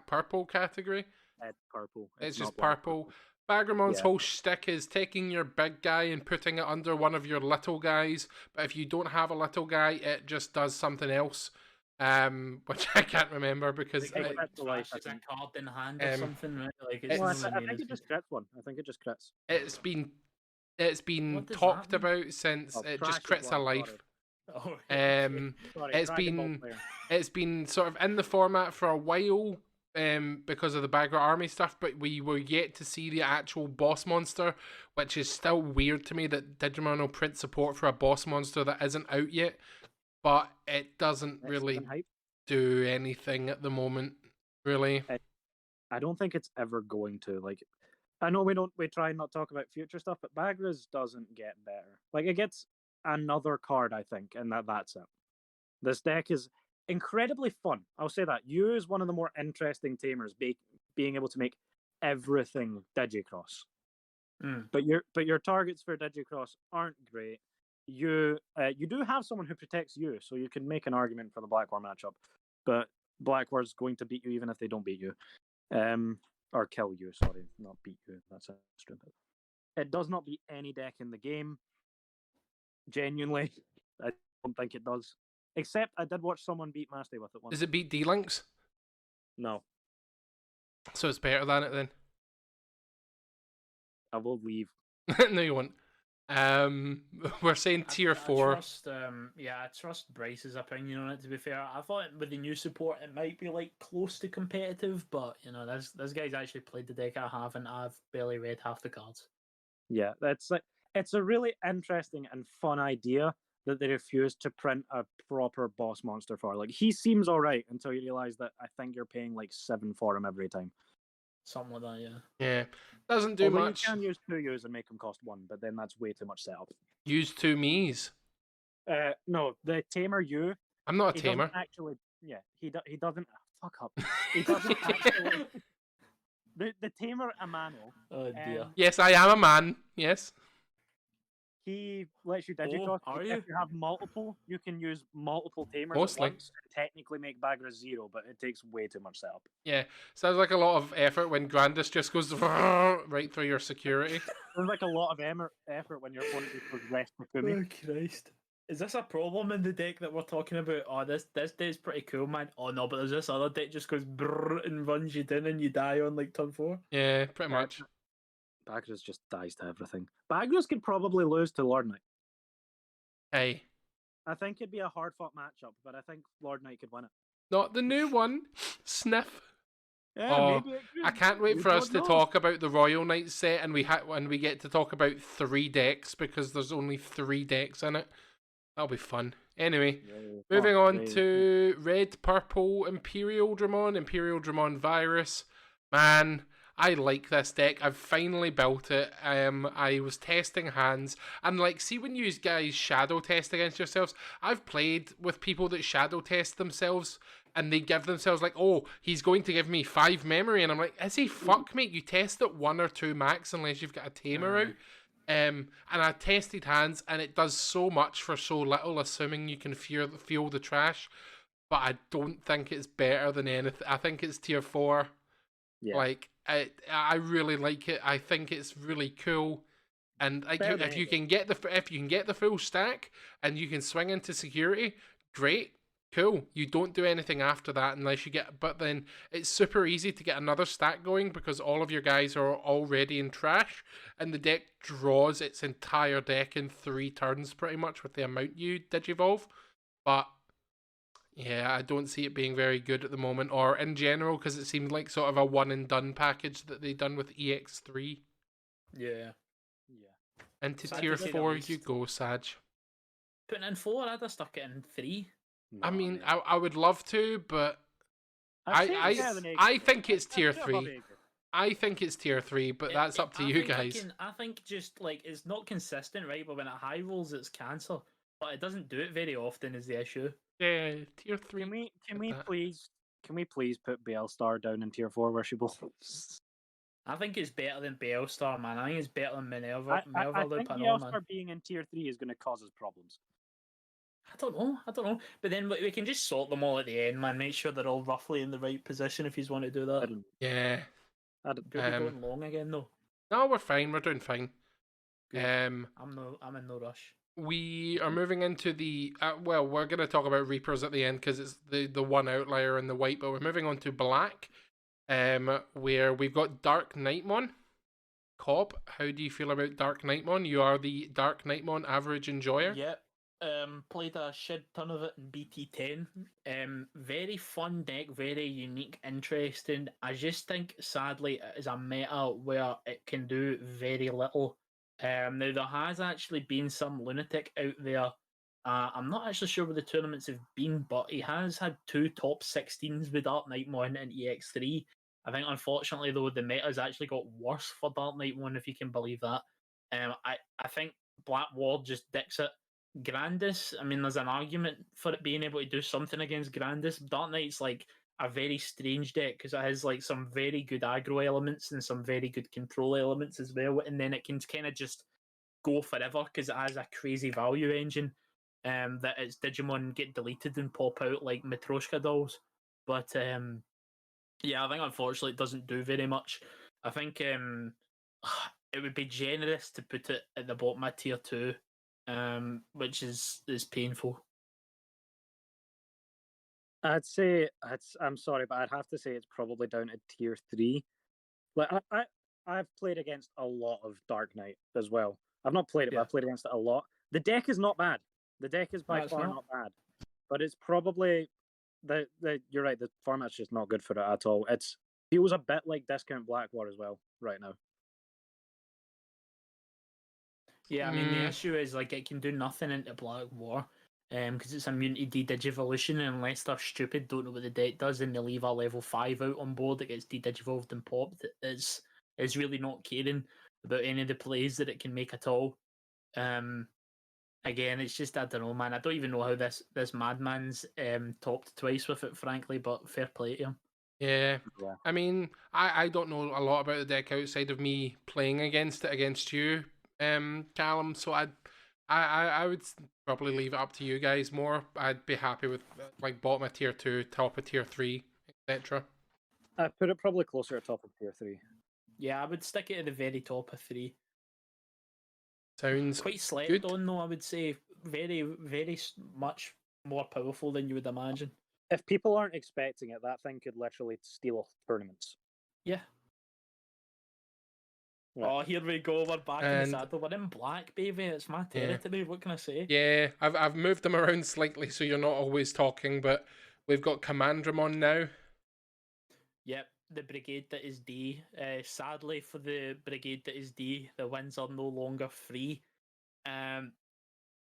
purple category. it's purple. It's not just black. purple. Bagramon's Yeah. whole shtick is taking your big guy and putting it under one of your little guys. But if you don't have a little guy, it just does something else. Which I can't remember because It's like That's the life, I trashes a think. card in hand or something, right? Like it's Well, I, It's- I think it just crits one. I think it just crits. it's been What does talked that mean? about since Oh, it trash just is crits a one, life. Oh, Sorry, It's Dragon Ball been player. it's been sort of in the format for a while. Because of the Bagra army stuff, but we were yet to see the actual boss monster, which is still weird to me that Digimon will print support for a boss monster that isn't out yet, but it doesn't Next really season hype. do anything at the moment, really. I don't think it's ever going to. Like, I know we try and not talk about future stuff, but Bagra's doesn't get better. Like, it gets another card, I think, and that's it. This deck is incredibly fun. I'll say that. You is one of the more interesting tamers, being able to make everything Digicross. Mm. But your targets for Digicross aren't great. You do have someone who protects you, so you can make an argument for the Blackwar matchup. But Blackwar's going to beat you even if they don't beat you, or kill you. Sorry, not beat you. That's stupid. It does not beat any deck in the game. Genuinely, I don't think it does. Except I did watch someone beat Masty with it once. Does it beat D-Links? No, So it's better than it then? I will leave. No, you won't. We're saying tier 4. I trust Bryce's opinion on it. To be fair, I thought with the new support it might be like close to competitive, but you know, this guy's actually played the deck I have, and I've barely read half the cards. Yeah, it's a really interesting and fun idea that they refused to print a proper boss monster for. Like, he seems alright until you realize that I think you're paying like 7 for him every time. Something like that, yeah. Yeah. Doesn't do Although much. you can use 2 U's and make them cost 1, but then that's way too much setup. Use 2 me's. No, the tamer U. I'm not a He tamer. doesn't actually. Yeah, he doesn't. Fuck up. He doesn't actually. The tamer Amano. Oh dear. Yes, I am a man. Yes. He lets you digicross. are If you? you have multiple, you can use multiple tamers Mostly. at once and technically make Bagra 0, but it takes way too much setup. Yeah. Sounds like a lot of effort when Grandis just goes right through your security. There's like a lot of effort when your opponent just goes rest for me. Oh Christ. Is this a problem in the deck that we're talking about? Oh, this deck's pretty cool, man. Oh no, but there's this other deck just goes brrr and runs you down and you die on like turn 4. Yeah, pretty much. Bagra's just dies to everything. Bagra's could probably lose to Lord Knight. Hey. I think it'd be a hard fought matchup, but I think Lord Knight could win it. Not the new one. Sniff. Yeah, Oh, maybe it could. I can't wait You for us don't to know. talk about the Royal Knight set and we get to talk about 3 decks because there's only 3 decks in it. That'll be fun. Anyway, moving on to Red Purple Imperial Dramon Virus. Man, I like this deck. I've finally built it. I was testing hands, and like, see when you guys shadow test against yourselves. I've played with people that shadow test themselves, and they give themselves like, oh, he's going to give me 5 memory, and I'm like, is he? Fuck, mate, you test at 1 or 2 max unless you've got a tamer out. And I tested hands, and it does so much for so little, assuming you can feel the trash. But I don't think it's better than anything. I think it's tier 4. Yeah. Like, I really like it. I think it's really cool. And like, Better than if you can get the full stack and you can swing into security, great. Cool. You don't do anything after that unless you get. But then it's super easy to get another stack going because all of your guys are already in trash, and the deck draws its entire deck in 3 turns pretty much with the amount you digivolve. But yeah, I don't see it being very good at the moment, or in general, because it seemed like sort of a one and done package that they done with EX3. Yeah. Into Sad tier to say the 4 least. you go, Saj. Putting in 4, I'd have stuck it in 3. I No, mean, mate. I would love to, but I'd say it's better than I Aegis. think it's I'd tier say above 3. Aegis. I think it's tier 3, but that's up to you guys. I think just like it's not consistent, right? But when it high rolls, it's cancer. But it doesn't do it very often is the issue. Yeah, tier 3. Can we Get that. Can we please put Bellstar down in tier 4 where she belongs? I think it's better than Bellstar, man. I think it's better than I Minerva think Loop and all, man. Bellstar being in tier 3 is going to cause us problems. I don't know. But then we can just sort them all at the end, man. Make sure they're all roughly in the right position if you want to do that. Yeah. Do we going long again, though? No, we're fine. We're doing fine. Good. I'm in no rush. We are moving into the we're going to talk about Reapers at the end because it's the one outlier in the white, but we're moving on to black, where we've got Dark Nightmon. COB, how do you feel about Dark Nightmon? You are the Dark Nightmon average enjoyer. Yep. Played a shit ton of it in BT10. Very fun deck, very unique, interesting. I just think, sadly, it is a meta where it can do very little. Now, there has actually been some lunatic out there. I'm not actually sure where the tournaments have been, but he has had 2 top 16s with Dark Nightmon and EX3. I think, unfortunately, though, the meta has actually got worse for Dark Nightmon, if you can believe that. I think Black Ward just dicks it. Grandis, I mean, there's an argument for it being able to do something against Grandis. Dark Knight's like a very strange deck because it has like some very good aggro elements and some very good control elements as well, and then it can kind of just go forever because it has a crazy value engine that its Digimon get deleted and pop out like Matryoshka dolls. But yeah, I think unfortunately it doesn't do very much. I think it would be generous to put it at the bottom of tier 2. Which is painful. I'd say I'm sorry, but I'd have to say it's probably down to tier 3. Like I've played against a lot of Dark Knight as well. I've not played it, but I've played against it a lot. The deck is not bad. The deck is by far not bad, but it's probably the you're right. The format's just not good for it at all. It feels a bit like Discount Black War as well right now. Yeah, I mean, the issue is, like, it can do nothing into Black War because it's immune to de-digivolution, and unless they're stupid, don't know what the deck does, and they leave a level 5 out on board that gets de-digivolved and popped, it's really not caring about any of the plays that it can make at all. Again, it's just, I don't know, man. I don't even know how this madman's topped twice with it, frankly, but fair play to him. Yeah. I mean, I don't know a lot about the deck outside of me playing against it against you, Callum, so I would probably leave it up to you guys more. I'd be happy with like bottom of tier 2, top of tier 3, etc. I put it probably closer to top of tier 3. Yeah, I would stick it at the very top of 3. Sounds quite slept good. on, though. I would say very, very much more powerful than you would imagine. If people aren't expecting it, that thing could literally steal tournaments. Yeah. Oh, here we go. We're back in the saddle. We're in black, baby. It's my territory. What can I say? Yeah, I've moved them around slightly so you're not always talking, but we've got Commandramon now. Yep, the brigade that is D. Sadly for the brigade that is D, the wins are no longer free.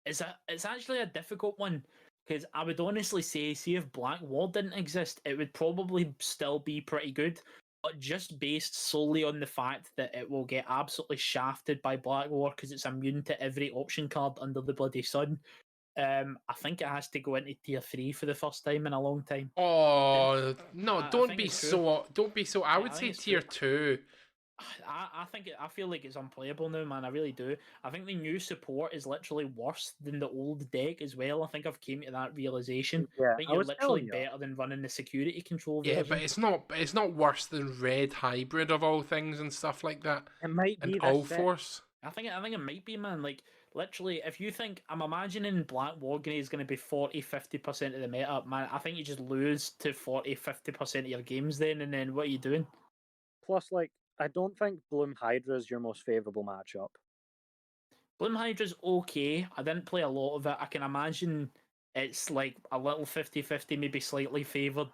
It's actually a difficult one because I would honestly say, see if Black Ward didn't exist, it would probably still be pretty good. But just based solely on the fact that it will get absolutely shafted by Black War because it's immune to every option card under the bloody sun, I think it has to go into tier 3 for the first time in a long time. Oh no! Don't be so. I would say tier 2. I feel like it's unplayable now, man. I really do. I think the new support is literally worse than the old deck as well. I think I've came to that realization. Yeah, I think you're literally better than running the security control version. Yeah, but it's not worse than Red Hybrid of all things and stuff like that. It might be and All Force. I think it might be, man. Like, literally, if you think, I'm imagining Black Wargrey is going to be 40-50% of the meta, man, I think you just lose to 40-50% of your games then, and then what are you doing? Plus, like, I don't think Bloom Hydra is your most favourable matchup. Bloom Hydra's okay. I didn't play a lot of it. I can imagine it's like a little 50-50, maybe slightly favoured.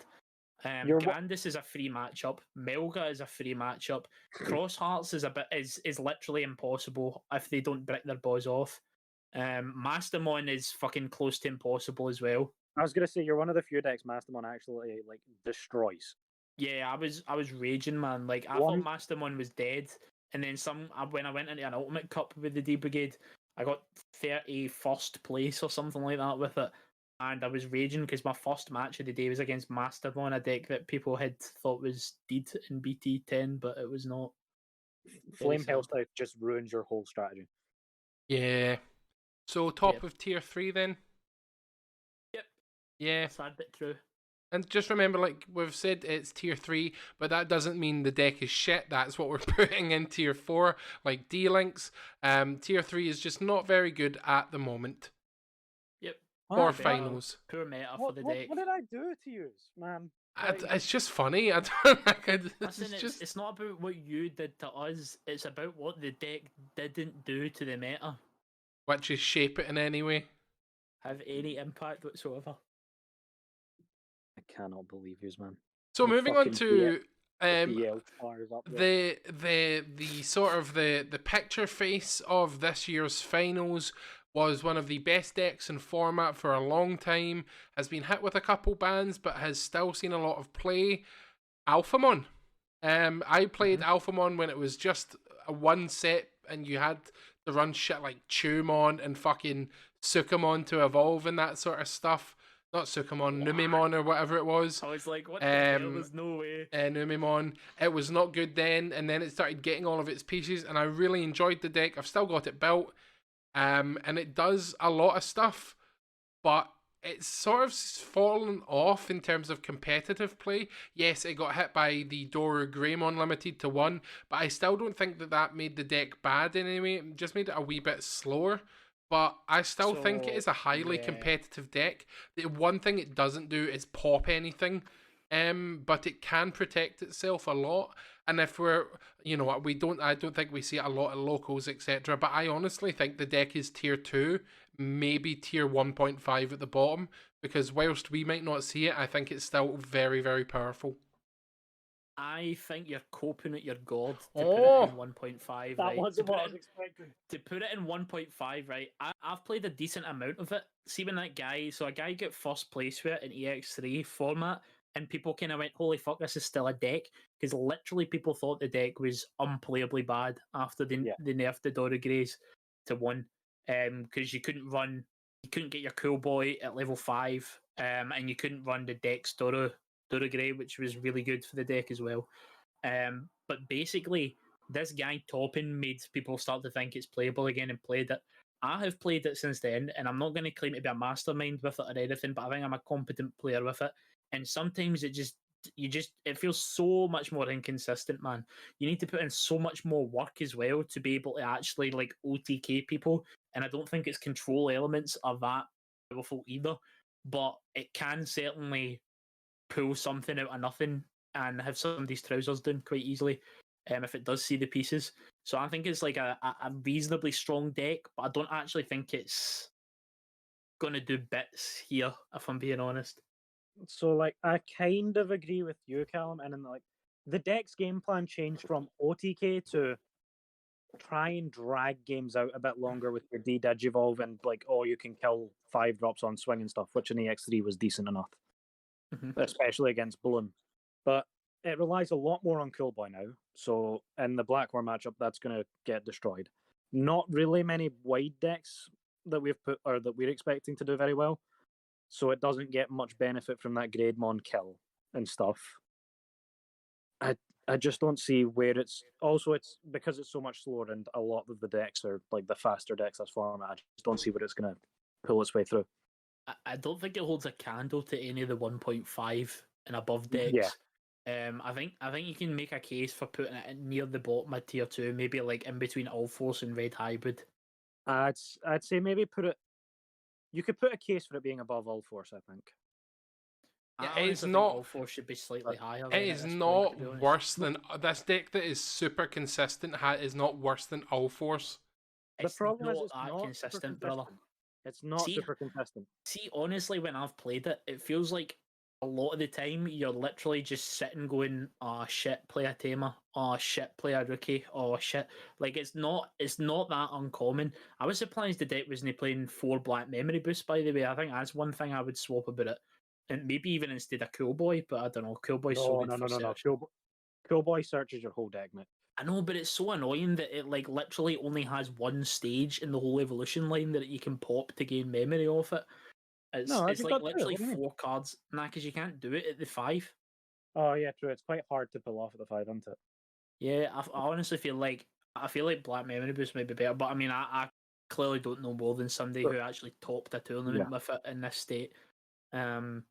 Grandis is a free matchup. Melga is a free matchup. Cross Hearts is literally impossible if they don't break their boys off. Mastermon is fucking close to impossible as well. I was gonna say you're one of the few decks Mastermon actually like destroys. Yeah, I was raging, man. Like I thought Mastermon was dead, and then when I went into an Ultimate Cup with the D Brigade, I got 31st place or something like that with it. and I was raging because my first match of the day was against Mastermon, a deck that people had thought was deed in BT10, but it was not. Flame sad. Hellstype just ruins your whole strategy. Yeah. So top Yep. of tier 3 then? Yep. Yeah. Sad but true. And just remember, like we've said, it's tier 3, but that doesn't mean the deck is shit. That's what we're putting in tier 4, like D-Links. Tier 3 is just not very good at the moment. Yep. For Wow, Poor finals. Poor meta for the deck. What did I do to you, man? It's just funny. I don't like it. Listen, It's just it's not about what you did to us. It's about what the deck didn't do to the meta. which is shape it in any way. Have any impact whatsoever. I cannot believe you, man. So The moving on fucking to BL fires up there. the sort of the picture face of this year's finals was one of the best decks in format for a long time, has been hit with a couple bans, but has still seen a lot of play. Alphamon. I played Alphamon when it was just a one set and you had to run shit like Chumon and fucking Sukamon to evolve and that sort of stuff. Not Sukamon, Numemon or whatever it was. I was like, what the hell? Um, There's no way. Numemon. It was not good then, and then it started getting all of its pieces, and I really enjoyed the deck. I've still got it built, and it does a lot of stuff, but it's sort of fallen off in terms of competitive play. Yes, it got hit by the Doru Greymon limited to 1, but I still don't think that made the deck bad in any way. It just made it a wee bit slower. But I still think it is a highly competitive deck. The one thing it doesn't do is pop anything, but it can protect itself a lot. And if we're, I don't think we see it a lot at locals, etc. But I honestly think the deck is tier 2, maybe tier 1.5 at the bottom, because whilst we might not see it, I think it's still very, very powerful. I think you're coping at your god to put it in 1.5. That right? wasn't what I was expecting. To put it in 1.5, right? I've played a decent amount of it. See when that guy, so a guy got first place with it in EX3 format, and people kind of went, holy fuck, this is still a deck. Because literally people thought the deck was unplayably bad after they nerfed the Dora Greys to 1. Because you couldn't get your Cool Boy at level 5, and you couldn't run the Dex Dora Grey, which was really good for the deck as well. But basically, this guy topping made people start to think it's playable again and played it. I have played it since then, and I'm not going to claim to be a mastermind with it or anything, but I think I'm a competent player with it. And sometimes it feels so much more inconsistent, man. You need to put in so much more work as well to be able to actually like OTK people, and I don't think its control elements are that powerful either. But it can certainly pull something out of nothing and have somebody's trousers down quite easily if it does see the pieces. So I think it's like a reasonably strong deck, but I don't actually think it's going to do bits here, if I'm being honest. So, like, I kind of agree with you, Callum, and then, like, the deck's game plan changed from OTK to try and drag games out a bit longer with your D-Digivolve and, like, you can kill 5 drops on swing and stuff, which in EX3 was decent enough, especially against Bloom. But it relies a lot more on Cool Boy now, so in the Blackwar matchup, that's going to get destroyed. Not really many wide decks that we've put, or that we're expecting to do very well, so it doesn't get much benefit from that Greymon kill and stuff. I just don't see where it's because it's so much slower and a lot of the decks are like the faster decks as format. I just don't see where it's going to pull its way through. I don't think it holds a candle to any of the 1.5 and above decks. Yeah. I think you can make a case for putting it near the bottom of tier 2, maybe like in between Allforce and Red Hybrid. I'd say maybe you could put a case for it being above Allforce, I think. Yeah, it's not. Allforce should be slightly higher. It is not worse than this deck that is super consistent. Is not worse than Allforce. The problem is it's not not consistent, brother. It's not super consistent. See, honestly, when I've played it, it feels like a lot of the time you're literally just sitting going, oh shit, play a tamer, oh shit, play a rookie, oh shit. Like it's not that uncommon. I was surprised the deck wasn't playing 4 black memory boosts, by the way. I think that's one thing I would swap about it. And maybe even instead of Cool Boy, but I don't know. Cool Boy's so good for search. Cool Boy searches your whole deck, mate. I know, but it's so annoying that it like literally only has one stage in the whole evolution line that you can pop to gain memory off it. It's No, it's you've like got two. literally What do you mean? 4 cards. Nah, because you can't do it at the 5. Oh yeah, true. It's quite hard to pull off at the 5, isn't it? Yeah, I honestly feel like Black Memory Boost might be better, but I mean, I clearly don't know more than somebody Sure. who actually topped a tournament Yeah. with it in this state. I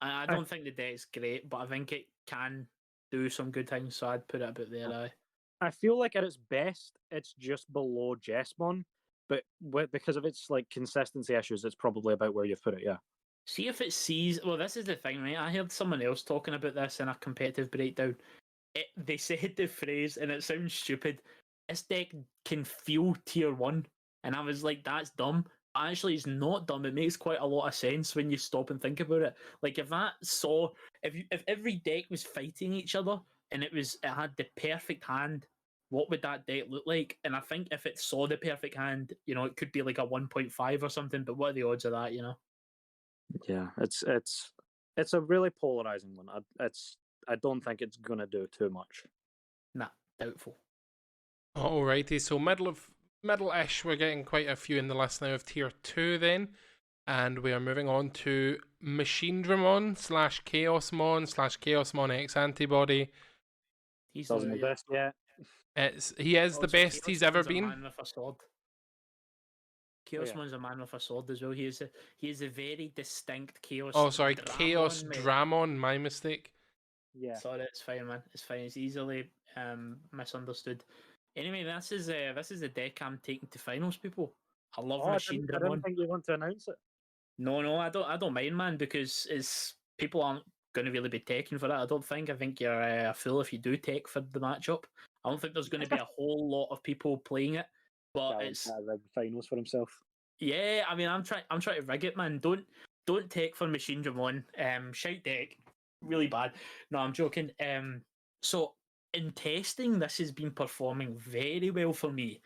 I- don't think the deck's great, but I think it can do some good things, so I'd put it about there. Aye. I feel like at its best, it's just below Jessmon, but because of its like consistency issues, it's probably about where you've put it. Yeah. See if it sees. Well, this is the thing, right? I heard someone else talking about this in a competitive breakdown. They said the phrase, and it sounds stupid. This deck can feel tier 1, and I was like, that's dumb. Actually, it's not dumb. It makes quite a lot of sense when you stop and think about it. Like if every deck was fighting each other and it had the perfect hand, what would that deck look like? And I think if it saw the perfect hand, it could be like a 1.5 or something. But what are the odds of that? Yeah. It's a really polarizing one. I don't think it's gonna do too much. Nah, doubtful. Alrighty, so middle-ish, we're getting quite a few in the list now of tier 2 then. And we are moving on to Machinedramon / Chaosmon / Chaosmon X Antibody. He's Doesn't the exist yet. He is the best he's ever Chaosmon's a been. man with a sword. Chaosmon's a man with a sword as well. He is a very distinct Chaos. Oh, sorry, Dramon, Chaos mate. Dramon, my mistake. Yeah. Sorry, it's fine, man. It's fine. It's easily misunderstood. Anyway, this is the deck I'm taking to finals, people. I love I Machine didn't Dramon. think you want to announce it. No, I don't mind, man, because people aren't going to really be taking for it. I don't think. I think you're a fool if you do take for the matchup. I don't think there's going to be a whole lot of people playing it, but it's finals for himself. yeah. I mean, I'm trying to rig it, man. Don't take for Machine Dramon. Shout deck, really bad. No, I'm joking. So in testing, this has been performing very well for me.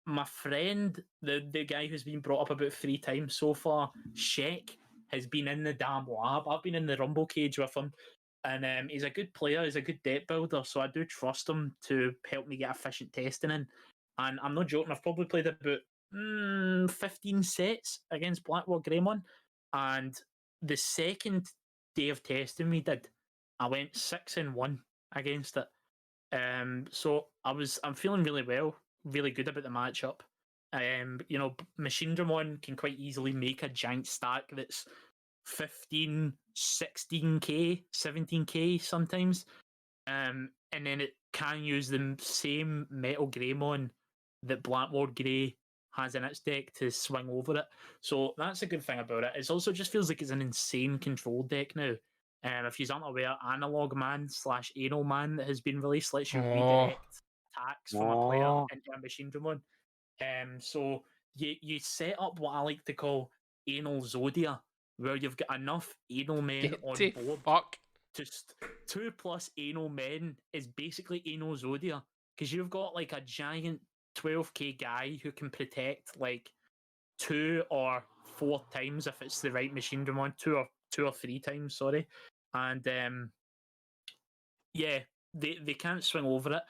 My friend, the guy who's been brought up about 3 times so far, Sheck, has been in the damn lab. I've been in the Rumble cage with him, and he's a good player. He's a good deck builder, so I do trust him to help me get efficient testing in. And I'm not joking. I've probably played about 15 sets against Blackwood Greymon, and the second day of testing we did, I went 6-1 against it. So I'm feeling really well, really good about the matchup. Machine Dramon can quite easily make a giant stack that's 15, 16k, 17k sometimes. And then it can use the same Metal Greymon that Blackward Grey has in its deck to swing over it. So that's a good thing about it. It also just feels like it's an insane control deck now. If you aren't aware, Analog Man / Anal Man that has been released lets you redirect attacks from a player into a Machine Dramon. So you set up what I like to call Anal Zodia, where you've got enough anal men on board. Fuck. Just 2+ anal men is basically Anal Zodia, because you've got like a giant 12k guy who can protect like 2 or 4 times if it's the right Machine Dramon, 2 or 3 times, sorry. And yeah, they can't swing over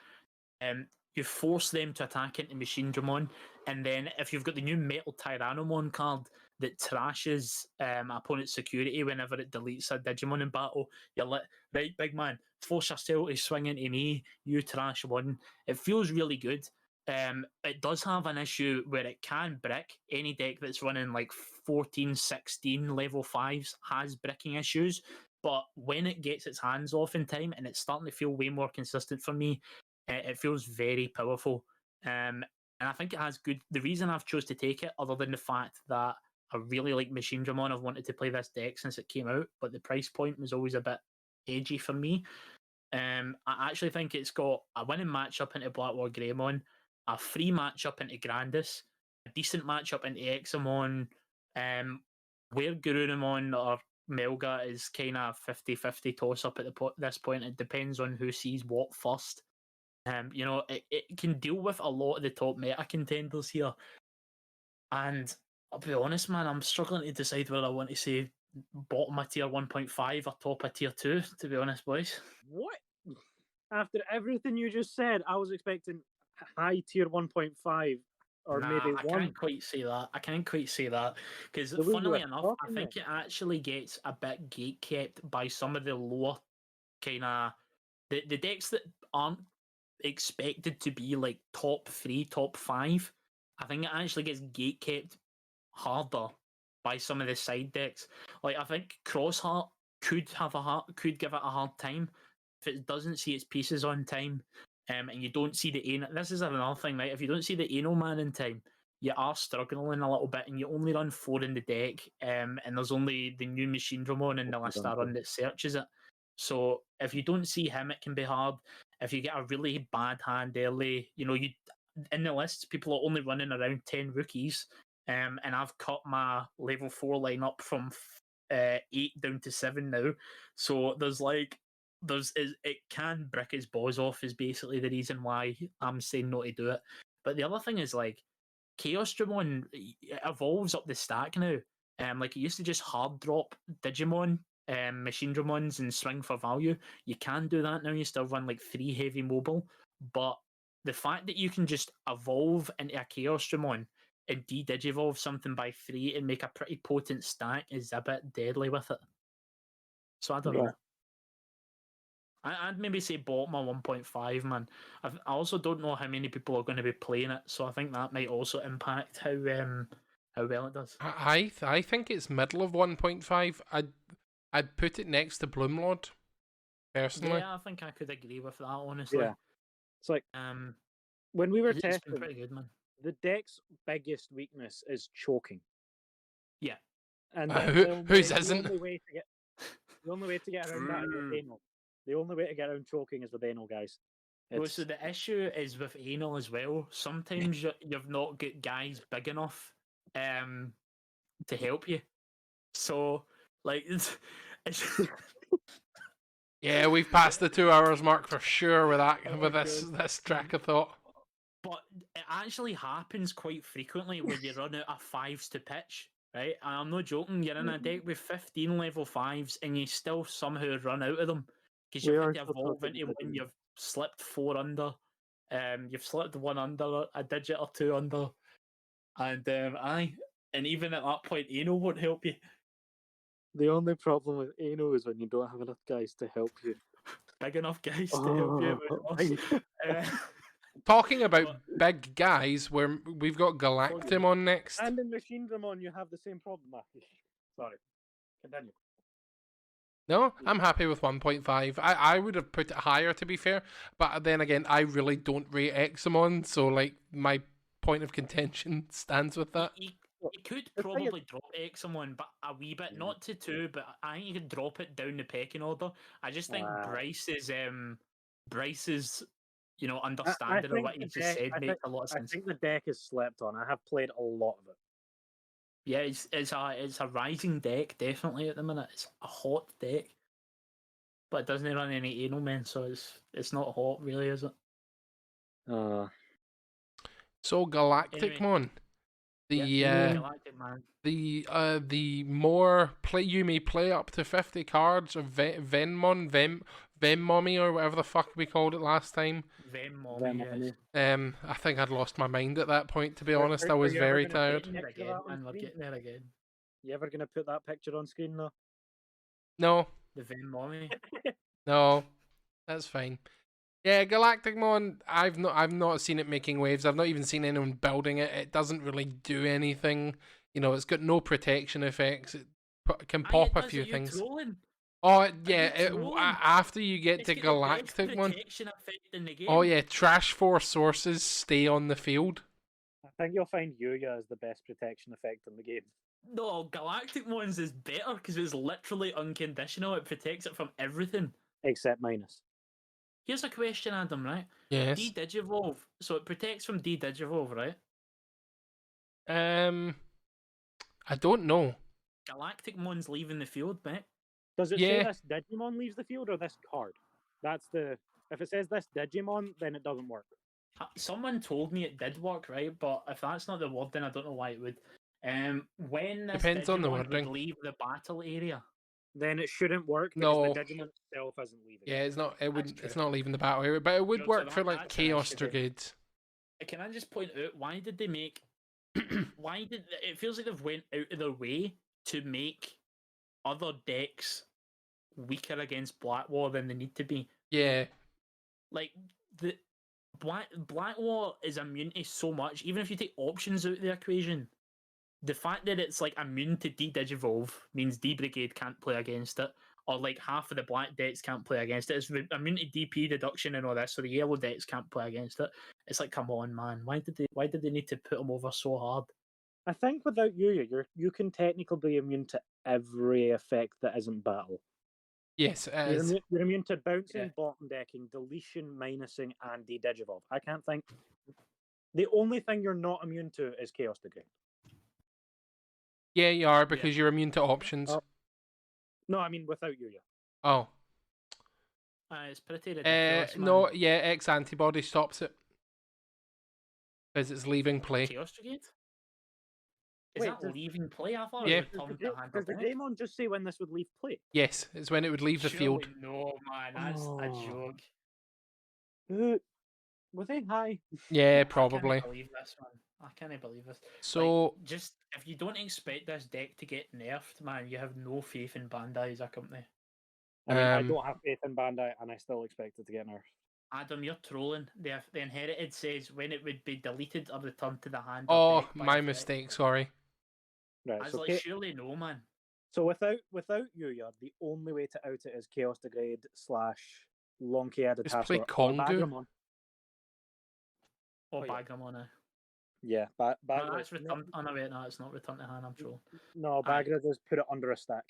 it. You force them to attack into Machine Dramon, and then if you've got the new Metal Tyrannomon card that trashes opponent's security whenever it deletes a Digimon in battle, you're like, right, big man, force yourself to swing into me, you trash one. It feels really good. It does have an issue where it can brick. Any deck that's running like 14, 16 level 5s has bricking issues, but when it gets its hands off in time, and it's starting to feel way more consistent for me, it feels very powerful. And I think it has good. The reason I've chose to take it, other than the fact that I really like Machine Dramon, I've wanted to play this deck since it came out, but the price point was always a bit edgy for me. I actually think it's got a winning matchup into Blackwood Greymon, a free matchup into Grandis, a decent matchup into Examon, where Garurumon or Melga is kind of 50-50 toss up at this point. It depends on who sees what first. It can deal with a lot of the top meta contenders here. And I'll be honest, man, I'm struggling to decide whether I want to say bottom of tier 1.5 or top of tier 2, to be honest, boys. What? After everything you just said, I was expecting high tier 1.5 or Nah, maybe I one. can't quite say that. I can't quite say that because, The way you funnily were enough, I talking think it actually gets a bit gatekept by some of the lower kind of the decks that aren't expected to be like top 3, top 5. I think it actually gets gatekept harder by some of the side decks. Like I think Crossheart could give it a hard time if it doesn't see its pieces on time, and you don't see the anal. This is another thing, right? If you don't see the anal man in time, you are struggling a little bit, and you only run 4 in the deck, and there's only the new Machine Dramon in the list I run that searches it. So if you don't see him, it can be hard. If you get a really bad hand early, you in the lists, people are only running around 10 rookies, and I've cut my level 4 lineup from 8 down to 7 now. So it can brick his balls off is basically the reason why I'm saying no to do it. But the other thing is Chaos Dramon evolves up the stack now. It used to just hard drop Digimon, Machine Dramons, and swing for value. You can do that now. You still run 3 heavy mobile, but the fact that you can just evolve into a Chaos Dramon and de-digivolve something by 3 and make a pretty potent stack is a bit deadly with it. So I don't know. I'd maybe say bottom of 1.5, man. I also don't know how many people are going to be playing it, so I think that might also impact how well it does. I think it's middle of 1.5. I'd put it next to Bloomlord, personally. Yeah, I think I could agree with that, honestly. Yeah. It's like when we were it's been testing, pretty good, man. the deck's biggest weakness is choking. Yeah. And whose isn't? The only way to get around that is with anal. The only way to get around choking is with anal, guys. So the issue is with anal as well. Sometimes you've not got guys big enough to help you. So, it's yeah, we've passed the 2 hours mark for sure with this track of thought. But it actually happens quite frequently when you run out of 5s to pitch, right? And I'm not joking. You're in a deck with 15 level 5s and you still somehow run out of them because you've had to evolve into one. You've slipped 4 under. You've slipped 1 under, a digit or 2 under, and and even at that point, anal won't help you. The only problem with anal is when you don't have enough guys to help you. Big enough guys to help you. Talking about big guys, we've got Galactimon next. And in Machine Dramon, you have the same problem, Matthew. Sorry. Continue. No, I'm happy with 1.5. I would have put it higher, to be fair. But then again, I really don't rate Examon, so my point of contention stands with that. You could probably drop Examon, but a wee bit, not to 2, but I think you could drop it down the pecking order. I just think Bryce's understanding of what he just said makes a lot of sense. I think the deck is slept on. I have played a lot of it. Yeah, it's a rising deck, definitely, at the minute. It's a hot deck. But it doesn't run any anal men, so it's not hot, really, is it? So Galacticmon. The more you may play up to 50 cards of Vemmommy or whatever the fuck we called it last time. Vemmommy. I think I'd lost my mind at that point, to be honest. I was very tired. We're getting there again. You ever gonna put that picture on screen though? No. The Vemmommy. No. That's fine. Yeah, Galacticmon, I've not seen it making waves. I've not even seen anyone building it. It doesn't really do anything. It's got no protection effects. It can pop a few things. Trolling? Oh yeah, after you get to Galacticmon. Oh yeah, Trash 4 sources stay on the field. I think you'll find Yuya as the best protection effect in the game. No, Galacticmon's is better because it's literally unconditional. It protects it from everything. Except minus. Here's a question, Adam, right? Yes. De-Digivolve. So it protects from De-Digivolve, right? I don't know. Galacticmon's leaving the field, mate. Does it say this Digimon leaves the field or this card? If it says this Digimon, then it doesn't work. Someone told me it did work, right? But if that's not the word, then I don't know why it would. When this Depends on the Digimon wording. would leave the battle area, then it shouldn't work because the Digimon itself isn't leaving. Yeah, it's not. It's not leaving the battle area, but it would work for Chaos Brigade. can I just point out why did they make? Why did it feels like they've went out of their way to make other decks weaker against Blackwall than they need to be? Yeah. Like the Blackwall is immune to so much. Even if you take options out of the equation, the fact that it's like immune to D-Digivolve means D-Brigade can't play against it, or like half of the black decks can't play against it. It's immune to DP deduction and all this, so the yellow decks can't play against it. It's like, come on, man, why did they need to put them over so hard? I think without Yuya, you can technically be immune to every effect that isn't battle. Yes, it is. You're immune to bouncing, bottom decking, deletion, minusing, and D-Digivolve. I can't think. The only thing you're not immune to is Chaos Degrade. Yeah, you are, because you're immune to options. Oh. No, I mean without Yuya. Oh. It's pretty ridiculous, man. No, yeah, X antibody stops it. Because it's leaving play. Chaos Brigade? Is that leaving play? I thought Yeah. it would turn to hand Does the Digimon just say when this would leave play? Yes, it's when it would leave the field. No, man, that's a joke. Were they high? Yeah, probably. I can't believe this, man. I can't believe this. So, like, just if you don't expect this deck to get nerfed, man, you have no faith in Bandai as a company. I mean, I don't have faith in Bandai, and I still expect it to get nerfed. Adam, you're trolling. The Inherited says when it would be deleted or returned to the hand. Oh, my mistake. Sorry. Right, I was so like, surely no, man. So without Yuya, the only way to out it is Chaos Degrade / Lonky Added Just play Tasker Kongu. Bagramon. Or Bagramon. Yeah, No, that's return. Oh no, wait, no, it's not return to hand. I'm trolling. No, Bagra does put it under a stack.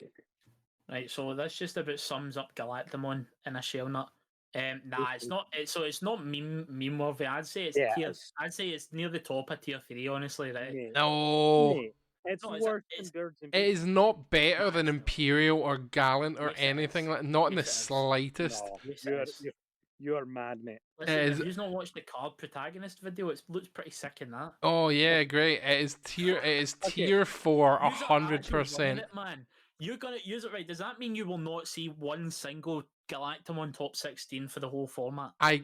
Right, so that's just about sums up Galactamon in a shell nut. Nah, it's not. It's not meme worthy. I'd say it's I'd say it's near the top of tier 3. Honestly, right? Yeah. No. Yeah. It's worse than Birds and It Bees. is not better than Imperial or Gallant or anything like. Not in the slightest. No, you're mad, mate. Listen, if you've not watched the card protagonist video, it looks pretty sick in that. Oh yeah, great. It is tier 4, 100%. Man, you're gonna use it right. Does that mean you will not see one single Galactamon top 16 for the whole format? I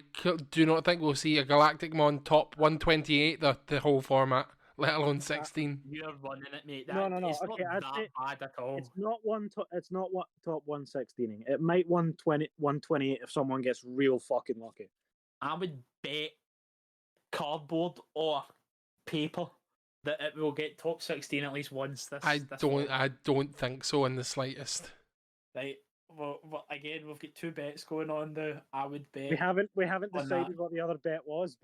do not think we'll see a Galacticmon top 128 the whole format, let alone 16. You're running it, mate. No. It's Okay, not that bad at all. It's not top 116ing. It might 128 if someone gets real fucking lucky. I would bet cardboard or paper that it will get top 16 at least once. I don't think so in the slightest. Right. Well, again, we've got 2 bets going on now. I would bet. We haven't decided what the other bet was.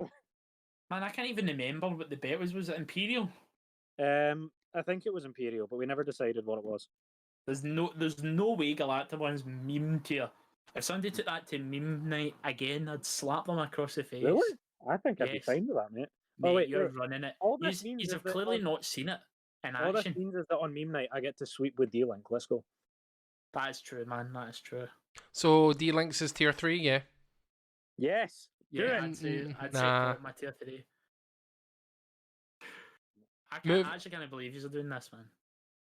Man, I can't even remember what the bet was. Was it Imperial? I think it was Imperial, but we never decided what it was. There's no way Galactamon's meme tier. If somebody took that to meme night again, I'd slap them across the face. Really? I think I'd be fine with that, mate. Mate, you're running it. You have clearly not seen it in action. All this means is that on meme night, I get to sweep with D-Link. Let's go. That is true, man. That is true. So D-Links is tier 3, yeah? Yes. Yeah, I'd say my tier 3. I actually can't believe you're doing this, man.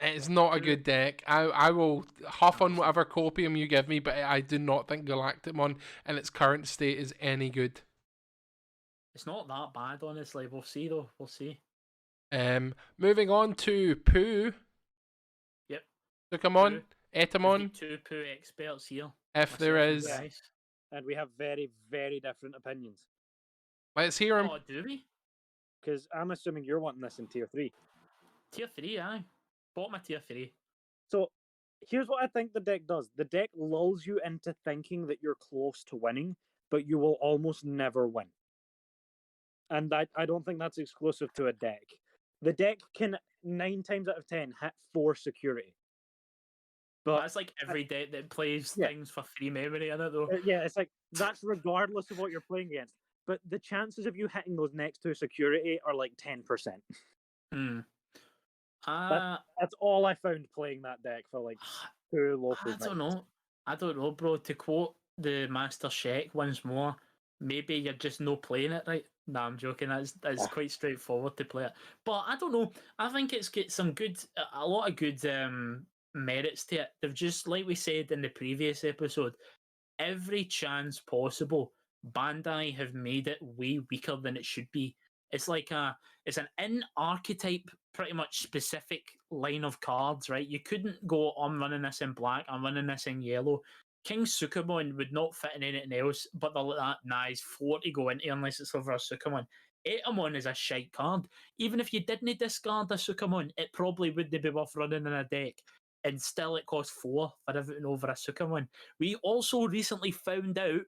It's not a good deck. I will huff on whatever copium you give me, but I do not think Galacticmon in its current state is any good. It's not that bad, honestly. We'll see, though. We'll see. Moving on to Pooh. Yep. Sukamon, Etamon. 2 Pooh experts here. If there is. And we have very, very different opinions. Let's hear them. Oh, do we? Because I'm assuming you're wanting this in tier 3. Tier 3, aye. Bottom of tier 3. So, here's what I think the deck does. The deck lulls you into thinking that you're close to winning, but you will almost never win. And I don't think that's exclusive to a deck. The deck can 9 times out of 10 hit 4 security. But that's like every deck that plays things for 3 memory in it, though. Yeah, it's like that's regardless of what you're playing against. But the chances of you hitting those next 2 security are like 10%. That's all I found playing that deck for like 2 local. I don't know, bro. To quote the Master Sheik once more, maybe you're just not playing it right. Nah, I'm joking. That's quite straightforward to play it. But I don't know. I think it's got a lot of good merits to it. They've just, like we said in the previous episode, every chance possible, Bandai have made it way weaker than it should be. It's like it's an in archetype, pretty much specific line of cards, right? You couldn't go, I'm running this in black, I'm running this in yellow. King Sukamon would not fit in anything else, but they're like that, nah, he's 4 to go into unless it's over a Sukamon. Etamon is a shite card. Even if you didn't discard a Sukamon, it probably wouldn't be worth running in a deck. And still it costs 4 for everything over a Sukamon. We also recently found out,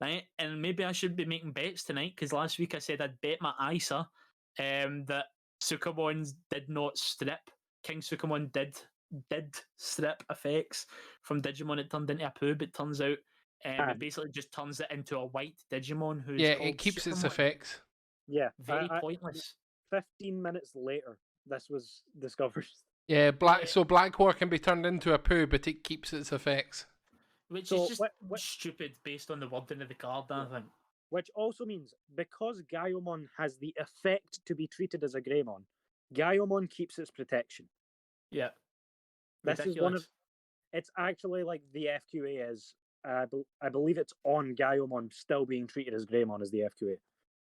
right, and maybe I should be making bets tonight, because last week I said I'd bet my ISA that Sukamons did not strip. King Sukamon did strip effects from Digimon. It turned into a poo, but turns out it basically just turns it into a white Digimon who's Yeah, called it keeps its Sukamon. effects. Yeah, Very pointless. 15 minutes later, this was discovered. Yeah, so Blackwar can be turned into a poo, but it keeps its effects. Which So is just stupid based on the wording of the card, I think. Which also means, because Gaiomon has the effect to be treated as a Greymon, Gaiomon keeps its protection. Yeah. This Ridiculous. is one of... It's actually like the FQA is. I believe it's on Gaiomon still being treated as Greymon as the FQA.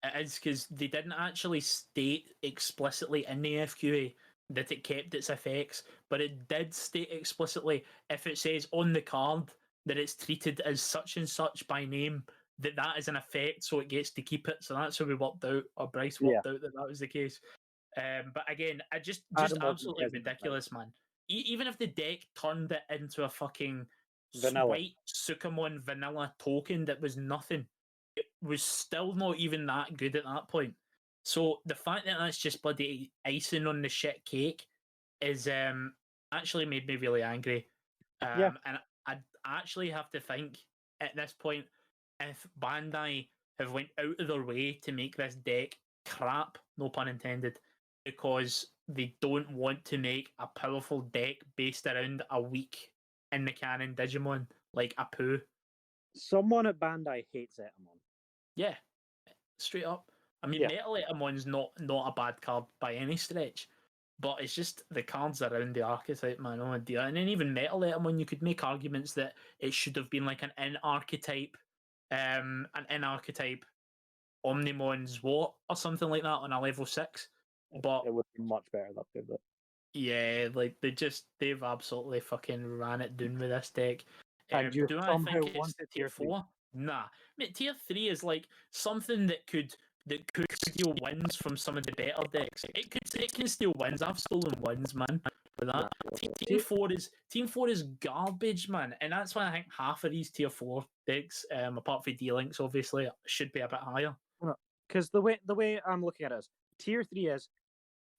It is, because they didn't actually state explicitly in the FQA that it kept its effects, but it did state explicitly, if it says on the card that it's treated as such and such by name, that is an effect, so it gets to keep it. So that's how we worked out, or Bryce worked out that was the case. But again, I just absolutely ridiculous, man. Even if the deck turned it into a fucking white Sukamon vanilla token that was nothing, it was still not even that good at that point. So the fact that that's just bloody icing on the shit cake is actually made me really angry. And I actually have to think at this point, if Bandai have went out of their way to make this deck crap, no pun intended, because they don't want to make a powerful deck based around a weak in the canon Digimon like a poo. Someone at Bandai hates Etamon. Yeah, straight up. I mean, Metal Etamon's not a bad card by any stretch, but it's just the cards around the archetype, man. Oh dear. And then even Metal Etamon, you could make arguments that it should have been like an in-archetype Omnimon's What or something like that on a level 6. But it would be much better that way, but yeah, like they've absolutely fucking ran it down with this deck. And you do I somehow think want it's it tier 4? Nah. I mean, tier 3 is like something that could steal wins from some of the better decks. It can steal wins. I've stolen wins, man. For that. Team 4 is garbage, man. And that's why I think half of these tier 4 decks, apart from D-Links, obviously, should be a bit higher. Because the way I'm looking at it is, tier 3 is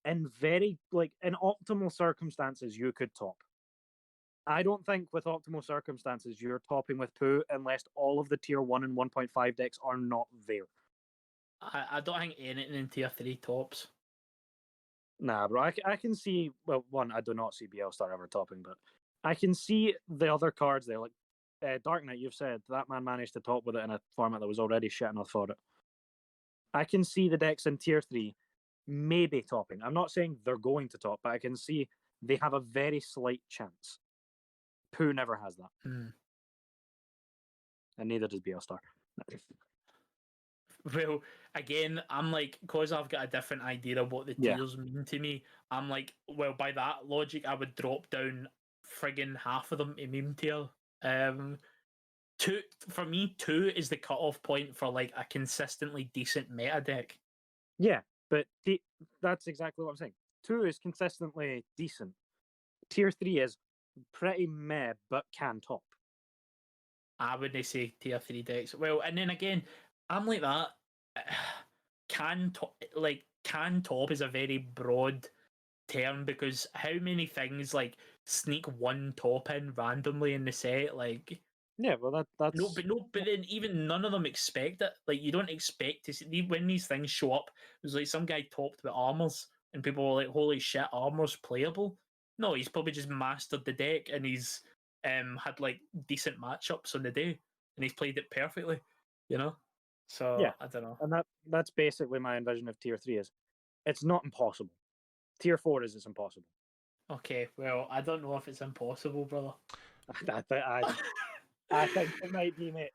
in optimal circumstances you could top. I don't think with optimal circumstances you're topping with poo unless all of the tier 1 and 1.5 decks are not there. I don't think anything in tier 3 tops. Nah, bro. I can see, well, one, I do not see BL-Star ever topping, but I can see the other cards there. Like Dark Knight, you've said that man managed to top with it in a format that was already shit enough for it. I can see the decks in tier 3 maybe topping. I'm not saying they're going to top, but I can see they have a very slight chance. Pooh never has that. Mm. And neither does BL-Star. Well, again, I'm like, because I've got a different idea of what the tiers mean to me, I'm like, well, by that logic, I would drop down friggin' half of them to meme tier. 2, for me, 2 is the cutoff point for like a consistently decent meta deck. Yeah, but that's exactly what I'm saying. 2 is consistently decent. Tier 3 is pretty meh, but can top. I wouldn't say tier 3 decks. Well, and then again, I'm like that. Can top is a very broad term, because how many things like sneak one top in randomly in the set? Like, yeah, well that's but then even none of them expect it. Like, you don't expect to see when these things show up. It was like some guy topped with armors, and people were like, "Holy shit, armor's playable." No, he's probably just mastered the deck, and he's had like decent matchups on the day, and he's played it perfectly, you know. So yeah, I don't know. And that's basically my envision of tier 3 is. It's not impossible. Tier 4 is it's impossible. Okay, well, I don't know if it's impossible, brother. I think it might be, mate.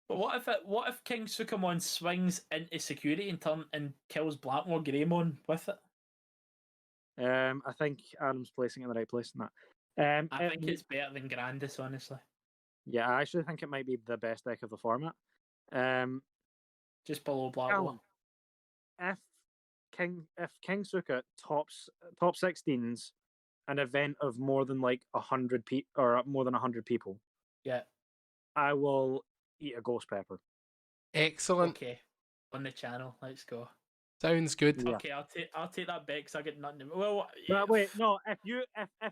But what if King Sukamon swings into security and kills Blackmore Greymon with it? I think Adam's placing it in the right place in that. I think it's better than Grandis, honestly. Yeah, I actually think it might be the best deck of the format. Just below Blackmore. If King Suka top 16s an event of more than like 100 people or more than 100 people, Yeah. I will eat a ghost pepper. Excellent. Okay. On the channel, let's go. Sounds good. Yeah. Okay, I'll take that bet because I get nothing. Well, But wait, no. If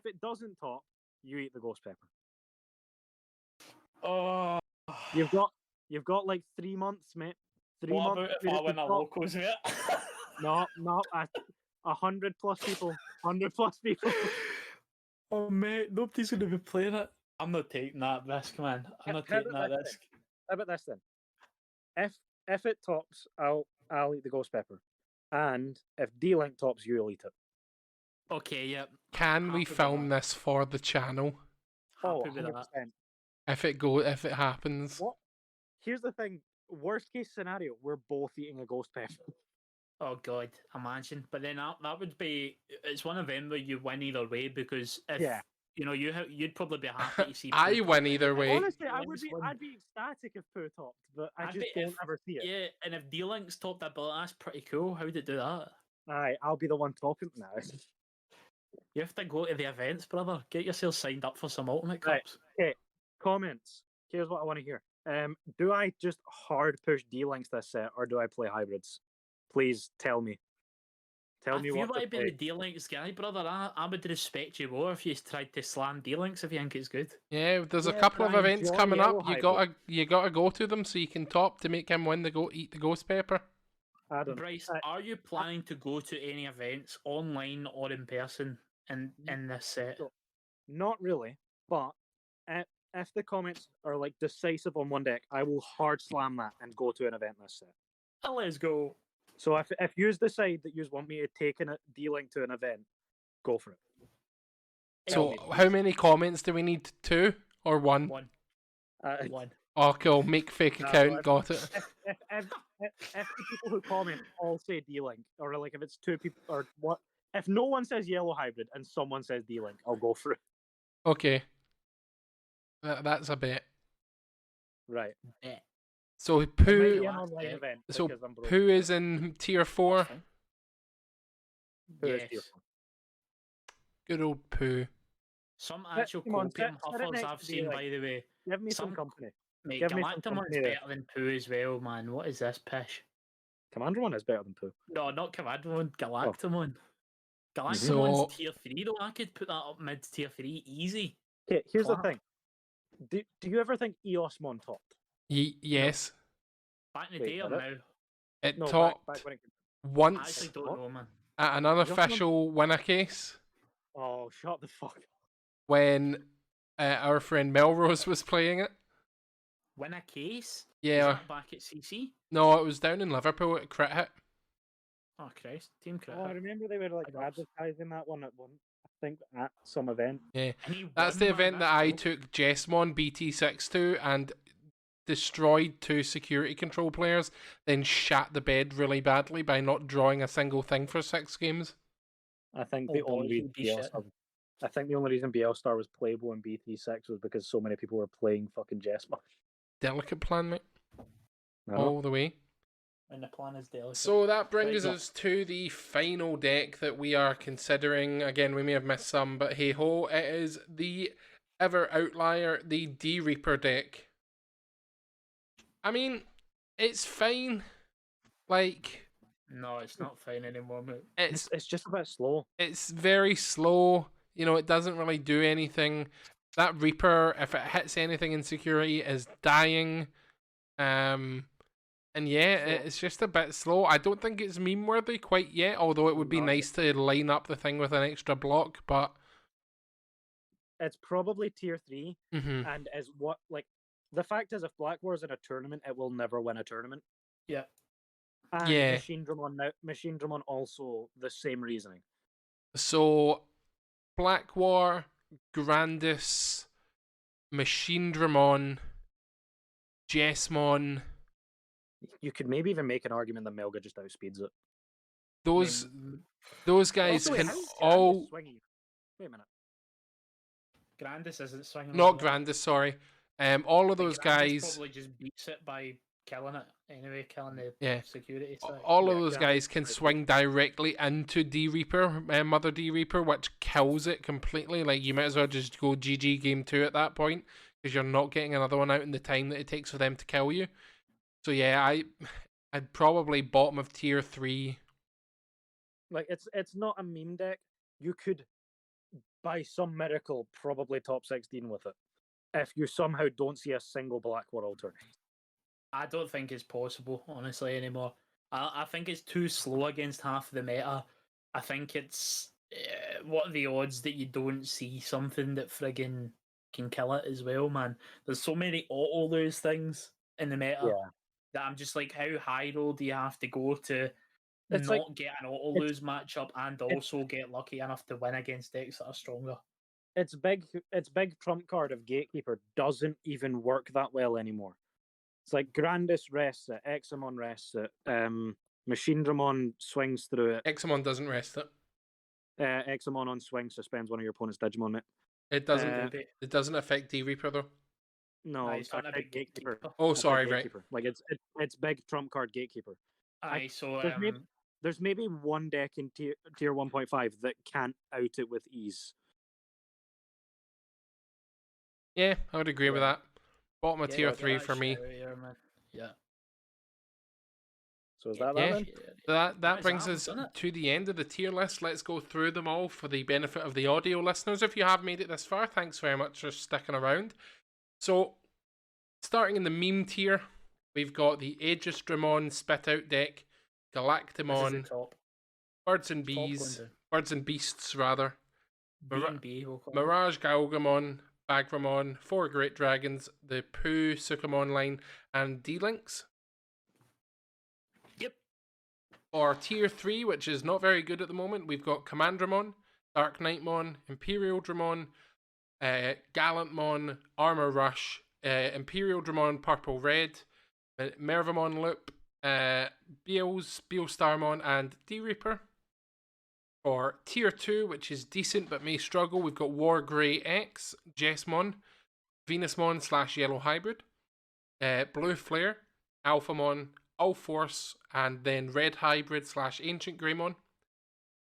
it doesn't top, you eat the ghost pepper. Oh, You've got like 3 months, mate. 3 what months. about if I win a top. locals, mate? No, 100 plus people. 100 plus people. Oh, mate, nobody's going to be playing it. I'm not taking that risk, man. I'm not How taking about that this risk. How about this then? If it tops, I'll eat the ghost pepper, and if D-Link tops, you'll eat it. Okay, yep. Can we Happy with film that. this for the channel? Oh, Happy with 100%. that. If it happens. What? Here's the thing. Worst case scenario, we're both eating a ghost pepper. Oh god, imagine. But then that would be. It's one event where you win either way because if Yeah. you know you'd probably be happy to see. I Pooh win top either and way. Honestly, D-Link's win. I'd be ecstatic if Pooh topped, but I I'd just be don't if- ever see it. Yeah, and if D-Link's topped that bill, that's pretty cool. How would it do that? Aye, I'll be the one topping now. You have to go to the events, brother. Get yourself signed up for some Ultimate Right. Cups. Okay, comments. Here's what I want to hear. Do I just hard push D-Links this set, or do I play hybrids? Please tell me. Tell me If you what want to to be play. the D-Links guy, brother, I would respect you more if you tried to slam D-Links if you think it's good. Yeah, there's a Yeah, couple but of I events enjoy coming yellow up. You hybrid. gotta go to them so you can top to make him eat the ghost pepper. Adam, Bryce, are you planning to go to any events online or in person in this set? So- not really, but if the comments are like decisive on one deck, I will hard slam that and go to an event this set. Oh, let's go. So if you decide that you want me to take a D-Link to an event, go for it. So me. how many comments do we need? 2 or 1? One. Uh, One. Oh, cool. Make fake No, account. if- Got it. if the people who comment all say D-Link, or like if it's 2 people, or what? If no one says yellow hybrid and someone says D-Link, I'll go for it. Okay. That's a bet. Right. Yeah. So It might Pooh. be an online event So because I'm broke. Pooh is in tier 4. Who is Yes. tier 4? Good old Pooh. Some actual come on, copium sit it huffers next I've to seen, me, by the way. Give me some Some- company. Mate, Give me some Galactamon's company there. better than Pooh as well, man. What is this pish? Commander one is better than Pooh. No, not Commandmon, Galactamon. Galactamon's So- tier 3 though. I could put that up mid tier 3 easy. Okay, here's the Clap. thing. Do you ever think Eosmon topped? Yes. Back in the Wait, day or did now? It No, topped back when it. I once actually don't What? know, man. at an Eosmon- unofficial winner case Oh, shut the fuck up. when our friend Melrose was playing it. Win a case? Yeah. Is that back at CC? No, it was down in Liverpool at Crit Hit. Oh Christ, Team Crit. Oh, I remember they were like I got- advertising that one at one. I think at some event. Yeah. And he That's won, the man, event that that's I cool. took Jessmon BT6 to and destroyed 2 security control players, then shat the bed really badly by not drawing a single thing for 6 games. I think Oh the boy, only he'd reason be BL shit. Star, I think the only reason BL Star was playable in BT6 was because so many people were playing fucking Jessmon. Delicate plan, mate. No. All the way. And the plan is delicate. So that brings Right, us to the final deck that we are considering. Again, we may have missed some, but hey ho, it is the ever outlier, the D Reaper deck. I mean, it's fine. Like, No, it's not fine anymore, mate. It's just a bit slow. it's very slow. You know, it doesn't really do anything. That Reaper, if it hits anything in security, is dying. And yeah, it's just a bit slow. I don't think it's meme worthy quite yet, although it would be No. nice to line up the thing with an extra block, but It's probably tier 3, mhm. and is what like the fact is, if Black War's in a tournament, it will never win a tournament. Yeah. And Yeah. Machine Dramon also the same reasoning. So Black War, Grandis, Machine Dramon, Jessmon. You could maybe even make an argument that Melga just outspeeds it. Those guys Also, wait, can how's all. Grandis swinging? Wait a minute. Grandis isn't swinging. Not on it. Grandis, sorry. All of Like, those Grandis guys. probably just beats it by killing it anyway, killing the Yeah. security side. All of Yeah, those Grandis guys can is swing directly into D Reaper, Mother D Reaper, which kills it completely. Like, you might as well just go GG game 2 at that point, because you're not getting another one out in the time that it takes for them to kill you. So yeah, I'd probably bottom of tier 3. Like, it's not a meme deck. You could, by some miracle, probably top 16 with it. If you somehow don't see a single Black World turn. I don't think it's possible, honestly, anymore. I think it's too slow against half the meta. I think it's what are the odds that you don't see something that friggin' can kill it as well, man? There's so many auto lose things in the meta Yeah. that I'm just like, how high roll do you have to go to It's not like- get an auto lose matchup and also get lucky enough to win against decks that are stronger? Its big trump card of Gatekeeper doesn't even work that well anymore. It's like Grandis rests it, Examon rests it, Machine Dramon swings through it, Examon doesn't rest it. Examon on swing suspends one of your opponent's Digimon. It doesn't. Maybe. It doesn't affect D Reaper though. No, Aye, it's I not a think big Gatekeeper. Oh, I think sorry, right. Gatekeeper. Like it's big trump card Gatekeeper. Aye, so There's maybe one deck in tier 1.5 that can't out it with ease. Yeah, I would agree with Yeah. that. Bottom of yeah, tier get 3 that for me. shit out of here, man. Yeah. So is Yeah. that Yeah. then? That That brings is us ours, isn't it? to the end of the tier list. Let's go through them all for the benefit of the audio listeners. If you have made it this far, thanks very much for sticking around. So, starting in the meme tier, we've got the Aegis Dramon Spit Out deck, This is the Galactimon, top. Birds and Top Bees, one, Birds and Beasts rather, B&B, we'll call it. Mirage Galgamon, Bagramon, 4 Great Dragons, the Pooh Sukamon line, and D-Links. Yep. Or tier 3, which is not very good at the moment, we've got Commandramon, Dark Knightmon, Imperial Dramon, Gallantmon, Armor Rush, Imperial Dramon, Purple Red, Mervamon Loop, Beelstarmon, and D-Reaper. For tier 2, which is decent but may struggle, we've got War Grey X, Jessmon, Venusmon / Yellow Hybrid, Blue Flare, Alphamon, Allforce, and then Red Hybrid / Ancient Greymon.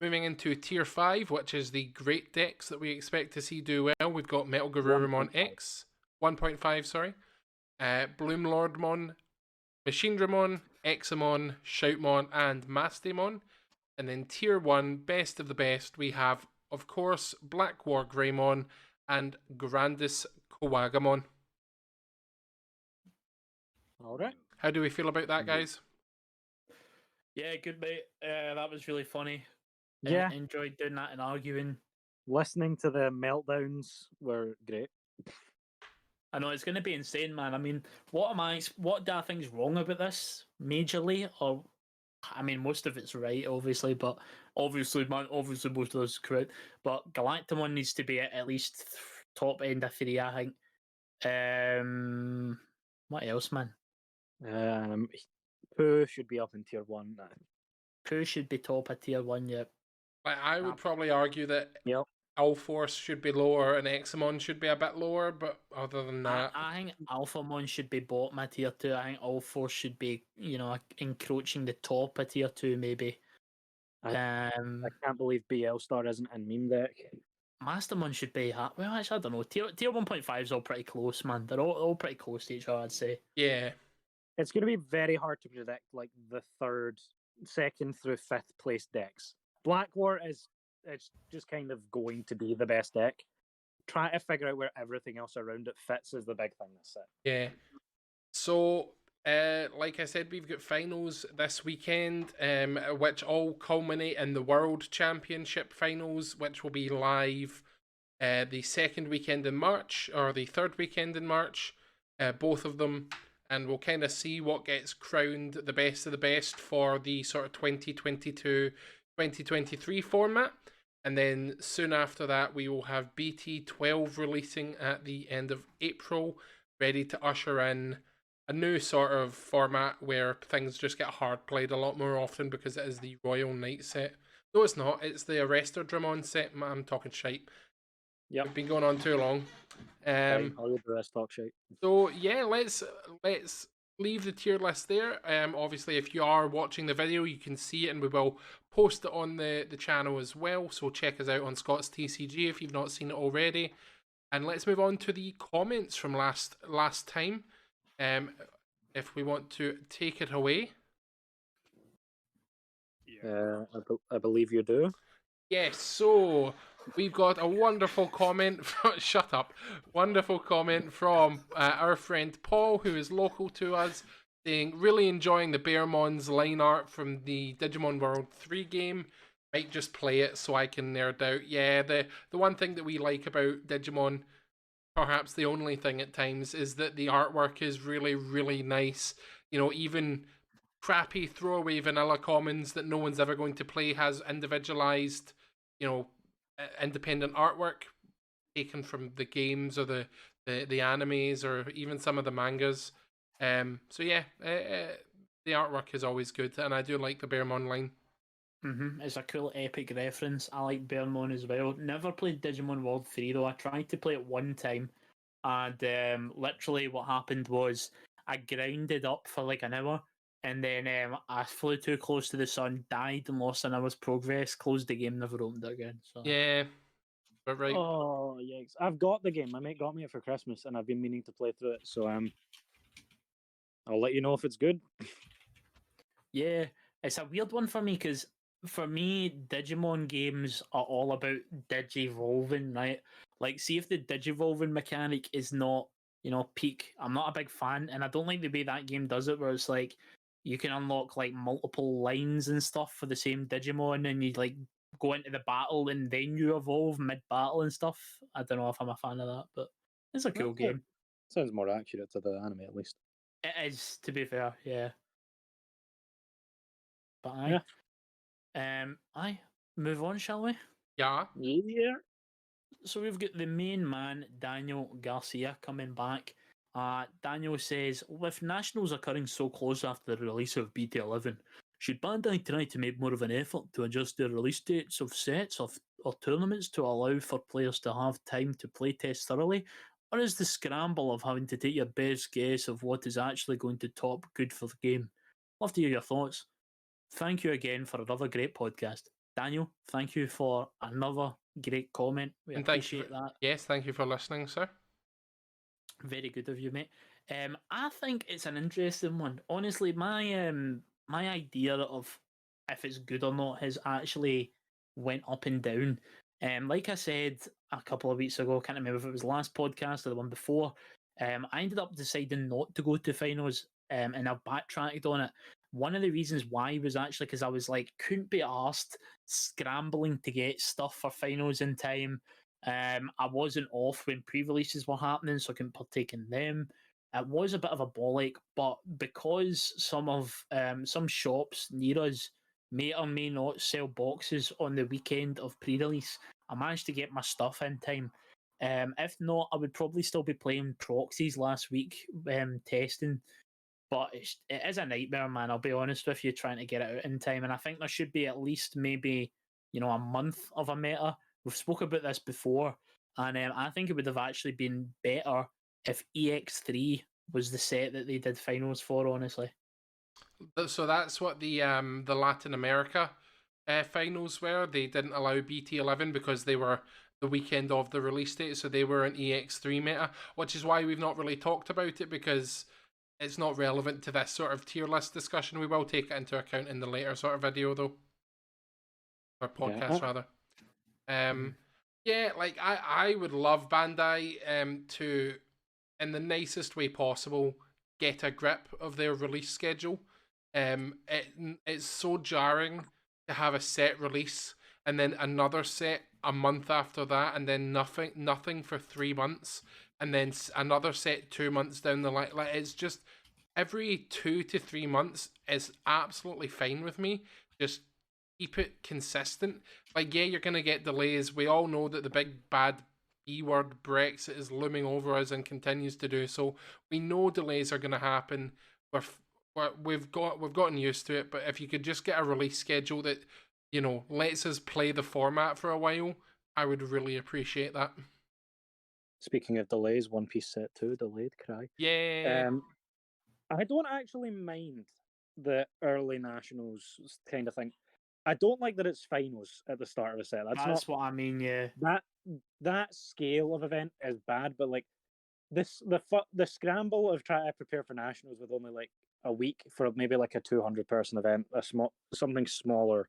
Moving into tier 5, which is the great decks that we expect to see do well, we've got Metal Garurumon 1.5. X, 1.5, sorry, Bloomlordmon, Machine Dramon, Examon, Shoutmon, and Mastemon. And then tier 1, best of the best, we have, of course, Black War Greymon and Grandis Kowagamon. All right. How do we feel about that, guys? Yeah, good mate. That was really funny. Yeah, Enjoyed doing that and arguing. listening to the meltdowns were great. I know it's going to be insane, man. I mean, what do I think's wrong about this majorly? Or, I mean, most of it's right, obviously, but obviously most of those correct. But Galactimon needs to be at least top end of 3, I think. What else, man? Pooh should be up in tier 1. Pooh should be top of tier 1, yeah. Like, I would probably argue that Yep. Allforce should be lower and Examon should be a bit lower, but other than that... I think Alphamon should be bottom of tier 2. I think Allforce should be, encroaching the top of tier 2, maybe. I can't believe BL Star isn't in meme deck. Mastermon should be well, actually, I don't know. Tier 1.5 is all pretty close, man. They're all pretty close to each other, I'd say. Yeah. It's going to be very hard to predict like the second through fifth place decks. Black War it's just kind of going to be the best deck. Try to figure out where everything else around it fits is the big thing this set. Yeah. So, like I said, we've got finals this weekend, which all culminate in the World Championship finals, which will be live the second weekend in March, or the third weekend in March, both of them. And we'll kind of see what gets crowned the best of the best for the sort of 2022-2023 format. And then soon after that, we will have BT12 releasing at the end of April, ready to usher in a new sort of format where things just get hard played a lot more often because it is the Royal Knight set. No, it's not. It's the Arrestor Dramon set. I'm talking shite. Yep. We've been going on too long. I'll leave the rest talk shit. So yeah, let's leave the tier list there. Obviously, if you are watching the video, you can see it, and we will post it on the channel as well. So check us out on Scots TCG if you've not seen it already. And let's move on to the comments from last time. If we want to take it away. I believe you do. Yes, so we've got a wonderful comment shut up. Wonderful comment from our friend Paul, who is local to us, saying, really enjoying the Bearmons line art from the Digimon World 3 game. Might just play it so I can nerd out. Yeah, the one thing that we like about Digimon, perhaps the only thing at times, is that the artwork is really, really nice. You know, even crappy throwaway vanilla commons that no one's ever going to play has individualized, you know, independent artwork taken from the games or the animes or even some of the mangas. So yeah, the artwork is always good, and I do like the Bearmon line. It's a cool epic reference. I like Bearmon as well. Never played Digimon World 3 though. I tried to play it one time, and literally what happened was I grounded up for like an hour, and then I flew too close to the sun, died, and lost an hour's progress. Closed the game, never opened it again. So Yeah, but right. Oh yikes! I've got the game. My mate got me it for Christmas, and I've been meaning to play through it. So I'll let you know if it's good. yeah, it's a weird one for me because for me, Digimon games are all about digivolving, right? Like, see if the digivolving mechanic is not, peak. I'm not a big fan, and I don't like the way that game does it, where it's like you can unlock like multiple lines and stuff for the same Digimon, and you like go into the battle and then you evolve mid battle and stuff. I don't know if I'm a fan of that, but it's a cool game. Sounds more accurate to the anime, at least. It is, to be fair, yeah. But aye. Aye. Move on, shall we? Yeah. Yeah. So we've got the main man, Daniel Garcia, coming back. Daniel says, with Nationals occurring so close after the release of BT11, should Bandai try to make more of an effort to adjust their release dates of sets or tournaments to allow for players to have time to play test thoroughly? Or is the scramble of having to take your best guess of what is actually going to top good for the game? Love to hear your thoughts. Thank you again for another great podcast. Daniel, thank you for another great comment. We appreciate that. Yes, thank you for listening, sir. Very good of you, mate. I think it's an interesting one. Honestly, my idea of if it's good or not has actually went up and down. Like I said a couple of weeks ago, I can't remember if it was the last podcast or the one before. I ended up deciding not to go to finals, and I've backtracked on it. One of the reasons why was actually because I was like, couldn't be asked scrambling to get stuff for finals in time. I wasn't off when pre-releases were happening, so I couldn't partake in them. It was a bit of a bollock, but because some shops near us may or may not sell boxes on the weekend of pre-release, I managed to get my stuff in time. If not, I would probably still be playing proxies last week, testing. But it is a nightmare, man. I'll be honest with you, trying to get it out in time. And I think there should be at least maybe, a month of a meta. We've spoke about this before. And I think it would have actually been better if EX3 was the set that they did finals for, honestly. So that's what the Latin America finals were. They didn't allow BT11 because they were the weekend of the release date. So they were an EX3 meta, which is why we've not really talked about it, because it's not relevant to this sort of tier list discussion. We will take it into account in the later sort of video, though. Or podcast, rather. Yeah, like, I would love Bandai to, in the nicest way possible, get a grip of their release schedule. It's so jarring to have a set release and then another set a month after that, and then nothing for 3 months, and then another set 2 months down the line. Like, it's just every 2 to 3 months is absolutely fine with me. Just keep it consistent. Like, yeah, you're gonna get delays. We all know that the big bad B word Brexit is looming over us and continues to do so. We know delays are going to happen. We've gotten used to it. But if you could just get a release schedule that, you know, lets us play the format for a while, I would really appreciate that. Speaking of delays, One Piece Set 2 delayed, cry. Yeah. I don't actually mind the early nationals kind of thing. I don't like that it's finals at the start of a set. That's what I mean, yeah. That scale of event is bad, but like the scramble of trying to prepare for nationals with only like a week for maybe like a 200-person event, something smaller.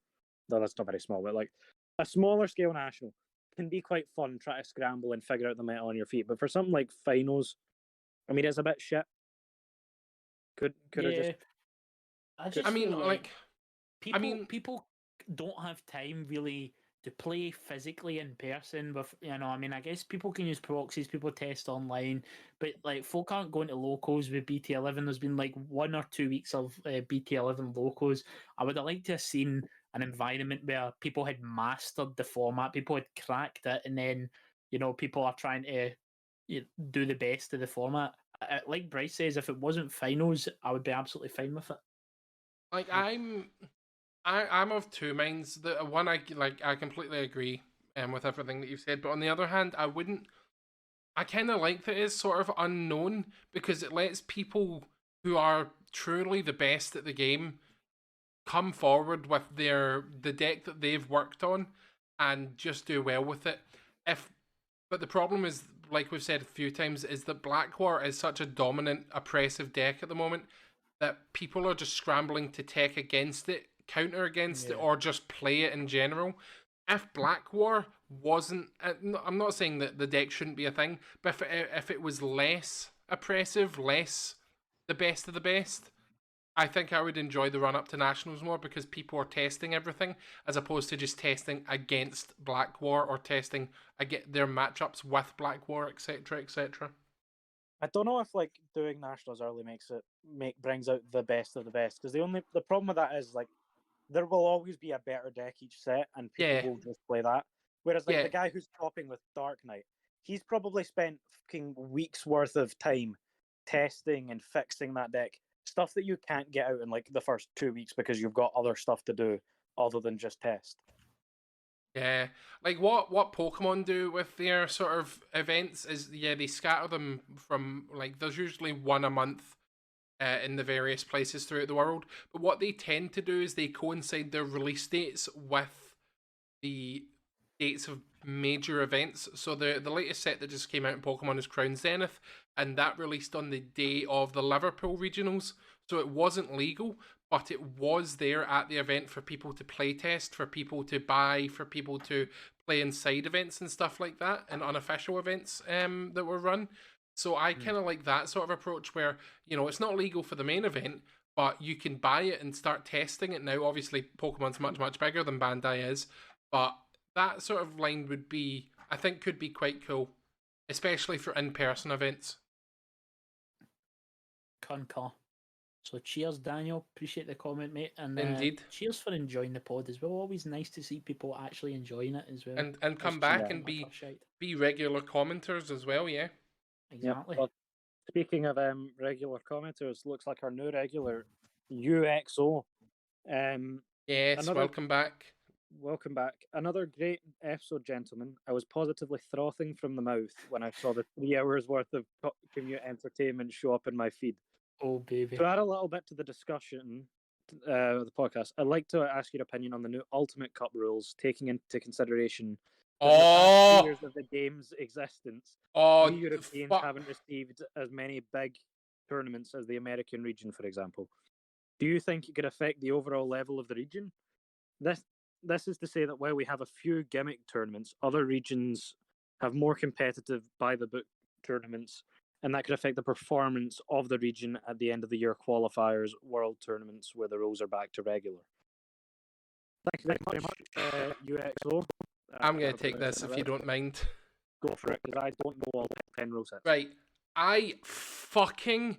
No, that's not very small, but like a smaller scale national can be quite fun. Try to scramble and figure out the meta on your feet, but for something like finals, I mean, it's a bit shit. Could yeah. I mean, like people don't have time really to play physically in person with, you know, I mean, I guess people can use proxies, people test online, but like folk aren't going to locals with BT11. There's been like 1 or 2 weeks of BT11 locals. I would have liked to have seen an environment where people had mastered the format, people had cracked it, and then, you know, people are trying to do the best of the format. Like Bryce says, if it wasn't finals, I would be absolutely fine with it. Like I'm of two minds. The one I completely agree with everything that you've said, but on the other hand, I kind of like that it's sort of unknown because it lets people who are truly the best at the game come forward with the deck that they've worked on and just do well with it. But the problem is, like we've said a few times, is that Black War is such a dominant, oppressive deck at the moment that people are just scrambling to tech against it, counter against it, or just play it in general. If Black War wasn't, I'm not saying that the deck shouldn't be a thing, but if it was less oppressive, less the best of the best, I think I would enjoy the run up to Nationals more because people are testing everything as opposed to just testing against Black War or testing their matchups with Black War, etc., etc. I don't know if like doing nationals early brings out the best of the best, because the problem with that is like there will always be a better deck each set and people will just play that. Whereas like the guy who's topping with Dark Knight, he's probably spent fucking weeks worth of time testing and fixing that deck. Stuff that you can't get out in like the first 2 weeks because you've got other stuff to do other than just test. Yeah, like what Pokemon do with their sort of events is they scatter them from like there's usually one a month in the various places throughout the world. But what they tend to do is they coincide their release dates with the dates of major events. So the latest set that just came out in Pokemon is Crown Zenith, and that released on the day of the Liverpool regionals. So it wasn't legal, but it was there at the event for people to play test, for people to buy, for people to play inside events and stuff like that, and unofficial events that were run. So I kind of like that sort of approach where, you know, it's not legal for the main event, but you can buy it and start testing it now. Obviously, Pokemon's much, much bigger than Bandai is, but that sort of line would be, I think, could be quite cool, especially for in-person events. Concur. So cheers, Daniel. Appreciate the comment, mate. And Indeed. Cheers for enjoying the pod as well. Always nice to see people actually enjoying it as well. And come back and be regular commenters as well, yeah. Exactly. Yep. Well, speaking of regular commenters, looks like our new regular, UXO. Yes, welcome back. Welcome back. Another great episode, gentlemen. I was positively frothing from the mouth when I saw the 3 hours worth of commute entertainment show up in my feed. Oh, baby. To add a little bit to the discussion of the podcast, I'd like to ask your opinion on the new Ultimate Cup rules, taking into consideration the past years of the game's existence. We Europeans haven't received as many big tournaments as the American region, for example. Do you think it could affect the overall level of the region? This is to say that while we have a few gimmick tournaments, other regions have more competitive by-the-book tournaments, and that could affect the performance of the region at the end of the year qualifiers, world tournaments, where the rules are back to regular. Thank you very much, UXO. I'm going to take this if you don't mind. Go for it, because I don't know all 10 rule sets. Right. I fucking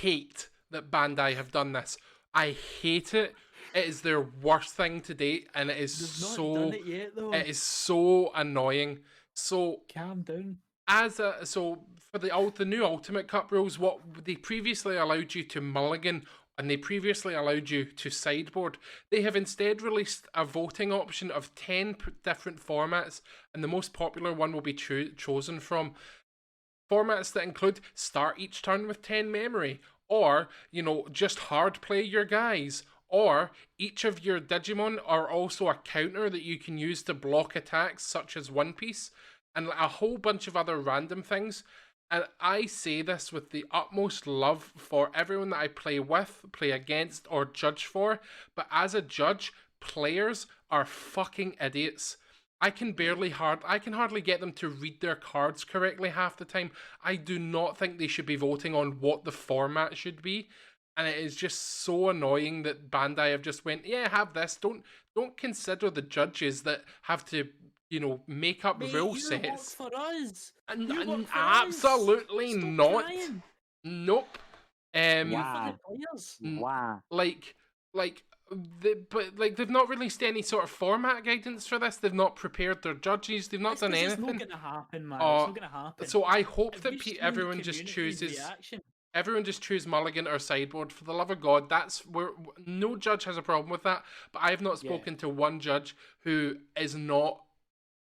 hate that Bandai have done this. I hate it. It is their worst thing to date, and it is it is so annoying So Calm down. for the new Ultimate Cup rules, what they previously allowed you to mulligan and they previously allowed you to sideboard, they have instead released a voting option of 10 different formats, and the most popular one will be chosen from formats that include start each turn with 10 memory, or, just hard play your guys, or each of your Digimon are also a counter that you can use to block attacks, such as One Piece, and a whole bunch of other random things. And I say this with the utmost love for everyone that I play with, play against, or judge for, but as a judge, players are fucking idiots. I can hardly get them to read their cards correctly half the time. I do not think they should be voting on what the format should be. And it is just so annoying that Bandai have just went, yeah, have this. Don't consider the judges that have to, make up Mate, rule you sets. work for us. And You work for absolutely us. Stop not. crying. Nope. Wow. Wow. They've not released any sort of format guidance for this. They've not prepared their judges. They've not done anything. It's not going to happen, man. It's not going to happen. So I hope Have you that seen everyone the just community's chooses. reaction? Everyone just choose mulligan or sideboard. For the love of God, that's where no judge has a problem with that. But I have not spoken to one judge who is not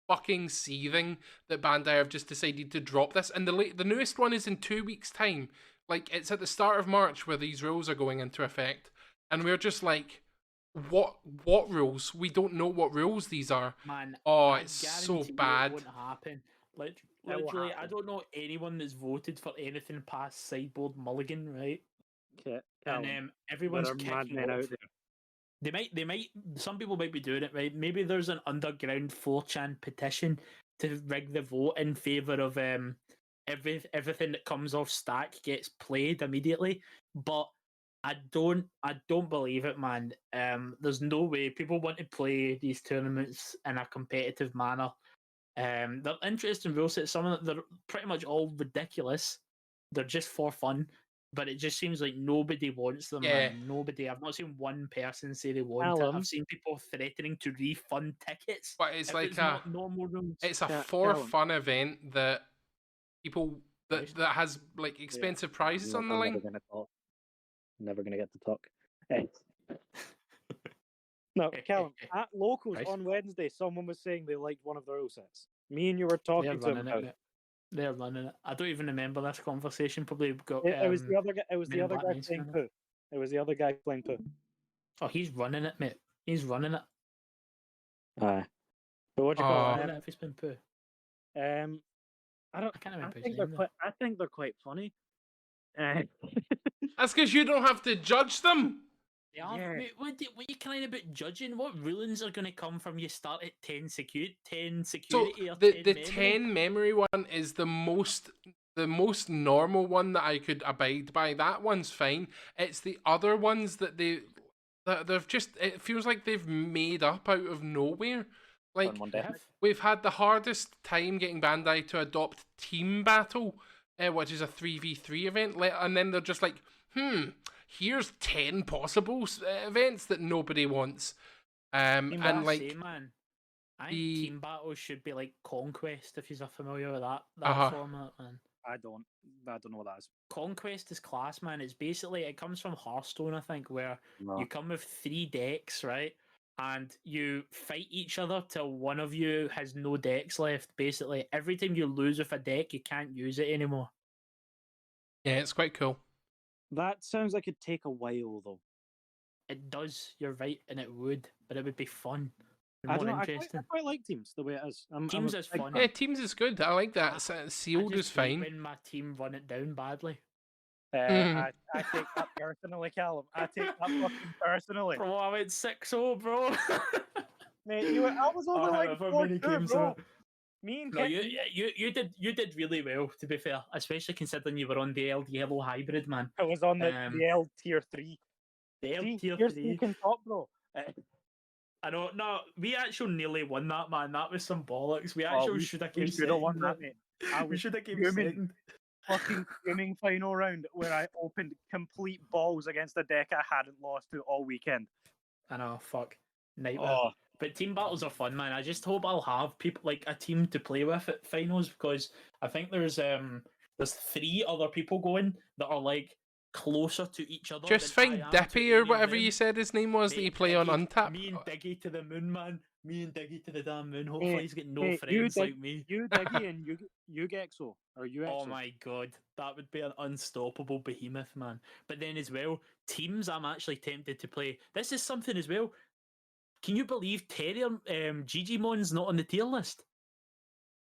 fucking seething that Bandai have just decided to drop this. And the newest one is in 2 weeks' time. Like, it's at the start of March where these rules are going into effect, and we're just like, what rules? We don't know what rules these are. Man, it's so bad. It won't happen. Literally, I don't know anyone that's voted for anything past sideboard mulligan, right? Okay. And everyone's kicking off. They might. Some people might be doing it, right? Maybe there's an underground 4chan petition to rig the vote in favor of everything that comes off stack gets played immediately. But I don't believe it, man. There's no way people want to play these tournaments in a competitive manner. They're interesting rule sets. Some of them, they're pretty much all ridiculous. They're just for fun. But it just seems like nobody wants them, man. Nobody. I've not seen one person say they want it. I've seen people threatening to refund tickets. But it's like not normal rules. It's a for-fun event that people that has like expensive prizes on the line. Never gonna get to talk. No, Callum, at Locals on Wednesday, someone was saying they liked one of the rule sets. Me and you were talking to them about it. They're running it. I don't even remember this conversation. Probably got. It was the other guy. It was the other guy playing poo. It was the other guy playing poo. Oh, he's running it, mate. He's running it. Aye. But what do you call it? If he's playing poo. I can't remember. I think they're quite funny. That's because you don't have to judge them. Yeah. Mate, what are you crying about judging? What rulings are going to come from you start at 10 security so or the 10 the memory? 10 memory one is the most normal one that I could abide by. That one's fine. It's the other ones that they've just, it feels like they've made up out of nowhere. Like, we've had the hardest time getting Bandai to adopt Team Battle, which is a 3v3 event, and then they're just like, here's 10 possible events that nobody wants. Man, I think Team Battle should be like Conquest, if you're familiar with that format, man. I don't know what that is. Conquest is class, man. It's basically, it comes from Hearthstone, I think, where you come with 3 decks, right? And you fight each other till one of you has no decks left. Basically, every time you lose with a deck, you can't use it anymore. Yeah, it's quite cool. That sounds like it'd take a while, though. It does, you're right, and it would, but it would be fun. I quite like Teams the way it is. Teams is fun. Yeah, Teams is good. I like that. Sealed is fine. When my team run it down badly. I take that personally, Callum. I take that fucking personally. Bro, I went 6-0, bro. Mate, I was only like 4-2, bro. Me and you did really well, to be fair, especially considering you were on the L Yellow Hybrid, man. I was on the L Tier 3. The L Tier 3. You're speaking top, bro. I know. No, we actually nearly won that, man. That was some bollocks. We actually should have came second. Won that, mate. We should have came second. Fucking screaming final round where I opened complete balls against a deck I hadn't lost to all weekend. I know, fuck. Nightmare. Oh, But team battles are fun, man. I just hope I'll have people like a team to play with at finals because I think there's 3 other people going that are like closer to each other. Just than I find am Dippy to or any of whatever them. you said his name was that Mate, you play on Diggy- Untap. Me and Diggy to the moon, man. Me and Diggy to the damn moon. Hopefully Hey, he's got no hey, friends like me. You Diggy and you Gexo or you Oh Exo. my god, that would be an unstoppable behemoth, man. But then as well, teams I'm actually tempted to play. This is something as well. Can you believe Terrier Gigimon's not on the tier list?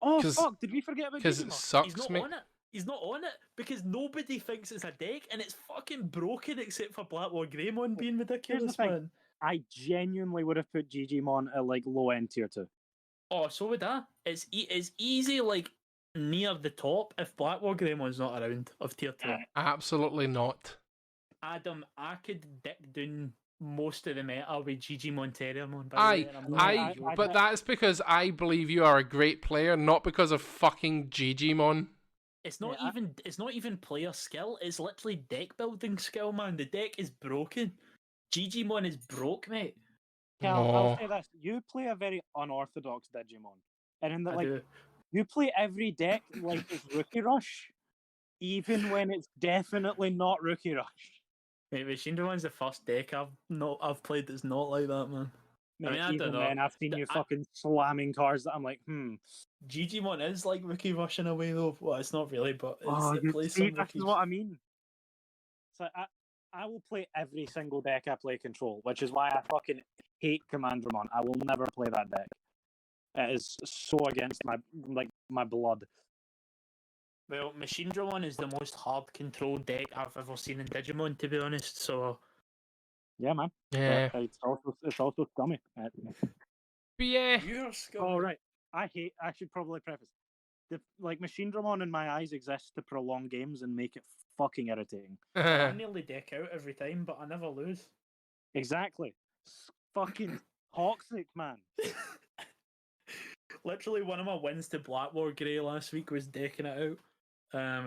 Oh 'Cause- fuck! Did we forget about Because it Digimon? He's sucks, not mate. on it. He's not on it because nobody thinks it's a deck and it's fucking broken except for Black War Greymon being ridiculous, thing. man. I genuinely would have put Digimon at like low end tier 2. Oh, so would I. It's easy like near the top if Black War Greymon's not around of tier 2. Absolutely not. Adam, I could dick down most of the meta with Digimon Terriermon. Aye, I- but that's because I believe you are a great player, not because of fucking Digimon. It's not Yeah, it's not even player skill. It's literally deck building skill, man. The deck is broken. Digimon is broke, mate. Cal, Oh. I'll say this: you play a very unorthodox Digimon, and in that, I like, do. you play every deck like it's Rookie Rush, even when it's definitely not Rookie Rush. Mate, Mashindramon's the first deck I've played that's not like that, man. Mate, mean, I even don't know. then, I've seen you I- fucking slamming cards that I'm like, Digimon is like Rookie Rush in a way, though. Well, it's not really, but it you plays see, some this Rookie. is what I mean. So I will play every single deck I play Control, which is why I fucking hate Commandramon. I will never play that deck. It is so against my blood. Well, Machindramon is the most hard control deck I've ever seen in Digimon, to be honest. So Yeah, man. Yeah. But it's also scummy. But yeah. you're Oh right. I should probably preface. Machinedramon in my eyes exists to prolong games and make it fucking irritating. I nearly deck out every time, but I never lose. Exactly. Fucking toxic, man. Literally, one of my wins to Black War Grey last week was decking it out.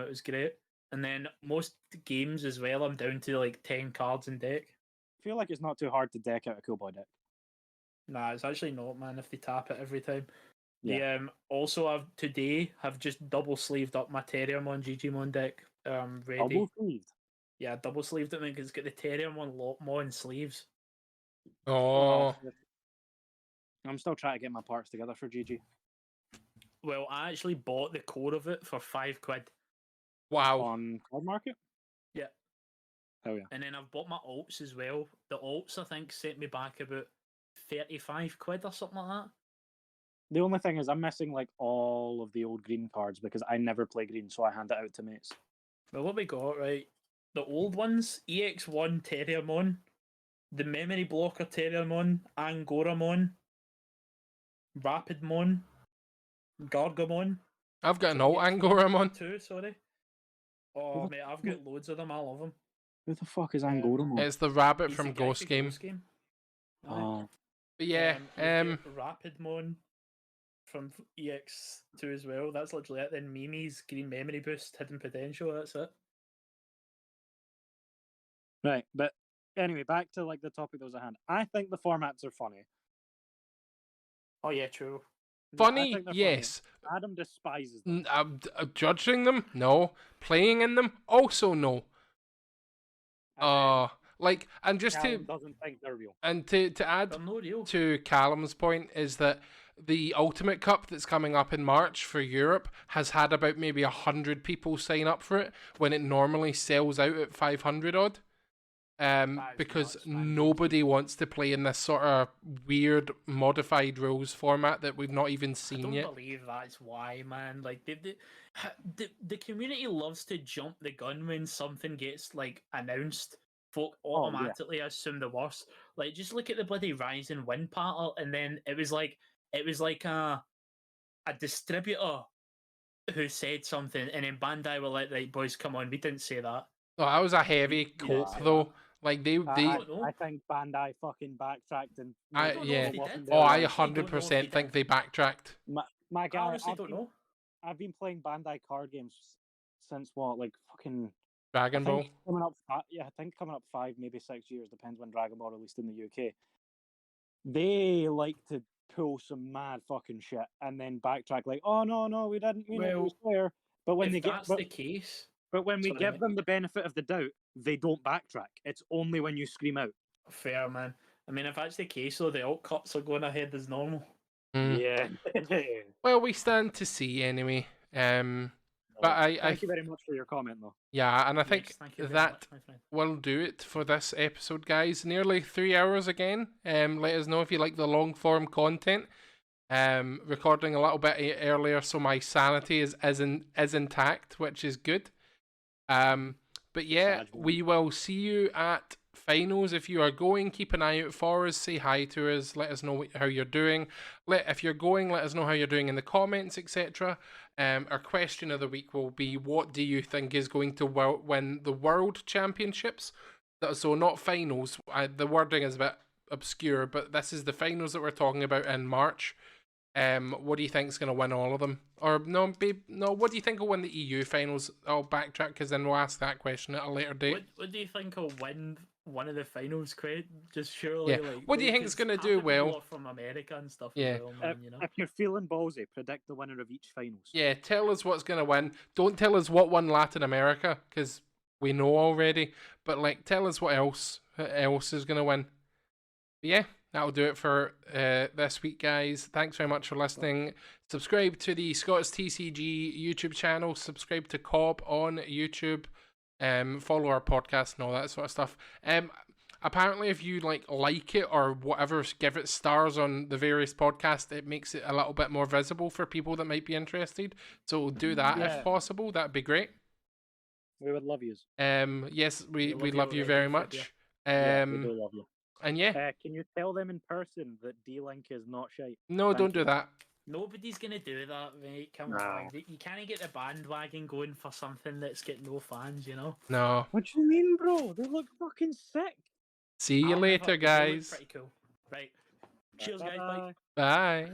It was great. And then most games as well, I'm down to like 10 cards in deck. I feel like it's not too hard to deck out a cool boy deck. Nah, it's actually not, man. If they tap it every time. Yeah. Also, I've just double sleeved up my Terriermon Digimon deck. Ready. Double sleeved. Yeah, double sleeved it because it's got the Terriermon Lotmon sleeves. Oh. I'm still trying to get my parts together for GG. Well, I actually bought the core of it for £5. Wow. On Card Market? Yeah. Hell yeah. And then I've bought my alts as well. The alts, I think, set me back about £35 or something like that. The only thing is I'm missing like all of the old green cards because I never play green, so I hand it out to mates. Well, what we got, right? The old ones, EX1 Terriermon, the Memory Blocker Terriermon, Angoramon, Rapidmon, Gargamon. I've got an alt Angoramon. Two, sorry. Oh, mate, I've got loads of them. I love them. Who the fuck is Angoramon? It's the rabbit He's from the guy Ghost from Game. Ghost Game. Aye. Oh, But yeah, you've got Rapidmon from EX2 as well. That's literally it. Then Mimi's Green Memory Boost, Hidden Potential. That's it. right. But anyway, back to like the topic that was at hand. I think the formats are funny. Oh yeah, true. I funny, think they're yes. funny. Adam despises them. Judging them, no. Playing in them, also no. And Like, and just Callum to doesn't think they're real. and to add They're no real. to Callum's point is that the Ultimate Cup that's coming up in March for Europe has had about maybe 100 people sign up for it when it normally sells out at 500 odd. Because nuts, man. nobody wants to play in this sort of weird modified rules format that we've not even I seen don't yet. believe that's why, man. Like the community loves to jump the gun when something gets like announced. Folk yeah. automatically assume the worst. Like just look at the bloody Rise and Wind battle, and then it was like a distributor who said something, and then Bandai were like, "Right, boys, come on, we didn't say that." Oh, that was a heavy Yeah, cope say though. that. Like they don't know. I think Bandai fucking backtracked and I- don't know yeah. if they did. Oh, I honestly don't know if 100% they think did. they backtracked. My I guy, honestly don't know. I've been playing Bandai card games since what, like fucking Dragon I Ball. think coming up. I think coming up 5, maybe 6 years, depends when Dragon Ball released in the UK. they like to pull some mad fucking shit and then backtrack like, oh no, we didn't mean it was fair. But when if they that's get, the case, but when we Sorry, give mate. them the benefit of the doubt, they don't backtrack. It's only when you scream out. fair, man. I mean, if that's the case, though, the alt cuts are going ahead as normal. Yeah. Well, we stand to see anyway. But Thank you very much for your comment, though. yeah, and I think Yes, thank you very that much, my friend. will do it for this episode, guys. Nearly 3 hours again. Let us know if you like the long form content. Recording a little bit earlier, so my sanity is intact, which is good. But yeah, we will see you at finals. If you are going, keep an eye out for us. Say hi to us. Let us know how you're doing. If you're going, let us know how you're doing in the comments, etc. Our question of the week will be: what do you think is going to win the World Championships? So not finals. The wording is a bit obscure, but this is the finals that we're talking about in March. What do you think is going to win all of them? Or no, what do you think will win the EU finals? I'll backtrack because then we'll ask that question at a later date. What do you think will win one of the finals? Just surely. Yeah. Like, What do you think is going to do well? From America and stuff. Yeah. As well, man, you know? If you're feeling ballsy, predict the winner of each finals. Yeah, tell us what's going to win. Don't tell us what won Latin America because we know already. But like, tell us what else is going to win. But yeah. That'll do it for this week, guys. Thanks very much for listening. Subscribe to the Scots TCG YouTube channel. Subscribe to COB on YouTube. Follow our podcast and all that sort of stuff. Apparently, if you like it or whatever, give it stars on the various podcasts. It makes it a little bit more visible for people that might be interested. So do that if possible. That'd be great. We would love you. Yes, we love you very much. We do love you. And yeah. Can you tell them in person that D-Link is not shite? No, don't do that. Nobody's gonna do that, mate. Come on, you can't get the bandwagon going for something that's got no fans, you know. No. What do you mean, bro? They look fucking sick. See you later, guys. Pretty cool. Right. Cheers, guys. Bye. Bye.